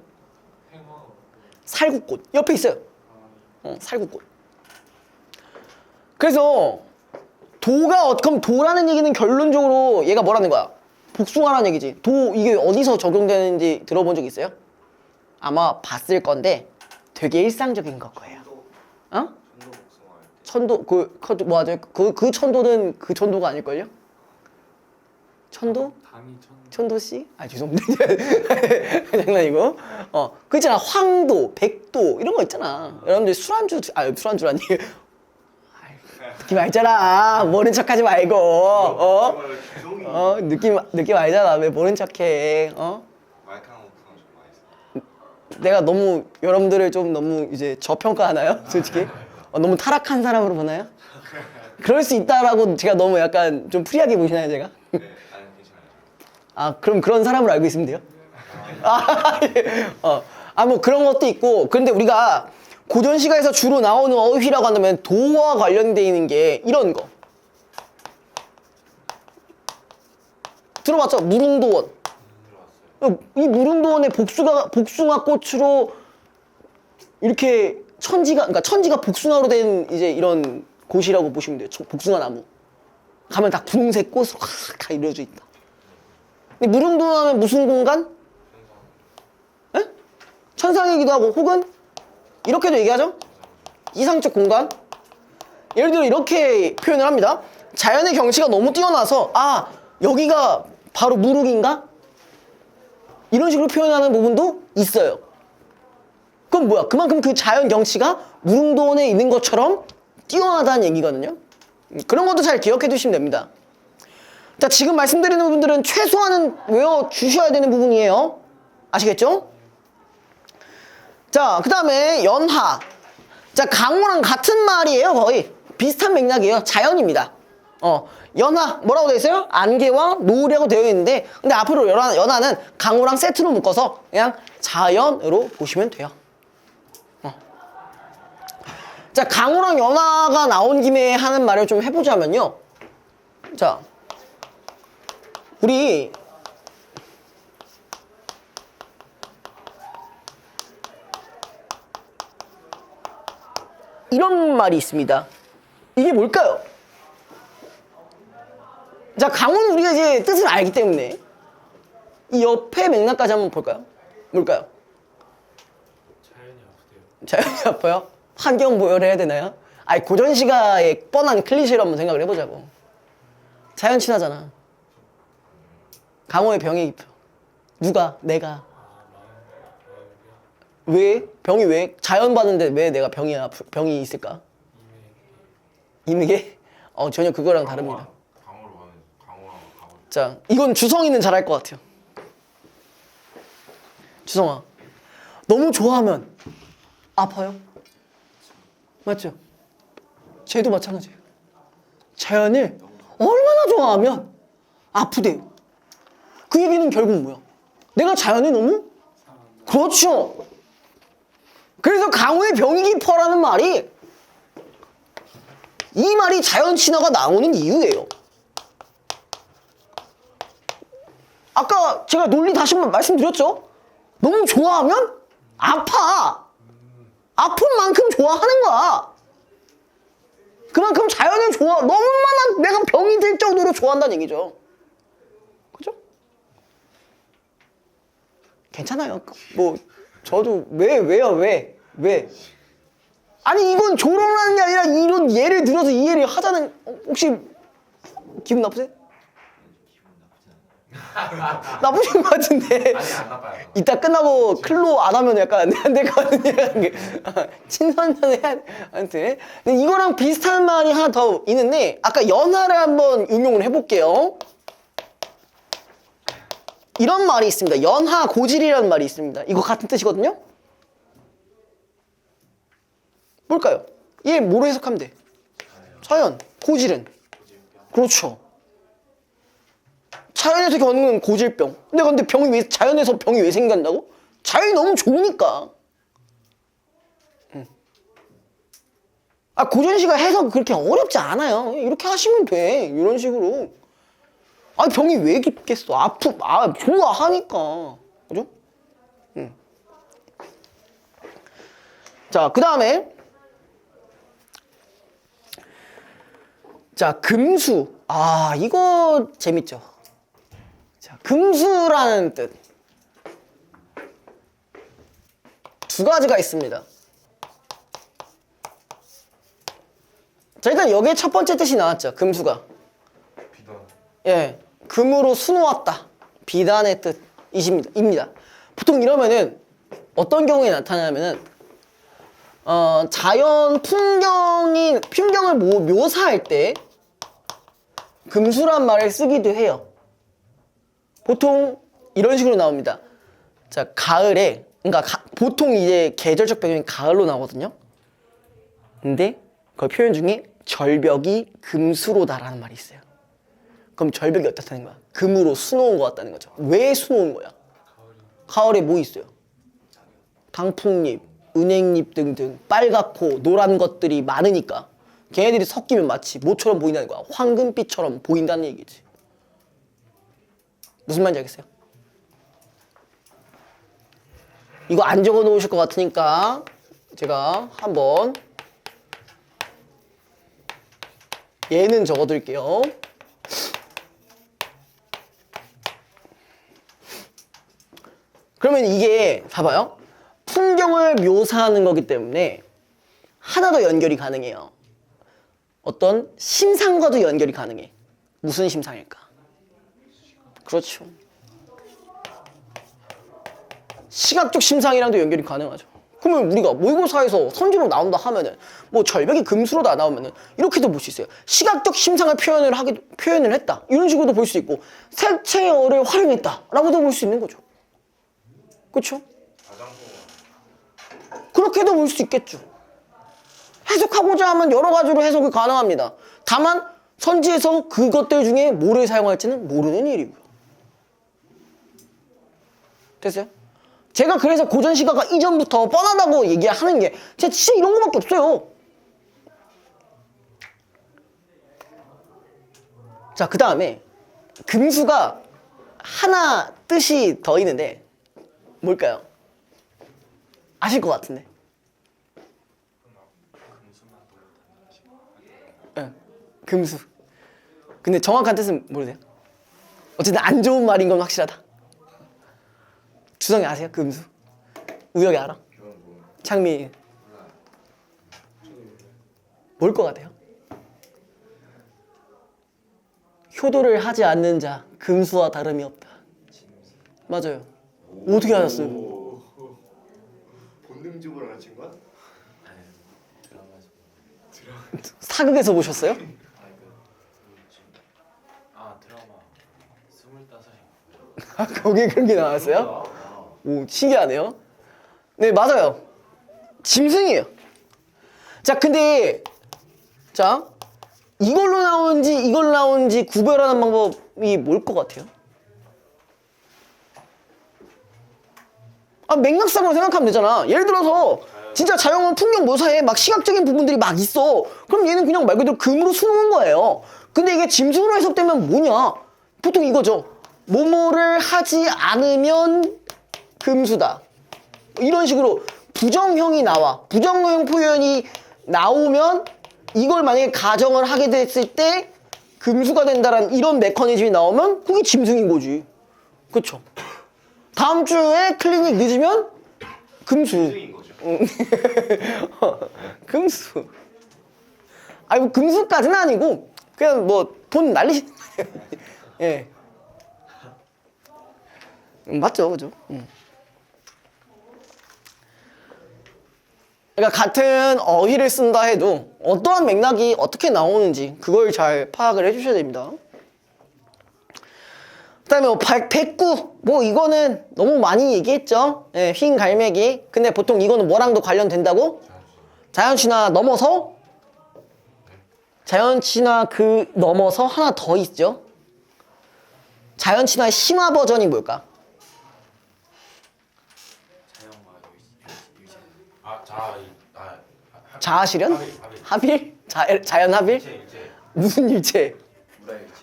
살구꽃 옆에 있어요. 살구꽃. 그래서 그럼 도라는 얘기는 결론적으로 얘가 뭐라는 거야? 복숭아라는 얘기지. 이게 어디서 적용되는지 들어본 적 있어요? 아마 봤을 건데 되게 일상적인 걸 거예요. 어? 천도 복숭아할 때. 뭐하죠? 그 천도는 그 천도가 아닐걸요? 천도? 당이 천도씨? 아 죄송합니다. 장난이고. 그 있잖아 황도, 백도 이런 거 있잖아. 여러분들 술안주라니. 느낌 알잖아. 모른 척하지 말고. 느낌 알잖아. 왜 모른 척해? 말캉한 복숭아 좀 맛있어. 내가 너무 여러분들을 좀 너무 이제 저평가하나요? 솔직히 너무 타락한 사람으로 보나요? 그럴 수 있다라고 제가 너무 약간 좀 프리하게 보시나요, 제가? 네, 나는 괜찮아요. 아, 그럼 그런 사람으로 알고 있으면 돼요? 뭐 그런 것도 있고. 근데 우리가 고전시가에서 주로 나오는 어휘라고 한다면 도와 관련되어 있는 게 이런 거. 들어봤죠? 무릉도원. 이 무릉도원의 복숭아 꽃으로 이렇게 그러니까 천지가 복숭아로 된 이제 이런 곳이라고 보시면 돼요. 복숭아 나무. 가면 다 분홍색 꽃으로 다 이루어져 있다. 근데 무릉도원 하면 무슨 공간? 에? 천상이기도 하고 혹은 이렇게도 얘기하죠? 이상적 공간. 예를 들어 이렇게 표현을 합니다. 자연의 경치가 너무 뛰어나서 여기가 바로 무릉인가? 이런 식으로 표현하는 부분도 있어요. 그럼 뭐야? 그만큼 그 자연 경치가 무릉도원에 있는 것처럼 뛰어나다는 얘기거든요. 그런 것도 잘 기억해 두시면 됩니다. 자, 지금 말씀드리는 부분들은 최소한은 외워주셔야 되는 부분이에요. 아시겠죠? 자, 그 다음에 연하. 자, 강호랑 같은 말이에요. 거의 비슷한 맥락이에요. 자연입니다. 연하 뭐라고 되어 있어요? 안개와 노을이라고 되어 있는데 근데 앞으로 연하는 강호랑 세트로 묶어서 그냥 자연으로 보시면 돼요. 자, 강호랑 연하가 나온 김에 하는 말을 좀 해보자면요. 자, 우리 이런 말이 있습니다. 이게 뭘까요? 자, 강호는 우리가 이제 뜻을 알기 때문에 이 옆에 맥락까지 한번 볼까요? 뭘까요? 자연이 아프대요. 자연이 아파요? 환경 보혈을 해야 되나요? 아니, 고전시가의 뻔한 클리셰로 한번 생각을 해보자고. 자연 친화잖아. 강호의 병이 깊어. 누가? 내가. 왜? 병이 왜? 자연 봤는데 왜 내가 병이 있을까? 이미게? 전혀 그거랑 다릅니다. 강호로 가는 강호랑 강호. 자, 이건 주성이는 잘할 것 같아요. 주성아, 너무 좋아하면 아파요? 맞죠? 쟤도 마찬가지예요. 자연을 얼마나 좋아하면 아프대요. 그 얘기는 결국 뭐야? 내가 자연을 너무? 그렇죠. 그래서 강호의 병이 깊어라는 말이 이 말이 자연 친화가 나오는 이유예요. 아까 제가 논리 다시 한번 말씀드렸죠? 너무 좋아하면 아파. 아픈 만큼 좋아하는 거야. 그만큼 자연을 너무나 내가 병이 될 정도로 좋아한다는 얘기죠. 그죠? 괜찮아요. 뭐 저도 왜? 아니, 이건 조롱하는 게 아니라 이런 예를 들어서 이해를 하자는. 혹시 기분 나쁘세요? 나쁘신 것 같은데. 아니 안 나빠요. 이따 끝나고 클로 안 하면 약간 안 될 것 같은데. 친선전에 한테. 근데 이거랑 비슷한 말이 하나 더 있는데, 아까 연하를 한번 응용을 해볼게요. 이런 말이 있습니다. 연하 고질이라는 말이 있습니다. 이거 같은 뜻이거든요. 뭘까요? 얘 뭐로 해석하면 돼? 자연, 고질은? 그렇죠. 자연에서 겪는 고질병. 근데 자연에서 병이 왜 생긴다고? 자연이 너무 좋으니까. 고전시가 해석 그렇게 어렵지 않아요. 이렇게 하시면 돼. 이런 식으로. 병이 왜 깊겠어? 좋아하니까. 그죠? 자, 그 다음에. 자, 금수. 이거 재밌죠? 자, 금수라는 뜻. 두 가지가 있습니다. 자, 일단 여기에 첫 번째 뜻이 나왔죠. 금수가. 비단. 예. 금으로 수놓았다. 비단의 뜻입니다. 보통 이러면은 어떤 경우에 나타나냐면은 자연 풍경을 묘사할 때 금수란 말을 쓰기도 해요. 보통 이런 식으로 나옵니다. 자, 가을에, 그러니까 보통 이제 계절적 배경이 가을로 나오거든요. 근데 그 표현 중에 절벽이 금수로다라는 말이 있어요. 그럼 절벽이 어떻다는 거야? 금으로 수놓은 것 같다는 거죠. 왜 수놓은 거야? 가을에 뭐 있어요? 당풍잎, 은행잎 등등 빨갛고 노란 것들이 많으니까 걔네들이 섞이면 마치 뭐처럼 보인다는 거야. 황금빛처럼 보인다는 얘기지. 무슨 말인지 알겠어요? 이거 안 적어 놓으실 것 같으니까 제가 한번 얘는 적어 드릴게요. 그러면 이게 봐봐요. 풍경을 묘사하는 거기 때문에 하나 더 연결이 가능해요. 어떤 심상과도 연결이 가능해. 무슨 심상일까? 그렇죠. 시각적 심상이랑도 연결이 가능하죠. 그러면 우리가 모의고사에서 선지로 나온다 하면은 뭐 절벽이 금수로다 나오면은 이렇게도 볼 수 있어요. 시각적 심상을 표현을 했다. 이런 식으로도 볼 수 있고 색채어를 활용했다라고도 볼 수 있는 거죠. 그렇죠? 그렇게도 볼 수 있겠죠. 해석하고자 하면 여러 가지로 해석이 가능합니다. 다만 선지에서 그것들 중에 뭐를 사용할지는 모르는 일이고요. 됐어요? 제가 그래서 고전시가가 이전부터 뻔하다고 얘기하는 게 진짜 이런 거밖에 없어요. 자, 그 다음에 금수가 하나 뜻이 더 있는데 뭘까요? 아실 것 같은데. 금수. 근데 정확한 뜻은 모르세요? 어쨌든 안 좋은 말인 건 확실하다. 주성이 아세요? 금수. 우혁이 알아? 창미. 뭘 것 같아요? 효도를 하지 않는 자 금수와 다름이 없다. 맞아요. 어떻게 하셨어요? 본능적으로 알아챈 거야? 사극에서 보셨어요? 드라마 25살. 아, 거기에 그런 게 나왔어요? 오, 신기하네요. 네, 맞아요. 짐승이에요. 자, 근데 자, 이걸로 나오는지 구별하는 방법이 뭘 것 같아요? 아, 맥락상으로 생각하면 되잖아. 예를 들어서 진짜 자연은 풍경 묘사에 막 시각적인 부분들이 막 있어. 그럼 얘는 그냥 말 그대로 금으로 수놓은 거예요. 근데 이게 짐승으로 해석되면 뭐냐? 보통 이거죠. 뭐뭐를 하지 않으면 금수다. 이런 식으로 부정형이 나와. 부정형 표현이 나오면 이걸 만약에 가정을 하게 됐을 때 금수가 된다라는 이런 메커니즘이 나오면 그게 짐승인 거지. 그쵸? 다음 주에 클리닉 늦으면 금수. 본능인 거죠. 금수. 아니 뭐 금수까지는 아니고 그냥 뭐 돈 날리시는 거예요. 예. 맞죠, 그죠? 그러니까 같은 어휘를 쓴다 해도 어떠한 맥락이 어떻게 나오는지 그걸 잘 파악을 해주셔야 됩니다. 그다음에 뭐 백구 뭐 이거는 너무 많이 얘기했죠. 예, 흰 갈매기. 근데 보통 이거는 뭐랑도 관련된다고? 자연친화 넘어서 자연친화 그 넘어서 하나 더 있죠. 자연친화의 심화 버전이 뭘까? 자아실현? 합일? 자연 합일? 무슨 일체?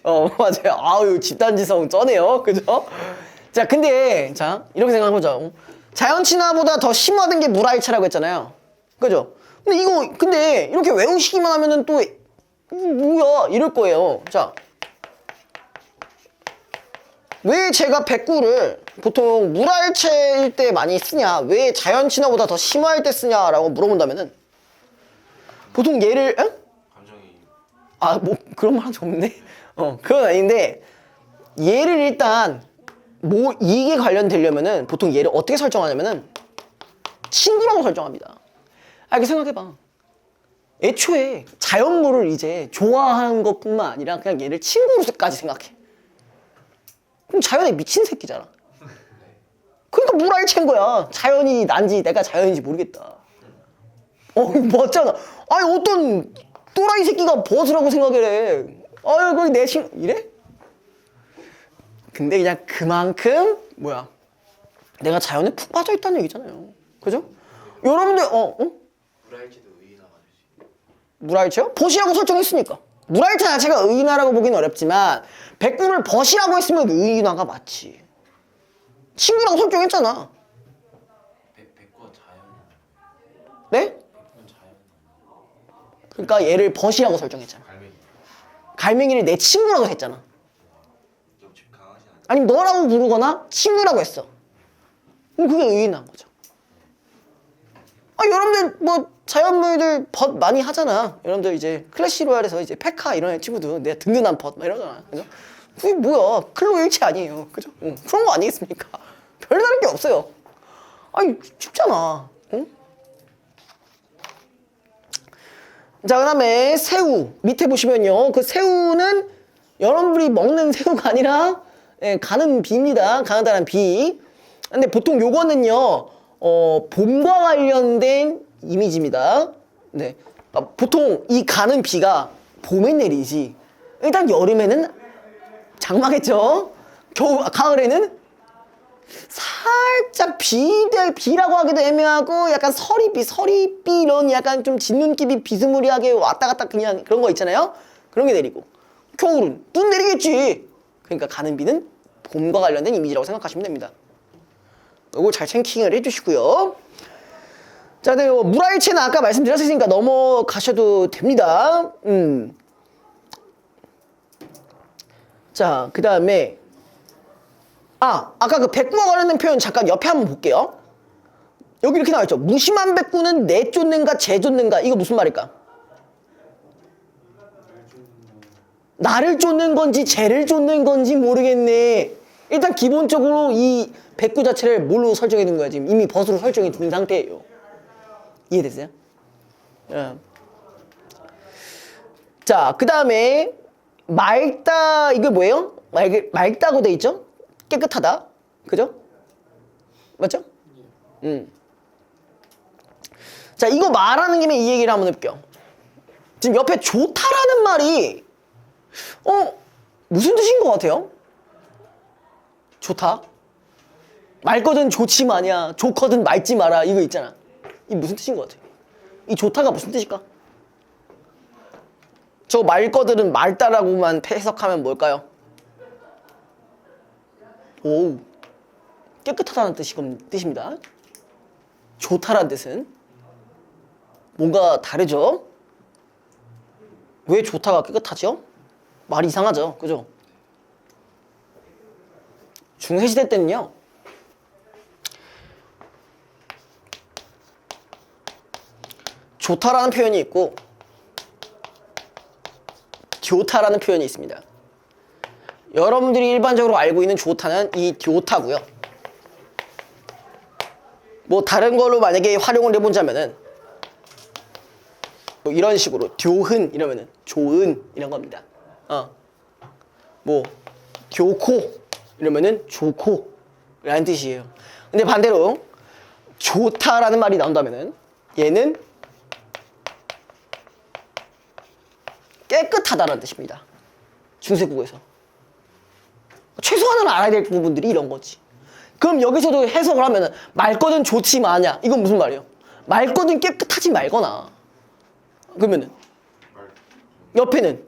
맞아요. 아유, 집단지성 쩌네요. 그죠? 자, 근데, 자, 이렇게 생각해보자. 자연친화보다 더 심화된 게 물화일체라고 했잖아요. 그죠? 근데 이렇게 외우시기만 하면은 또, 뭐야? 이럴 거예요. 자. 왜 제가 백구를 보통 물화일체일 때 많이 쓰냐? 왜 자연친화보다 더 심화일 때 쓰냐라고 물어본다면은, 보통 얘를, 응? 감정이 아, 뭐, 그런 말 하지 없네. 그건 아닌데, 얘를 일단, 뭐, 이게 관련되려면은, 보통 얘를 어떻게 설정하냐면은, 친구라고 설정합니다. 아, 이렇게 생각해봐. 애초에 자연물을 이제 좋아하는 것 뿐만 아니라, 그냥 얘를 친구로까지 생각해. 그럼 자연에 미친 새끼잖아. 그러니까 물알챈 거야. 자연이 난지 내가 자연인지 모르겠다. 맞잖아. 아니, 어떤 또라이 새끼가 버스라고 생각을 해. 아유, 거기 내 친구, 이래? 근데 그냥 그만큼, 뭐야. 내가 자연에 푹 빠져있다는 얘기잖아요. 그죠? 여러분들, 물알지도 의인화가 되지. 물알체요? 벗이라고 설정했으니까. 물알체 자체가 의인화라고 보기는 어렵지만, 백구를 벗이라고 했으면 의인화가 맞지. 친구라고 설정했잖아. 백과 자연. 네? 백은 자연. 그러니까 얘를 벗이라고 설정했잖아. 갈매기. 갈매기를 내 친구라고 했잖아. 옆집 강아지 아니야? 아니면 너라고 부르거나 친구라고 했어. 그럼 그게 의인한 거죠. 여러분들 뭐 자연물들 벗 많이 하잖아. 여러분들 이제 클래시 로얄에서 이제 페카 이런 친구도 내가 든든한 벗 막 이러잖아. 그죠? 그게 뭐야? 클로 일체 아니에요. 그죠? 그런 거 아니겠습니까? 별다른 게 없어요. 아니 쉽잖아. 응? 자, 그다음에 새우 밑에 보시면요. 그 새우는 여러분들이 먹는 새우가 아니라 가는 비입니다. 가는다는 비. 근데 보통 요거는요. 봄과 관련된 이미지입니다. 네. 보통 이 가는 비가 봄에 내리지. 일단 여름에는 장마겠죠. 가을에는 살짝 비라고 하기도 애매하고 약간 서리비 이런 약간 좀 진눈깨비 비스무리하게 왔다 갔다 그냥 그런 거 있잖아요. 그런 게 내리고 겨울은 눈 내리겠지. 그러니까 가는 비는 봄과 관련된 이미지라고 생각하시면 됩니다. 이거 잘 챙킹을 해주시고요. 자, 네, 물알체는 아까 말씀드렸으니까 넘어가셔도 됩니다. 자, 그 다음에 아까 그 백구와 관련된 표현 잠깐 옆에 한번 볼게요. 여기 이렇게 나와있죠. 무심한 백구는 내 쫓는가 쟤 쫓는가. 이거 무슨 말일까? 나를 쫓는 건지 쟤를 쫓는 건지 모르겠네. 일단 기본적으로 이 백구 자체를 뭘로 설정해 둔 거야? 지금 이미 벗으로 설정해 둔 상태예요. 이해됐어요? 자, 그 다음에 맑다. 이게 뭐예요? 맑다고 돼 있죠? 깨끗하다. 그죠? 맞죠? 자, 이거 말하는 김에 이 얘기를 한번 해볼게요. 지금 옆에 좋다라는 말이 무슨 뜻인 것 같아요? 좋다? 맑거든 좋지 마냐, 좋거든 맑지 마라, 이거 있잖아. 이 무슨 뜻인 것 같아요? 이 좋다가 무슨 뜻일까? 저 맑거든은 맑다라고만 해석하면 뭘까요? 오, 깨끗하다는 뜻입니다. 좋다라는 뜻은 뭔가 다르죠? 왜 좋다가 깨끗하죠? 말이 이상하죠, 그죠? 중세시대 때는요, 좋다라는 표현이 있고 교타라는 표현이 있습니다. 여러분들이 일반적으로 알고 있는 좋다는 이 교타고요. 뭐 다른 걸로 만약에 활용을 해보자면은 뭐 이런 식으로 교흔 이러면은 좋은 이런 겁니다. 뭐 교코 이러면은 좋고 라는 뜻이에요. 근데 반대로 좋다라는 말이 나온다면은 얘는 깨끗하다라는 뜻입니다. 중세국어에서. 최소한은 알아야 될 부분들이 이런 거지. 그럼 여기서도 해석을 하면은 맑거든 좋지 마냐. 이건 무슨 말이에요? 맑거든 깨끗하지 말거나. 그러면은 옆에는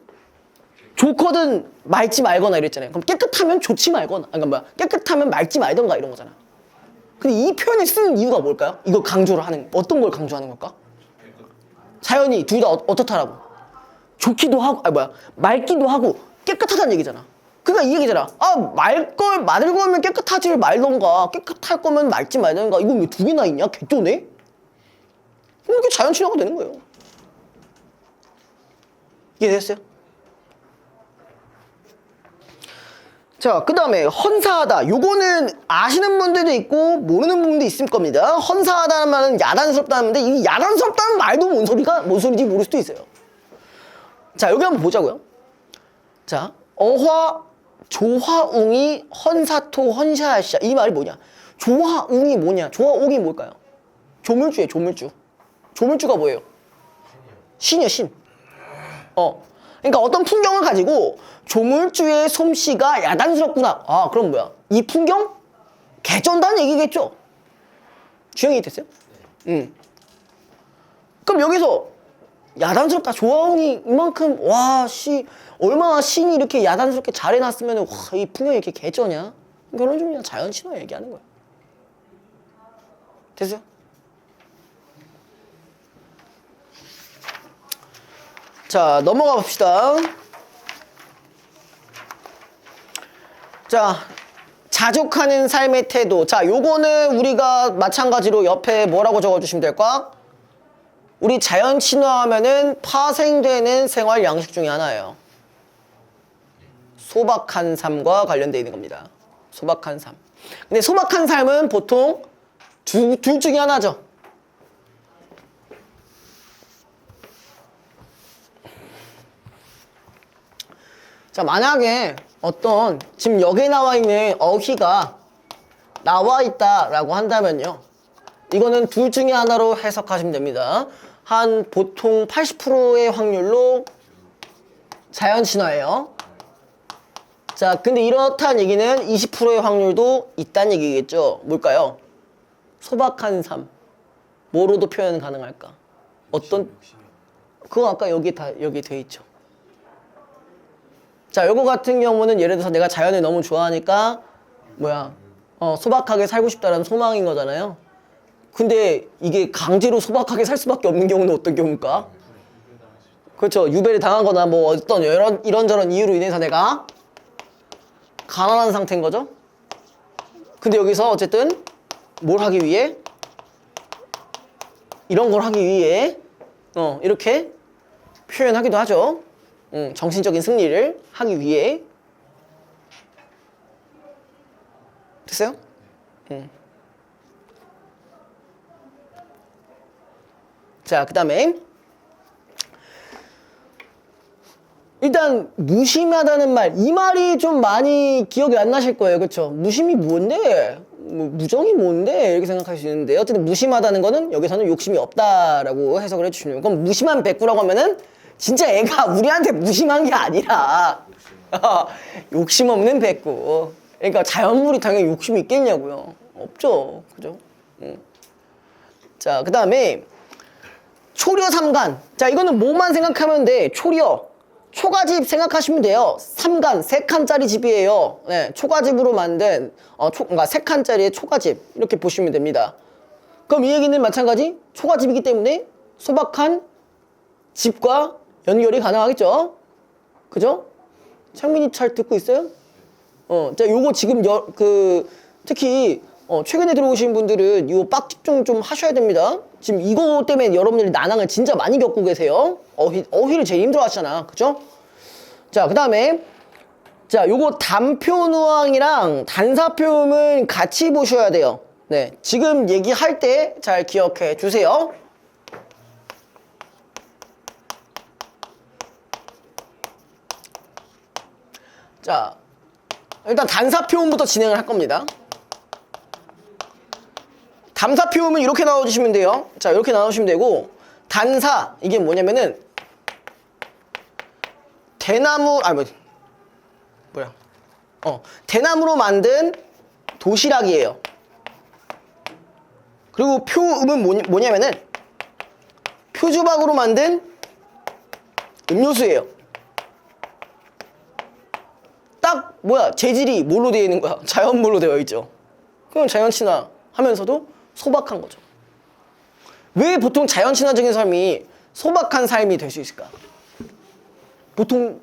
좋거든 맑지 말거나 이랬잖아요. 그럼 깨끗하면 좋지 말거나. 그러니까 뭐야? 깨끗하면 맑지 말던가 이런 거잖아. 근데 이 표현을 쓰는 이유가 뭘까요? 이걸 강조를 하는, 어떤 걸 강조하는 걸까? 자연이 둘 다 어떻다라고. 좋기도 하고, 맑기도 하고 깨끗하다는 얘기잖아. 그러니까 이 얘기잖아. 맑을 거면 깨끗하지 말던가, 깨끗할 거면 맑지 말던가. 이거 왜 두 개나 있냐? 개쩌네? 그럼 이게 자연 친화가 되는 거예요. 이해됐어요? 자, 그 다음에 헌사하다. 요거는 아시는 분들도 있고 모르는 분들도 있을 겁니다. 헌사하다는 말은 야단스럽다는 말인데, 이 야단스럽다는 말도 뭔 소리인지 모를 수도 있어요. 자, 여기 한번 보자고요. 자, 어화 조화웅이 헌사토 헌샤하샤. 이 말이 뭐냐? 조화웅이 뭐냐? 조화웅이 뭘까요? 조물주예요, 조물주. 조물주가 뭐예요? 신이요, 신. 그러니까 어떤 풍경을 가지고 조물주의 솜씨가 야단스럽구나. 그럼 뭐야? 이 풍경? 개쩐다는 얘기겠죠? 주영이 됐어요? 그럼 여기서 야단스럽다. 조화웅이 이만큼 얼마나 신이 이렇게 야단스럽게 잘 해놨으면 이 풍경이 이렇게 개쩌냐? 그런 좀 그냥 자연 친화 얘기하는 거야. 됐어요? 자, 넘어가 봅시다. 자, 자족하는 삶의 태도. 자, 요거는 우리가 마찬가지로 옆에 뭐라고 적어주시면 될까? 우리 자연 친화하면은 파생되는 생활 양식 중에 하나예요. 소박한 삶과 관련되어 있는 겁니다. 소박한 삶. 근데 소박한 삶은 보통 둘 중에 하나죠. 자, 만약에 지금 여기에 나와 있는 어휘가 나와 있다라고 한다면요, 이거는 둘 중에 하나로 해석하시면 됩니다. 한 보통 80%의 확률로 자연 친화예요. 자, 근데 이렇다는 얘기는 20%의 확률도 있다는 얘기겠죠. 뭘까요? 소박한 삶. 뭐로도 표현 가능할까? 그거 아까 여기 돼 있죠. 자, 요거 같은 경우는 예를 들어서 내가 자연을 너무 좋아하니까 소박하게 살고 싶다라는 소망인 거잖아요. 근데 이게 강제로 소박하게 살 수밖에 없는 경우는 어떤 경우일까? 그렇죠. 유배를 당한 거나 뭐 어떤 이런저런 이유로 인해서 내가 가난한 상태인 거죠. 근데 여기서 어쨌든 뭘 하기 위해? 이런 걸 하기 위해 이렇게 표현하기도 하죠. 정신적인 승리를 하기 위해. 됐어요? 자, 그 다음에 일단 무심하다는 말, 이 말이 좀 많이 기억이 안 나실 거예요. 그쵸? 무심이 뭔데? 뭐 무정이 뭔데? 이렇게 생각할 수 있는데 어쨌든 무심하다는 거는 여기서는 욕심이 없다라고 해석을 해주시면, 그럼 무심한 백구라고 하면은 진짜 애가 우리한테 무심한 게 아니라 욕심 없는 백구. 그러니까 자연물이 당연히 욕심이 있겠냐고요. 없죠. 그죠? 자, 그 다음에 초려 삼간. 자, 이거는 뭐만 생각하면 돼? 초려. 초가집 생각하시면 돼요. 3간, 3칸짜리 집이에요. 네, 초가집으로 만든, 그러니까 3칸짜리의 초가집. 이렇게 보시면 됩니다. 그럼 이 얘기는 마찬가지. 초가집이기 때문에 소박한 집과 연결이 가능하겠죠? 그죠? 창민이 잘 듣고 있어요? 자, 요거 지금 특히, 최근에 들어오신 분들은 요 빡 집중 좀 하셔야 됩니다. 지금 이거 때문에 여러분들이 난항을 진짜 많이 겪고 계세요. 어휘를 제일 힘들어 하시잖아. 그죠? 자, 그 다음에, 자, 요거 단표누항이랑 단사표음은 같이 보셔야 돼요. 네. 지금 얘기할 때 잘 기억해 주세요. 자, 일단 단사표음부터 진행을 할 겁니다. 담사표음은 이렇게 나눠주시면 돼요. 자, 이렇게 나눠주시면 되고, 단사, 이게 뭐냐면은 대나무로 만든 도시락이에요. 그리고 표음은 뭐냐면은 표주박으로 만든 음료수예요. 딱 재질이 뭘로 되어 있는 거야? 자연물로 되어 있죠. 그럼 자연친화 하면서도 소박한 거죠. 왜 보통 자연친화적인 삶이 소박한 삶이 될 수 있을까? 보통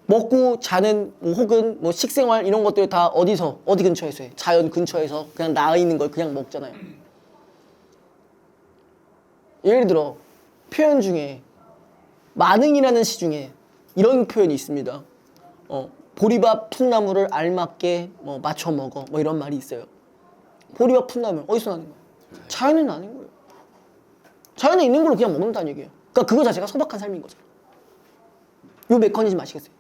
먹고 자는 혹은 식생활 이런 것들 다 어디 근처에서 해? 자연 근처에서 그냥 나와 있는 걸 그냥 먹잖아요. 예를 들어 표현 중에 만흥이라는 시 중에 이런 표현이 있습니다. 보리밥 풋나물을 알맞게 맞춰 먹어 이런 말이 있어요. 보리밥 풋나물 어디서 나는 거예요? 자연은 아닌 거예요. 자연에 있는 걸로 그냥 먹는다는 얘기예요. 그러니까 그거 자체가 소박한 삶인 거잖아. 요 메커니즘 아시겠어요?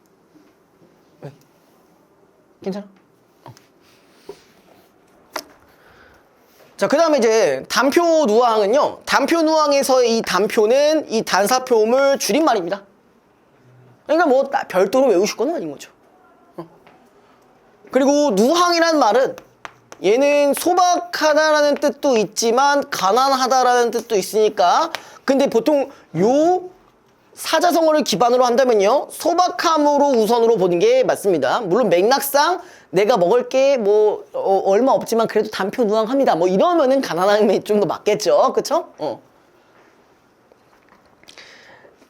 왜? 괜찮아? 자, 그 다음에 이제 단표누항은요. 단표누항에서 이 단표는 이 단사표음을 줄임말입니다. 그러니까 별도로 외우실 건 아닌 거죠. 그리고 누항이란 말은 얘는 소박하다라는 뜻도 있지만 가난하다라는 뜻도 있으니까, 근데 보통 요 사자성어를 기반으로 한다면요 소박함으로 우선으로 보는 게 맞습니다. 물론 맥락상 내가 먹을 게 얼마 없지만 그래도 단표누항합니다 이러면은 가난함이 좀 더 맞겠죠. 그쵸?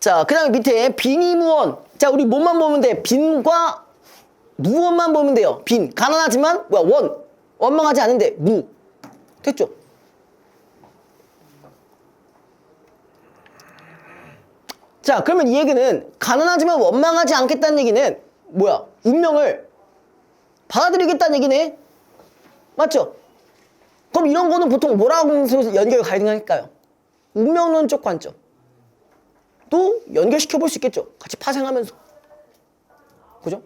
자, 그 다음에 밑에 빈이무원. 자, 우리 뭐만 보면 돼? 빈과 무원만 보면 돼요. 빈, 가난하지만 원망하지 않은데 무. 됐죠? 자, 그러면 이 얘기는 가난하지만 원망하지 않겠다는 얘기는 운명을 받아들이겠다는 얘기네. 맞죠? 그럼 이런 거는 보통 뭐라고 연결 가능할까요? 운명론적 관점. 또 연결시켜 볼 수 있겠죠. 같이 파생하면서. 그죠?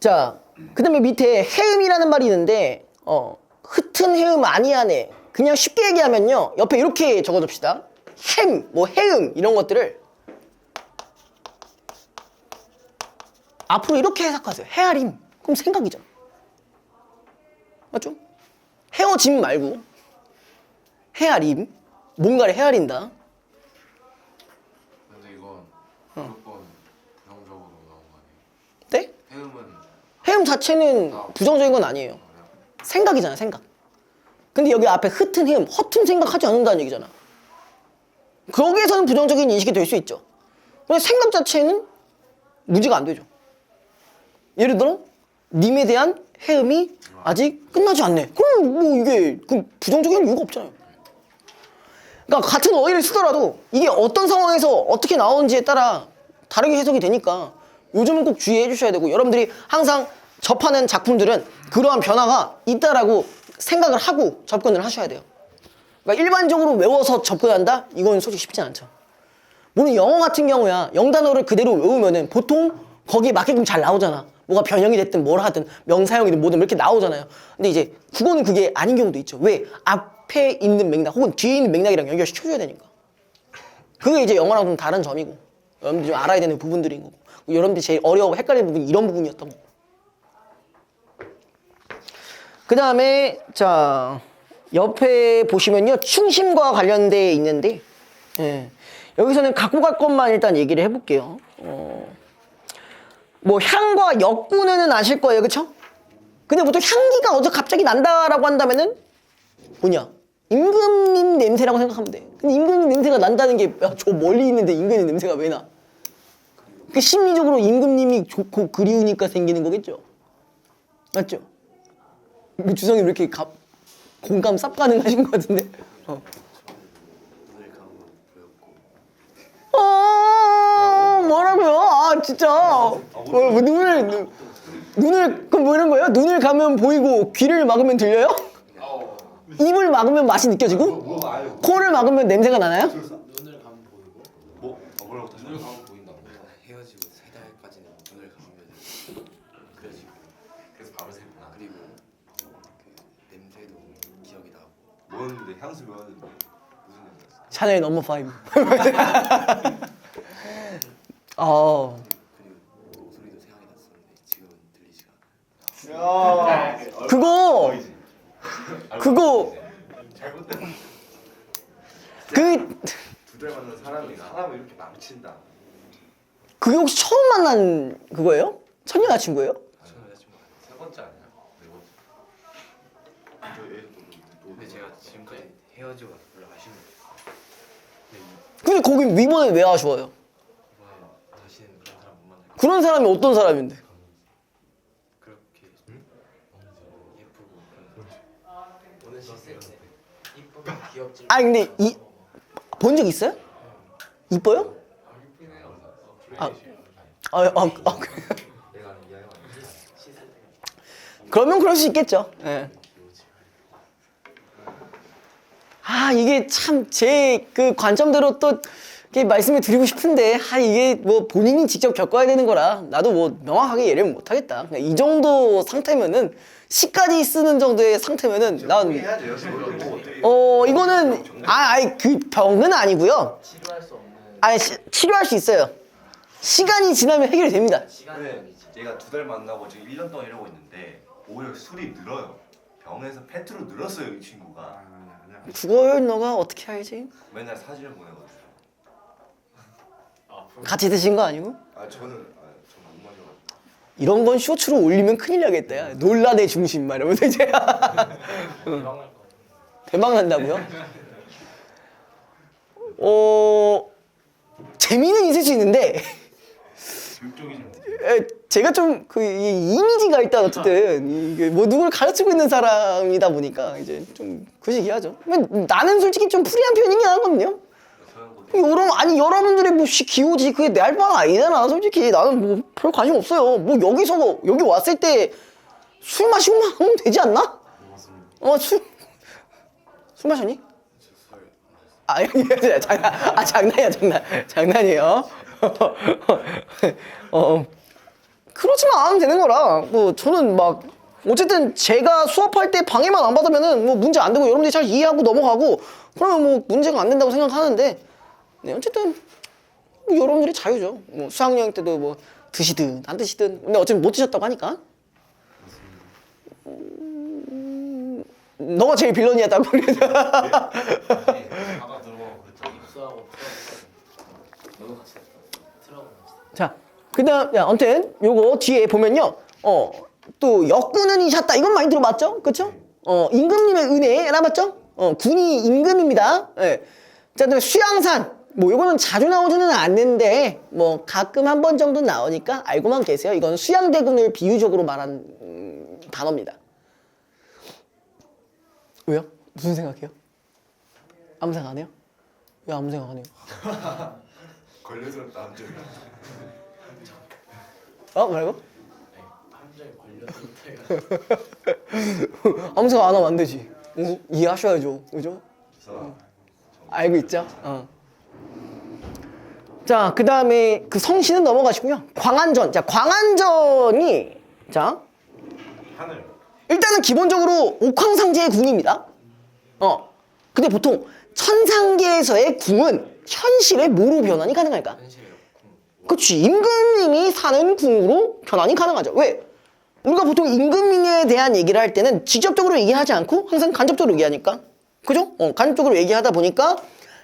자, 그 다음에 밑에 해음이라는 말이 있는데 흩은 해음 아니하네. 그냥 쉽게 얘기하면요 옆에 이렇게 적어줍시다. 해음 이런 것들을 앞으로 이렇게 해석하세요. 헤아림. 그럼 생각이잖아. 맞죠? 헤어짐 말고 헤아림. 뭔가를 헤아린다. 근데 이건 무조건 부정적으로 나온 거 아니에요? 네? 해음은 해음 자체는 부정적인 건 아니에요. 생각이잖아, 생각. 근데 여기 앞에 흩은 해음, 허튼 생각하지 않는다는 얘기잖아. 거기에서는 부정적인 인식이 될 수 있죠. 근데 생각 자체는 문제가 안 되죠. 예를 들어 님에 대한 해음이 아직 끝나지 않네. 그럼 뭐 이게 그 부정적인 이유가 없잖아요. 그러니까 같은 어휘를 쓰더라도 이게 어떤 상황에서 어떻게 나오는지에 따라 다르게 해석이 되니까 요즘은 꼭 주의해 주셔야 되고, 여러분들이 항상 접하는 작품들은 그러한 변화가 있다라고 생각을 하고 접근을 하셔야 돼요. 그러니까 일반적으로 외워서 접근한다? 이건 솔직히 쉽지 않죠. 물론 영어 같은 경우야 영단어를 그대로 외우면은 보통 거기에 맞게끔 잘 나오잖아. 뭐가 변형이 됐든 뭘 하든 명사형이든 뭐든 이렇게 나오잖아요. 근데 이제 국어는 그게 아닌 경우도 있죠. 왜? 앞에 있는 맥락 혹은 뒤에 있는 맥락이랑 연결시켜줘야 되니까. 그게 이제 영어랑 좀 다른 점이고, 여러분들이 좀 알아야 되는 부분들인 거고, 여러분들이 제일 어려워 헷갈리는 부분이 이런 부분이었던 거고. 그 다음에 자 옆에 보시면요, 충심과 관련돼 있는데, 예. 여기서는 갖고 갈 것만 일단 얘기를 해볼게요. 뭐 향과 역군은 아실 거예요, 그쵸? 근데 보통 향기가 어디서 갑자기 난다라고 한다면은 뭐냐? 임금님 냄새라고 생각하면 돼. 근데 임금님 냄새가 난다는 게 저 멀리 있는데 임금님 냄새가 왜 나? 그 심리적으로 임금님이 좋고 그리우니까 생기는 거겠죠? 맞죠? 주성이 왜 이렇게 공감 쌉 가능하신 것 같은데? 눈을 감으면 보였고. 뭐라고요? 아 진짜. 뭐 눈을 그럼 뭐 이런 거예요? 눈을 감으면 보이고 귀를 막으면 들려요? 입을 막으면 맛이 느껴지고? 코를 막으면 냄새가 나나요? 눈을 감으면 보이고. 뭐? 뭐라고 다시 눈을 감으면 보인다고. 헤어지고 3달까지는 눈을 감으면 그려지고. 그래서 밤을 새구나. 그리고 그 냄새도 기억이 나고. 뭐였는데 향수 뭐였는데 무슨 냄새였어? 샤넬 넘버 5. 그리고 목소리도 생각이 났었는데 지금은 들리지가 않아요. 그거 그 두 달 만난 사람이 사람을 이렇게 망친다. 그게 혹시 처음 만난 그거예요? 첫 여자친구예요? 저는 여자친구가 세 번째 아니야? 네 번째. 근데 제가 지금까지 헤어지고 나서 연락하시는 거예요. 근데 거기 위번에 왜 아쉬워요? 이번에 다시는 그런 사람 못 만날 거예요. 그런 사람이 어떤 사람인데? 그렇게 예쁘고 그런 오늘 시스템 이쁘고 귀엽지. 아 근데 본 적 있어요? 이뻐요? 그러면 그럴 수 있겠죠. 예. 이게 참 제 그 관점대로 또 이렇게 말씀을 드리고 싶은데, 이게 뭐 본인이 직접 겪어야 되는 거라 나도 뭐 명확하게 예를 못 하겠다. 그냥 이 정도 상태면은 시까지 쓰는 정도의 상태면은 난 해야 돼요. 뭐 이거는 그 병은 아니고요. 치료할 수 없는 치료할 수 있어요. 시간이 지나면 해결이 됩니다. 시간이 얘가 두 달 만나고 지금 1년 동안 이러고 있는데 오히려 술이 늘어요. 병에서 페트로 늘었어요, 이 친구가. 그걸 너가 어떻게 알지? 맨날 사진을 보내거든요. 같이 드신 거 아니고? 저는 못 마셔가지고. 이런 건 쇼츠로 올리면 큰일 나겠다. 야. 놀라 내 중심 막 이러면서 이제 대박 난다고요? 재미는 있을 수 있는데 제가 좀 그 이미지가 일단 어쨌든 이게 뭐 누굴 가르치고 있는 사람이다 보니까 이제 좀 그 시기하죠. 나는 솔직히 좀 프리한 편이긴 하거든요. 여러분들의 뭐 기호지 그게 내 할 바가 아니잖아. 솔직히 나는 뭐 별 관심 없어요. 뭐 여기 왔을 때 술 마시고만 하면 되지 않나? 술 마셨니? 장난이에요. 그렇지만 안 하면 되는 거라. 뭐 저는 막 어쨌든 제가 수업할 때 방해만 안 받으면은 뭐 문제 안 되고 여러분들이 잘 이해하고 넘어가고 그러면 뭐 문제가 안 된다고 생각하는데, 네, 어쨌든 뭐 여러분들이 자유죠. 뭐 수학여행 때도 뭐 드시든 안 드시든. 근데 어차피 못 드셨다고 하니까. 너가 제일 빌런이었다고 그래서. 아까 들어보고 그랬죠. 입수하고 너도 같이 틀어보고 자, 그다음 아무튼 요거 뒤에 보면요. 또 역군은이 셨다. 이건 많이 들어봤죠? 그렇죠? 임금님의 은혜라 맞죠? 군이 임금입니다. 예. 자, 그다음에 수양산. 뭐 이거는 자주 나오지는 않는데 뭐 가끔 한 번 정도 나오니까 알고만 계세요. 이건 수양대군을 비유적으로 말한 단어입니다. 왜요? 무슨 생각해요? 아무 생각 안 해요? 왜 아무 생각 안 해요? 걸려서 남자 말고? 함정에 걸려서 아무 생각 안 하면 안 되지. 이해하셔야죠. 그죠? 알고 있죠? 자, 그 다음에 그 성씨는 넘어가시고요. 광안전. 자, 광안전이, 자, 하늘. 일단은 기본적으로 옥황상제의 궁입니다. 근데 보통 천상계에서의 궁은 현실에 뭐로 변환이 가능할까? 현실에 그치. 임금님이 사는 궁으로 변환이 가능하죠. 왜? 우리가 보통 임금님에 대한 얘기를 할 때는 직접적으로 얘기하지 않고 항상 간접적으로 얘기하니까. 그죠? 간접적으로 얘기하다 보니까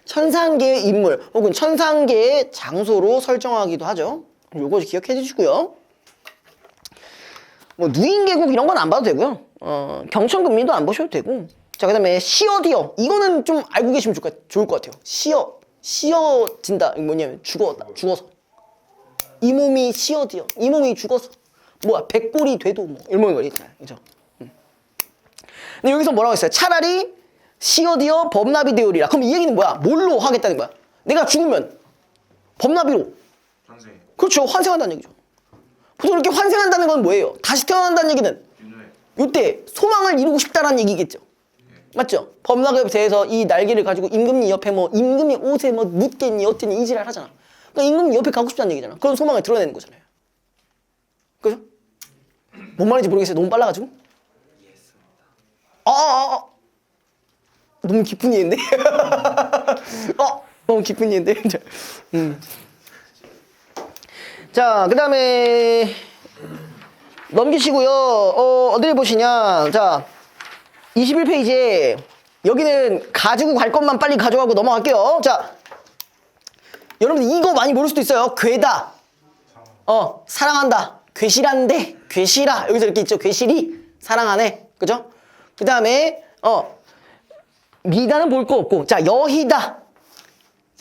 천상계의 인물 혹은 천상계의 장소로 설정하기도 하죠. 요거 기억해 주시고요. 뭐 누인계곡 이런 건 안 봐도 되고요. 경천금리도 안 보셔도 되고. 자, 그 다음에 시어디어. 이거는 좀 알고 계시면 좋을 것 같아요. 시어진다. 이거 뭐냐면 죽어서. 이 몸이 시어디어. 이 몸이 죽어서. 뭐야, 백골이 돼도 뭐 이런 거 있잖아요. 그죠? 근데 여기서 뭐라고 했어요? 차라리 시어디어 법나비 되오리라. 그럼 이 얘기는 뭐야? 뭘로 하겠다는 거야? 내가 죽으면 법나비로. 환생. 그렇죠. 환생한다는 얘기죠. 보통 이렇게 환생한다는 건 뭐예요? 다시 태어난다는 얘기는 윤회. 요때 소망을 이루고 싶다라는 얘기겠죠. 맞죠? 법나비에 대해서 이 날개를 가지고 임금님 옆에 뭐 임금님 옷에 뭐 묻겠니 어쩌니 이지랄 하잖아. 그러니까 임금님 옆에 가고 싶다는 얘기잖아. 그런 소망을 드러내는 거잖아요. 그죠? 뭔 말인지 모르겠어요. 너무 빨라가지고. 너무 깊은 이해인데? 너무 깊은 이해인데? 자, 그 다음에 넘기시고요. 어디를 보시냐. 자, 21페이지에 여기는 가지고 갈 것만 빨리 가져가고 넘어갈게요. 자, 여러분들 이거 많이 모를 수도 있어요. 괴다. 사랑한다. 괴실한데. 괴실아. 여기서 이렇게 있죠. 괴실이 사랑하네. 그죠? 그 다음에 미다는 볼 거 없고. 자, 여희다.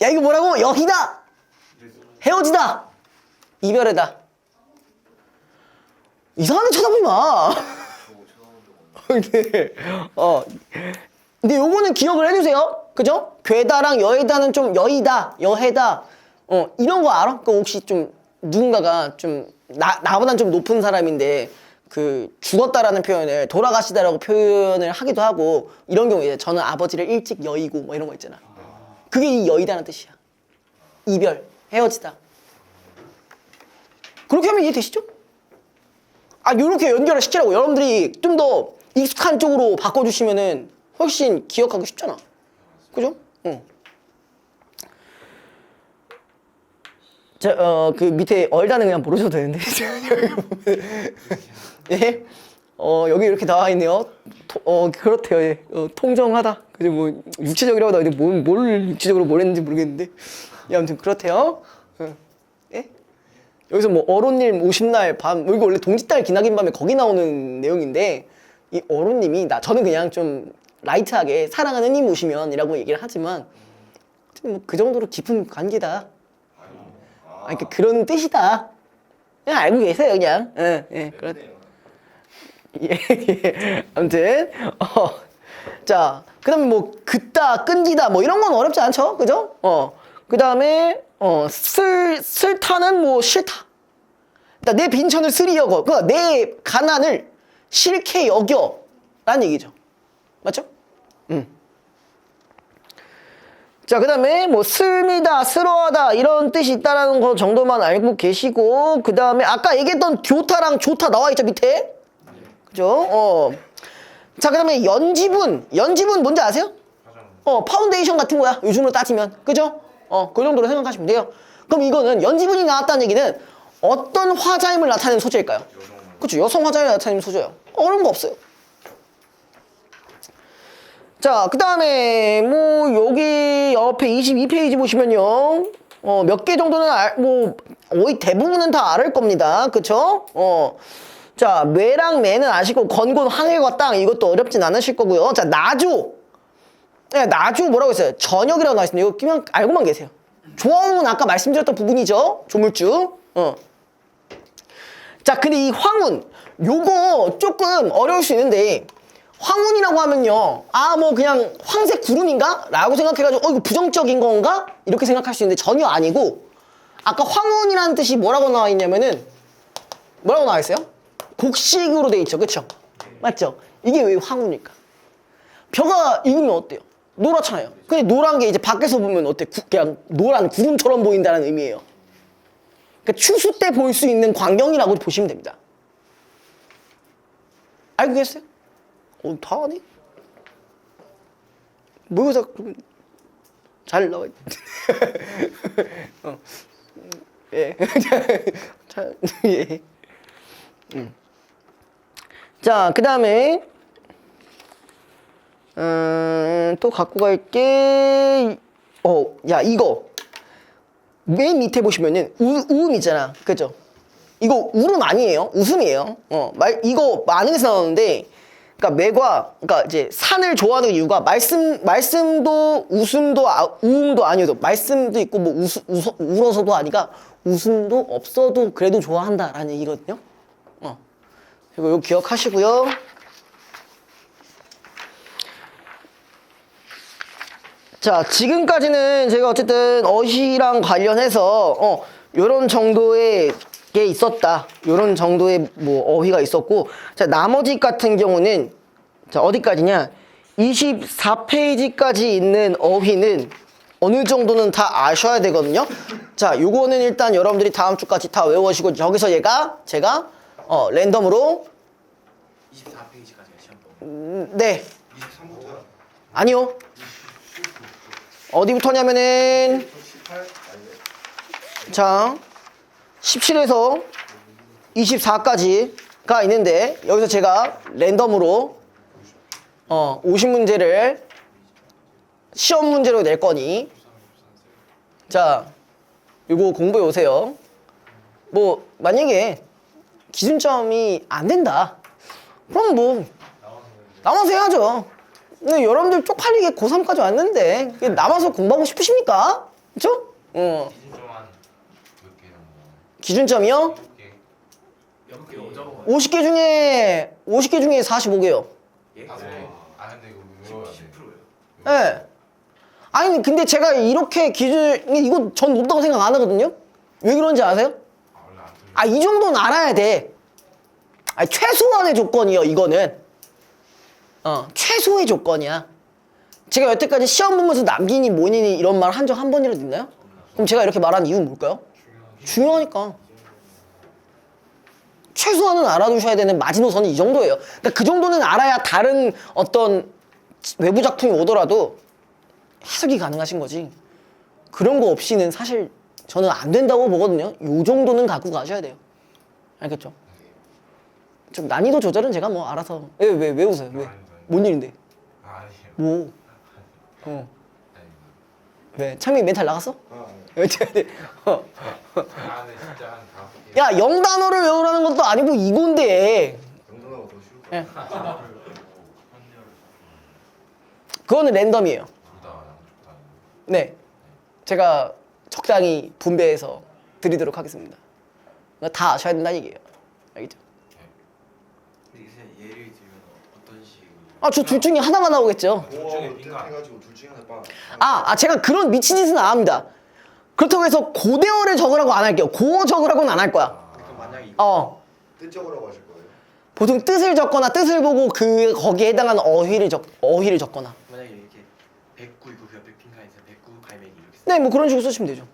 야, 이거 뭐라고? 여희다. 헤어지다. 이별해다. 이상한 데 쳐다보지 마. 근데 요거는 기억을 해주세요. 그죠? 괴다랑 여해다는 좀 여이다, 여해다. 이런 거 알아? 그 혹시 좀 누군가가 좀 나보단 좀 높은 사람인데 그 죽었다라는 표현을 돌아가시다라고 표현을 하기도 하고 이런 경우에 저는 아버지를 일찍 여의고 뭐 이런 거 있잖아. 그게 이 여의다는 뜻이야. 이별, 헤어지다. 그렇게 하면 이해되시죠? 요렇게 연결을 시키라고. 여러분들이 좀 더 익숙한 쪽으로 바꿔주시면은 훨씬 기억하기 쉽잖아. 그죠? 자, 그 밑에 얼다는 그냥 모르셔도 되는데. 예? 여기 이렇게 나와 있네요. 그렇대요. 예. 통정하다. 그죠? 뭐, 육체적이라고 나와 있는데 뭘 육체적으로 뭘 했는지 모르겠는데. 예, 아무튼 그렇대요. 예? 여기서 뭐 어른님 50날 밤, 여기 원래 동짓달 기나긴 밤에 거기 나오는 내용인데 이 어른님이 저는 그냥 좀 라이트하게 사랑하는 님 오시면이라고 얘기를 하지만 뭐 그 정도로 깊은 관계다. 그러니까 그런 뜻이다. 그냥 알고 계세요, 그냥. 예, 그렇. 예. 아무튼 자, 그다음에 뭐 긋다, 끈기다 뭐 이런 건 어렵지 않죠, 그죠? 그다음에 슬타는 뭐 싫다. 그러니까 내 빈천을 스리 여겨. 그러니까 내 가난을 싫게 여겨라는 얘기죠. 맞죠? 자, 그 다음에 뭐 슬미다, 쓰러하다 이런 뜻이 있다라는 거 정도만 알고 계시고, 그 다음에 아까 얘기했던 교타랑 조타 나와 있죠, 밑에? 그죠? 자, 그 다음에 연지분 뭔지 아세요? 파운데이션 같은 거야, 요즘으로 따지면. 그죠? 그 정도로 생각하시면 돼요. 그럼 이거는 연지분이 나왔다는 얘기는 어떤 화자임을 나타내는 소재일까요? 그렇죠, 여성 화자임을 나타내는 소재예요. 어려운 거 없어요. 자, 그 다음에 뭐 여기 옆에 22페이지 보시면요, 몇 개 정도는 뭐 거의 대부분은 다 알을 겁니다. 그쵸? 자, 매랑 매는 아시고 건곤 하늘과 땅 이것도 어렵진 않으실 거고요. 자, 나조. 네, 나조 뭐라고 했어요? 저녁이라고 나와 있습니다. 이거 그냥 알고만 계세요. 조화음은 아까 말씀드렸던 부분이죠. 조물주. 자, 근데 이 황운 요거 조금 어려울 수 있는데 황운이라고 하면요, 아 뭐 그냥 황색 구름인가? 라고 생각해가지고 이거 부정적인 건가? 이렇게 생각할 수 있는데 전혀 아니고, 아까 황운이라는 뜻이 뭐라고 나와 있냐면은 뭐라고 나와 있어요? 곡식으로 돼 있죠, 그쵸? 맞죠? 이게 왜 황운일까? 벼가 익으면 어때요? 노랗잖아요. 근데 노란 게 이제 밖에서 보면 어때? 그냥 노란 구름처럼 보인다는 의미예요. 그러니까 추수 때 볼 수 있는 광경이라고 보시면 됩니다. 알고 계세요? 다 아네? 뭐여서 잘 나와 있는데. 예. 예. 자, 그 다음에 또 갖고 갈게. 야, 이거 맨 밑에 보시면은 우음 있잖아, 그죠? 이거 울음 아니에요, 웃음이에요. 이거 많은 데서 나오는데, 그러니까 매과, 그러니까 이제 산을 좋아하는 이유가 말씀도 웃음도 우음도 아니어도 말씀도 있고 뭐 울어서도 아니가 웃음도 없어도 그래도 좋아한다라는 얘기거든요. 그리고 이거 기억하시고요. 자, 지금까지는 제가 어쨌든 어휘랑 관련해서 요런 정도의 게 있었다, 요런 정도의 뭐 어휘가 있었고, 자, 나머지 같은 경우는 자, 어디까지냐, 24페이지까지 있는 어휘는 어느 정도는 다 아셔야 되거든요. 자, 요거는 일단 여러분들이 다음 주까지 다 외워시고, 저기서 제가 랜덤으로 24페이지까지가 시험 보 네, 23부터요? 아니요, 어디부터냐면은 18? 자, 17에서 24까지가 있는데, 여기서 제가 랜덤으로 50문제를 시험 문제로 낼 거니, 자, 이거 공부해 오세요. 뭐 만약에 기준점이 안 된다, 그럼 뭐 남아서 해야죠. 근데 여러분들 쪽팔리게 고3까지 왔는데 남아서 공부하고 싶으십니까? 그쵸? 기준점 한몇 개 정도? 기준점이요? 몇 개 어려워. 50개 중에 45개요. 예? 다섯 개. 아 근데 이거 외워야 돼. 10%예요. 예. 아니, 근데 제가 이렇게 이거 전 높다고 생각 안 하거든요? 왜 그런지 아세요? 아 원래 안 틀려. 이 정도는 알아야 돼. 최소한의 조건이요, 이거는. 최소의 조건이야. 제가 여태까지 시험 보면서 남기니 뭐니니 이런 말 한 적 한 번이라도 있나요? 그럼 제가 이렇게 말한 이유는 뭘까요? 중요하니까. 최소한은 알아두셔야 되는 마지노선이 이 정도예요. 그러니까 그 정도는 알아야 다른 어떤 외부 작품이 오더라도 해석이 가능하신 거지. 그런 거 없이는 사실 저는 안 된다고 보거든요. 요 정도는 갖고 가셔야 돼요. 알겠죠? 좀 난이도 조절은 제가 뭐 알아서. 왜 웃어요? 왜? 뭔 일인데? 아 아니에요. 뭐? 아니, 왜? 창민 멘탈 나갔어? 아, 아 근데 진짜 한 다섯 개. 야, 0단어를 외우라는 것도 아니고 이건데. 영단어가 더 쉬울 것 예. 같아요. 그거는 랜덤이에요. 둘다 양쪽 다. 네. 제가 적당히 분배해서 드리도록 하겠습니다. 다 아셔야 된다는 얘기예요. 알겠죠? 근데 이제 예를 들면 어떤 식으로? 저 둘 중에 하나가 나오겠죠. 둘 중에 오, 빈가. 해가지고 둘 중에 하나 빠. 제가 그런 미친 짓은 안 합니다. 그렇다고 해서 고대어를 적으라고 안 할게요. 고어 적으라고는 안 할 거야. 그럼 만약에 뜻적으라고 하실 거예요? 보통 뜻을 적거나 뜻을 보고 거기에 해당하는 어휘를 적거나. 만약에 이렇게 백구 있고 그 옆에 빈칸 있으면 백구 갈매기 이렇게 네, 뭐 그런 식으로 쓰시면 되죠.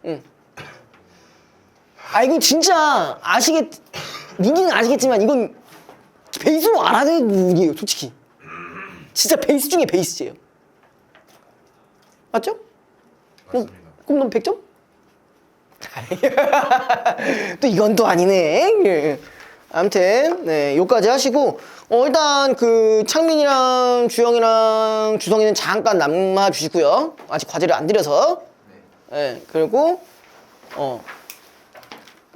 응. 이건 진짜 민기는 아시겠지만 이건 베이스로 알아야 되는 부분이에요, 솔직히. 진짜 베이스 중에 베이스예요. 맞죠? 맞습니다. 그럼 넌 100점? 또 이건 또 아니네. 예. 아무튼 네, 요까지 하시고 일단 그 창민이랑 주영이랑 주성이는 잠깐 남아주시고요. 아직 과제를 안 드려서. 네, 그리고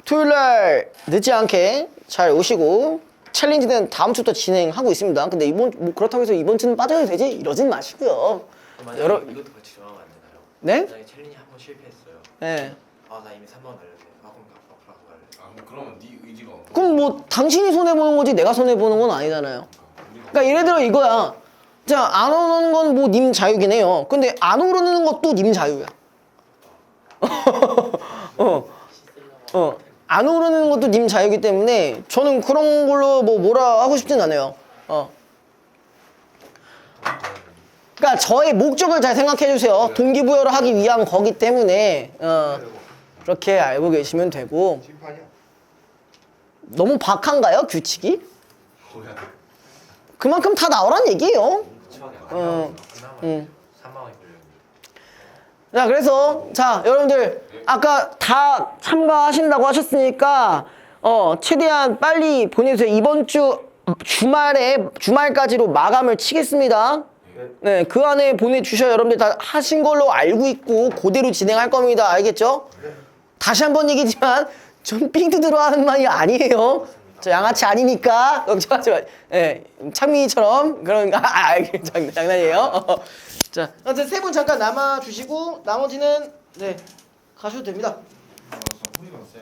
토요일날 늦지 않게 잘 오시고, 챌린지는 다음 주부터 진행하고 있습니다. 근데 뭐 그렇다고 해서 이번 주는 빠져도 되지? 이러진 마시고요. 만약에 여러- 이것도 같이 정하면 안 되나요? 네? 만약에 챌린지 한 번 실패했어요. 네. 아 나 이미 3번 갈래. 아 그럼 앞으로 안 갈래. 아 그럼 그러면 네 의지가 없는 그럼 뭐 당신이 손해 보는 거지 내가 손해 보는 건 아니잖아요. 그러니까 예를 들어 이거야. 자, 안 오는 건 뭐 님 자유긴 해요. 근데 안 오르는 것도 님 자유야. 안 오르는 것도 님 자유이기 때문에 저는 그런 걸로 뭐 뭐라 하고 싶진 않아요. 그러니까 저의 목적을 잘 생각해 주세요. 동기부여를 하기 위한 거기 때문에 그렇게 알고 계시면 되고. 심판이야. 너무 박한가요, 규칙이? 뭐야? 그만큼 다 나오란 얘기예요. 추하게 안 어, 나오면 끝나면 3만 원이 걸려요. 자, 그래서 자, 여러분들 아까 다 참가하신다고 하셨으니까 최대한 빨리 보내주세요. 이번 주 주말까지로 마감을 치겠습니다. 네, 그 안에 보내주셔야 여러분들 다 하신 걸로 알고 있고 그대로 진행할 겁니다. 알겠죠? 다시 한번 얘기지만 전 삥 뜯으러 하는 말이 아니에요. 저 양아치 아니니까 걱정하지 마. 네, 창민이처럼 그런 장난이에요. 자, 아무튼 세 분 잠깐 남아 주시고 나머지는 네 가셔도 됩니다. 아, 저 허리가 쎄.